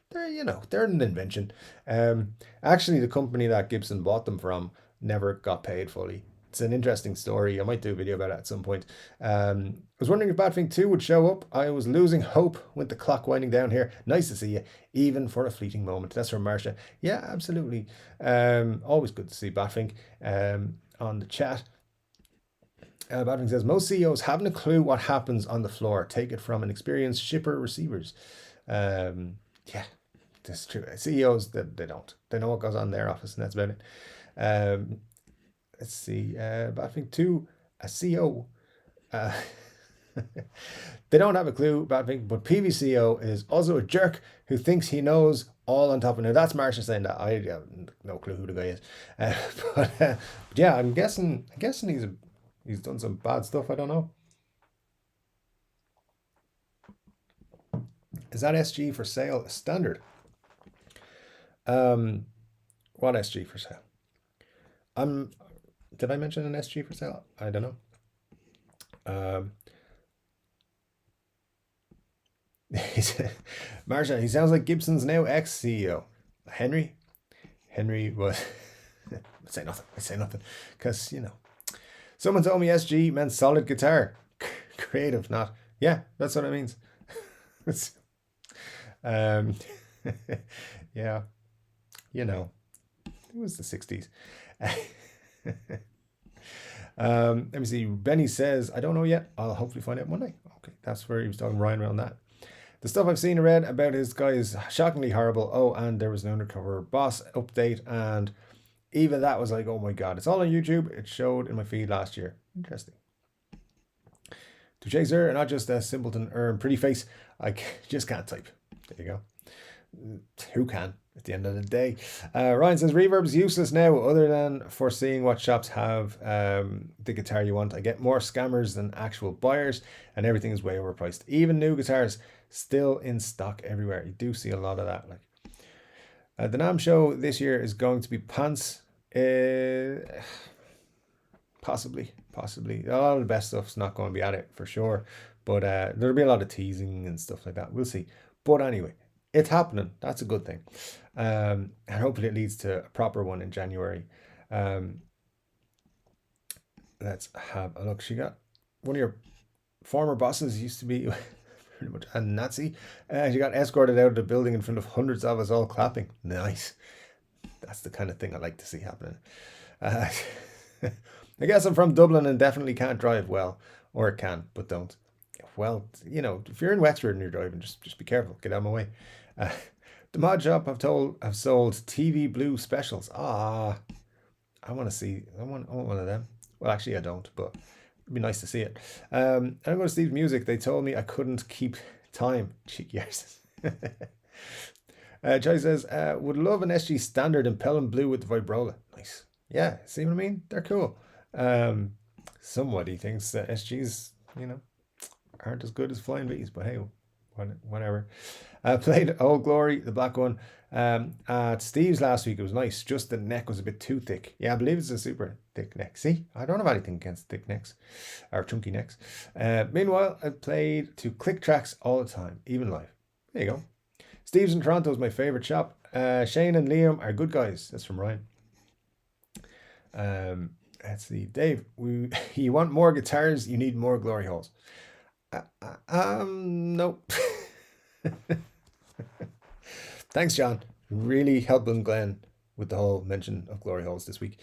They're an invention. Actually, the company that Gibson bought them from never got paid fully. It's an interesting story. I might do a video about it at some point. I was wondering if Badfink 2 would show up. I was losing hope with the clock winding down here. Nice to see you, even for a fleeting moment. That's from Marsha. Yeah, absolutely. Always good to see Badfink on the chat. Badfink says, most CEOs haven't a clue what happens on the floor. Take it from an experienced shipper receivers. Yeah, that's true. CEOs, they don't. They know what goes on in their office, and that's about it. Let's see. Badfink 2, a CEO. They don't have a clue, Badfink, but PVCO is also a jerk who thinks he knows all on top of it. Now, that's Marsha saying that. I have no clue who the guy is. But yeah, I'm guessing he's done some bad stuff. I don't know. Is that SG for sale a standard? What SG for sale? Did I mention an SG for sale? I don't know. Marsha, he sounds like Gibson's now ex-CEO. Henry was... I say nothing. Because, someone told me SG meant solid guitar. Creative, not... Yeah, that's what it means. Yeah. It was the 60s. Let me see. Benny says, I don't know yet. I'll hopefully find out Monday. Okay, that's where he was talking Ryan around that. The stuff I've seen and read about his guy is shockingly horrible. Oh, and there was an undercover boss update, and even that was like, oh my god, it's all on YouTube. It showed in my feed last year. Interesting. Touche, sir, not just a simpleton or pretty face. I just can't type. There you go. Who can? At the end of the day. Ryan says, reverb is useless now, other than for seeing what shops have the guitar you want. I get more scammers than actual buyers, and everything is way overpriced. Even new guitars still in stock everywhere. You do see a lot of that. Like the NAMM show this year is going to be pants. Possibly. A lot of the best stuff's not going to be at it for sure, but there'll be a lot of teasing and stuff like that. We'll see. But anyway, it's happening. That's a good thing. And hopefully it leads to a proper one in January. Let's have a look. She got one of your former bosses used to be pretty much a Nazi. She got escorted out of the building in front of hundreds of us all clapping. Nice. That's the kind of thing I like to see happening. Uh, I guess I'm from Dublin and definitely can't drive well. Or can, but don't. Well, if you're in Wexford and you're driving, just be careful. Get out of my way. Uh, the mod shop have sold TV Blue specials. Ah, I want to see. I want one of them. Well, actually, I don't, but it'd be nice to see it. And I'm going to Steve's music. They told me I couldn't keep time. Cheeky arses. Chai says, would love an SG standard in Pelham Blue with the Vibrola. Nice. Yeah, see what I mean? They're cool. Somebody thinks that SGs, aren't as good as Flying V's, but hey, whatever. Played Old Glory, the black one, at Steve's last week. It was nice. Just the neck was a bit too thick. Yeah, I believe it's a super thick neck. See, I don't have anything against thick necks or chunky necks. Meanwhile, I played to click tracks all the time, even live. There you go. Steve's in Toronto is my favorite shop. Shane and Liam are good guys. That's from Ryan. Let's see, Dave. You want more guitars? You need more glory holes. Nope. Thanks, John. Really helping Glenn with the whole mention of glory holes this week.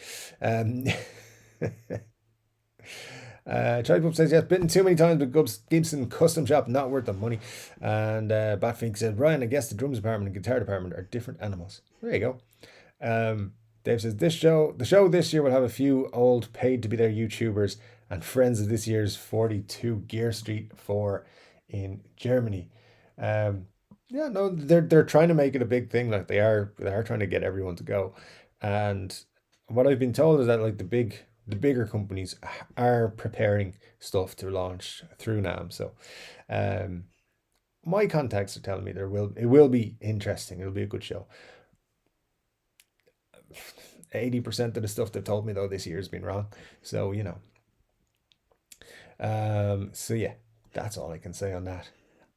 Childpup says, yes, bitten too many times with Gibson custom shop, not worth the money. And Batfink said, Ryan, I guess the drums department and guitar department are different animals. There you go. Dave says, the show this year will have a few old paid to be there YouTubers and friends of this year's 42 Gear Street 4 in Germany. Yeah, no, they're trying to make it a big thing. Like they are trying to get everyone to go. And what I've been told is that like the bigger companies are preparing stuff to launch through NAMM. So my contacts are telling me it will be interesting. It'll be a good show. 80% of the stuff they've told me though this year has been wrong. So so yeah, that's all I can say on that.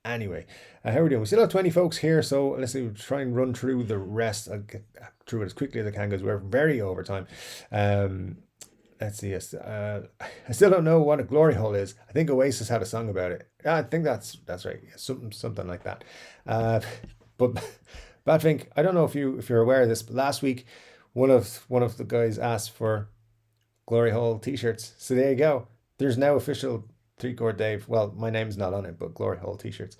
Anyway, how are we doing? We still have 20 folks here, so let's see, we'll try and run through the rest. I'll get through it as quickly as I can because we're very over time. Let's see. I still don't know what a glory hole is. I think Oasis had a song about it. I think that's right. Something like that. But Badfink, I don't know if you're aware of this, but last week one of the guys asked for glory hole t-shirts. So there you go. There's now official 3-Chord Dave. Well, my name's not on it, but glory hole t-shirts.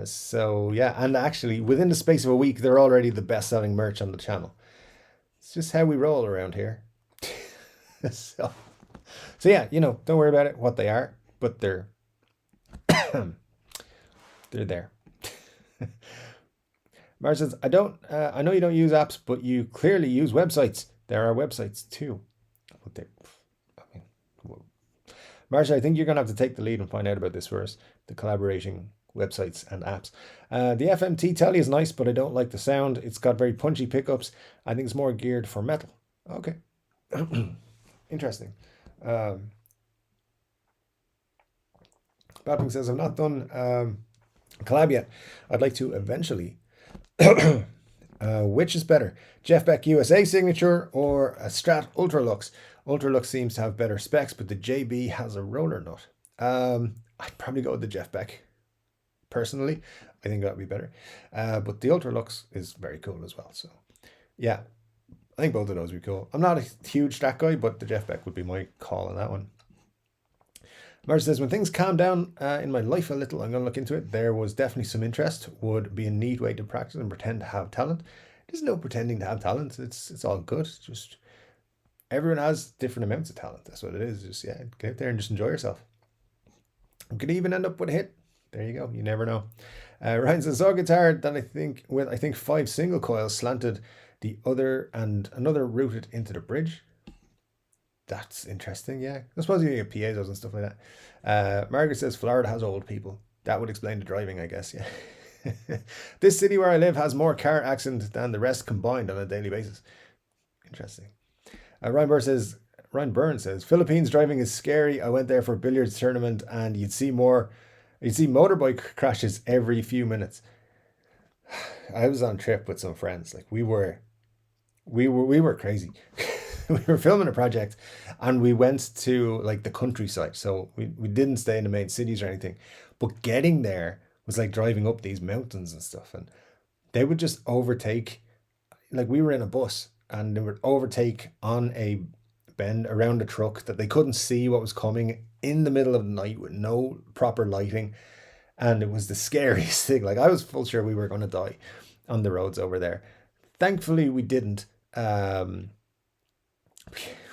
So yeah, and actually within the space of a week, they're already the best-selling merch on the channel. It's just how we roll around here. So yeah, don't worry about it, what they are, but they're they're there. Mar says, I know you don't use apps, but you clearly use websites. There are websites too. Marsha, I think you're going to have to take the lead and find out about this first, the collaborating websites and apps. The FMT Telly is nice, but I don't like the sound. It's got very punchy pickups. I think it's more geared for metal. Okay. Interesting. Badping says, I've not done collab yet. I'd like to eventually. Which is better, Jeff Beck USA signature or a Strat Ultralux? Ultralux seems to have better specs, but the JB has a roller nut. I'd probably go with the Jeff Beck. Personally, I think that would be better. But the Ultralux is very cool as well. So yeah, I think both of those would be cool. I'm not a huge Strat guy, but the Jeff Beck would be my call on that one. Marge says, when things calm down in my life a little, I'm going to look into it. There was definitely some interest. Would be a neat way to practice and pretend to have talent. There's no pretending to have talent. It's all good. Just everyone has different amounts of talent. That's what it is. Just yeah, get out there and just enjoy yourself. You could even end up with a hit. There you go. You never know. Ryan says, saw a guitar that I think 5 single coils slanted the other and another routed into the bridge. That's interesting, yeah. I suppose you get piezo's and stuff like that. Margaret says Florida has old people. That would explain the driving, I guess, yeah. This city where I live has more car accidents than the rest combined on a daily basis. Interesting. Ryan Byrne says, Philippines driving is scary. I went there for a billiards tournament and you'd see motorbike crashes every few minutes. I was on a trip with some friends. Like we were crazy. We were filming a project and we went to like the countryside. So we didn't stay in the main cities or anything, But getting there was like driving up these mountains and stuff. And they would just overtake, like we were in a bus and they would overtake on a bend around a truck that they couldn't see what was coming in the middle of the night with no proper lighting. And it was the scariest thing. Like I was full sure we were going to die on the roads over there. Thankfully, we didn't. It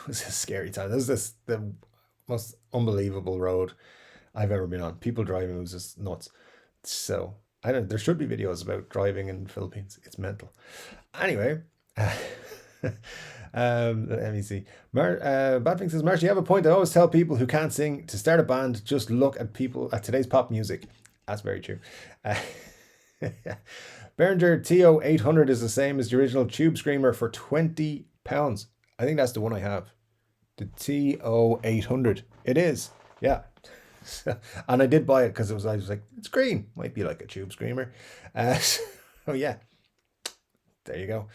was a scary time. This is the most unbelievable road I've ever been on. People driving was just nuts. So I don't. There should be videos about driving in the Philippines. It's mental. Anyway, let me see. Badfink says, Marsh, you have a point. I always tell people who can't sing to start a band. Just look at people at today's pop music. That's very true. Behringer TO 800 is the same as the original Tube Screamer for £20. I think that's the one I have. The TO 800. It is. Yeah. And I did buy it because I was like, it's green. Might be like a Tube Screamer. So yeah. There you go.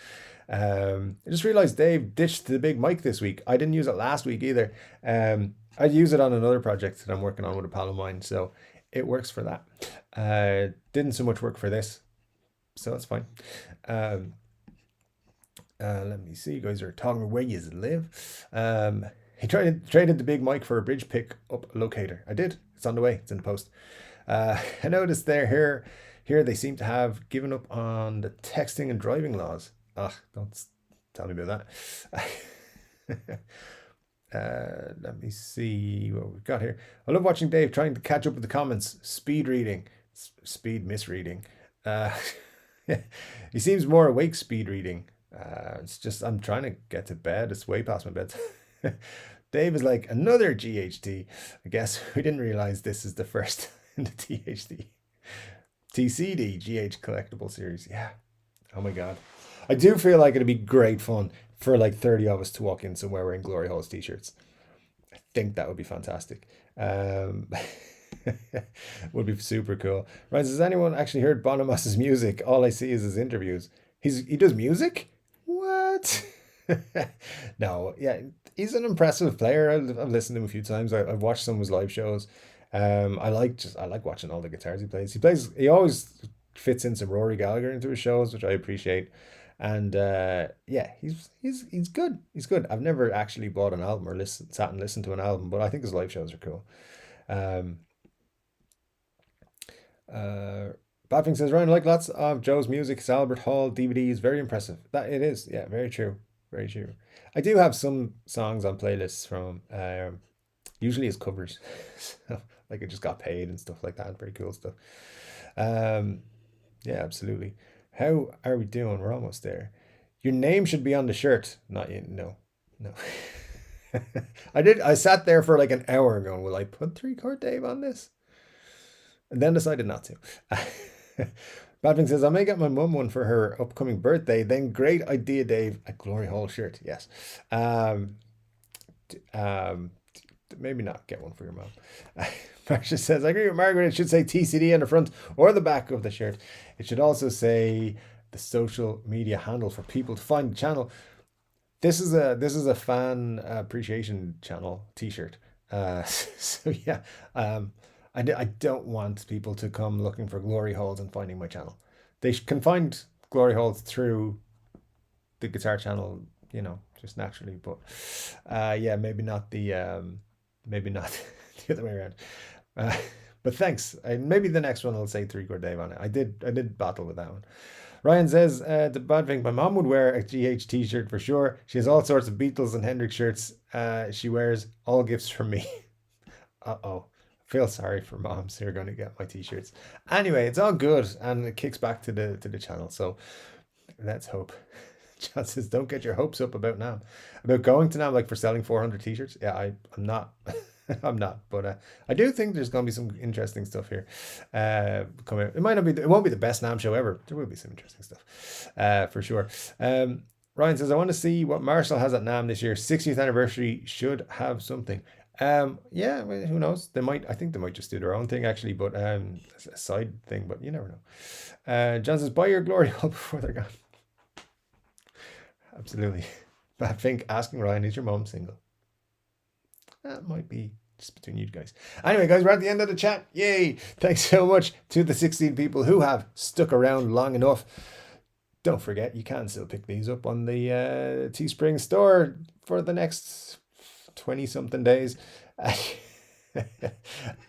I just realized Dave ditched the big mic this week. I didn't use it last week either. I'd use it on another project that I'm working on with a pal of mine. So it works for that. Didn't so much work for this. So it's fine. Let me see. You guys are talking about where you live. He traded the big mic for a bridge pick up locator. I did. It's on the way. It's in the post. I noticed here they seem to have given up on the texting and driving laws. Don't tell me about that. Let me see what we've got here. I love watching Dave trying to catch up with the comments. Speed reading. Speed misreading. He seems more awake speed reading. It's just I'm trying to get to bed. It's way past my bed. Dave is like, another GHT. I guess we didn't realize this is the first in the TCD GH collectible series. Yeah. Oh my god. I do feel like it'd be great fun for like 30 of us to walk in somewhere wearing Glory Holes t-shirts. I think that would be fantastic. Would be super cool. Right, has anyone actually heard Bonamassa' music? All I see is his interviews. He does music? What? No, yeah, he's an impressive player. I've listened to him a few times. I've watched some of his live shows. I like watching all the guitars he plays. He always fits in some Rory Gallagher into his shows, which I appreciate. And yeah, he's good. He's good. I've never actually bought an album or sat and listened to an album, but I think his live shows are cool. Badfing says, Ryan, I like lots of Joe's music, his Albert Hall DVDs, very impressive. That it is, yeah, very true. Very true. I do have some songs on playlists from usually as covers. So, like I just got paid and stuff like that. Very cool stuff. Yeah, absolutely. How are we doing? We're almost there. Your name should be on the shirt. Not yet. No. I sat there for like an hour going, will I put 3 Chord Dave on this? And then decided not to. Badfing says, I may get my mum one for her upcoming birthday. Then great idea, Dave. A Glory Hole shirt. Yes. Maybe not get one for your mum. Marcia says, I agree with Margaret. It should say TCD on the front or the back of the shirt. It should also say the social media handle for people to find the channel. This is a fan appreciation channel t-shirt. So yeah, I don't want people to come looking for glory holes and finding my channel. They can find glory holes through the guitar channel, just naturally. But yeah, maybe not the other way around. But thanks. Maybe the next one will say 3 Chord Dave on it. I did battle with that one. Ryan says, the bad thing, my mom would wear a GH t-shirt for sure. She has all sorts of Beatles and Hendrix shirts. She wears all gifts from me. Uh-oh. Feel sorry for moms who are going to get my t-shirts. Anyway, it's all good and it kicks back to the channel. So let's hope. John says, don't get your hopes up about NAMM. About going to NAMM, like for selling 400 t-shirts. Yeah, I'm not. I'm not, but I do think there's going to be some interesting stuff here coming out. It won't be the best NAMM show ever. There will be some interesting stuff for sure. Ryan says, I want to see what Marshall has at NAMM this year. 60th anniversary should have something. Yeah, well, who knows? I think they might just do their own thing actually, but a side thing, but you never know. John says, buy your glory hole before they're gone. Absolutely. But I think asking Ryan, is your mom single? That might be Just between you guys. Anyway, guys, we're at the end of the chat. Yay! Thanks so much to the 16 people who have stuck around long enough. Don't forget, you can still pick these up on the Teespring store for the next 20-something days.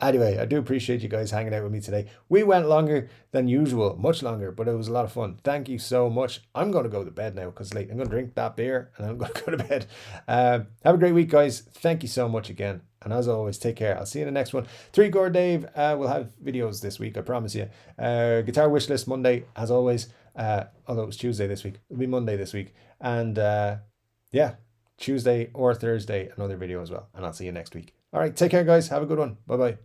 Anyway, I do appreciate you guys hanging out with me today. We went longer than usual, much longer, but it was a lot of fun. Thank you so much. I'm going to go to bed now because late. I'm going to drink that beer and I'm going to go to bed. Have a great week, guys. Thank you so much again. And as always, take care. I'll see you in the next one. 3 Chord Dave will have videos this week, I promise you. Guitar wish list Monday, as always. Although it was Tuesday this week. It'll be Monday this week. And yeah, Tuesday or Thursday, another video as well. And I'll see you next week. All right, take care, guys. Have a good one. Bye-bye.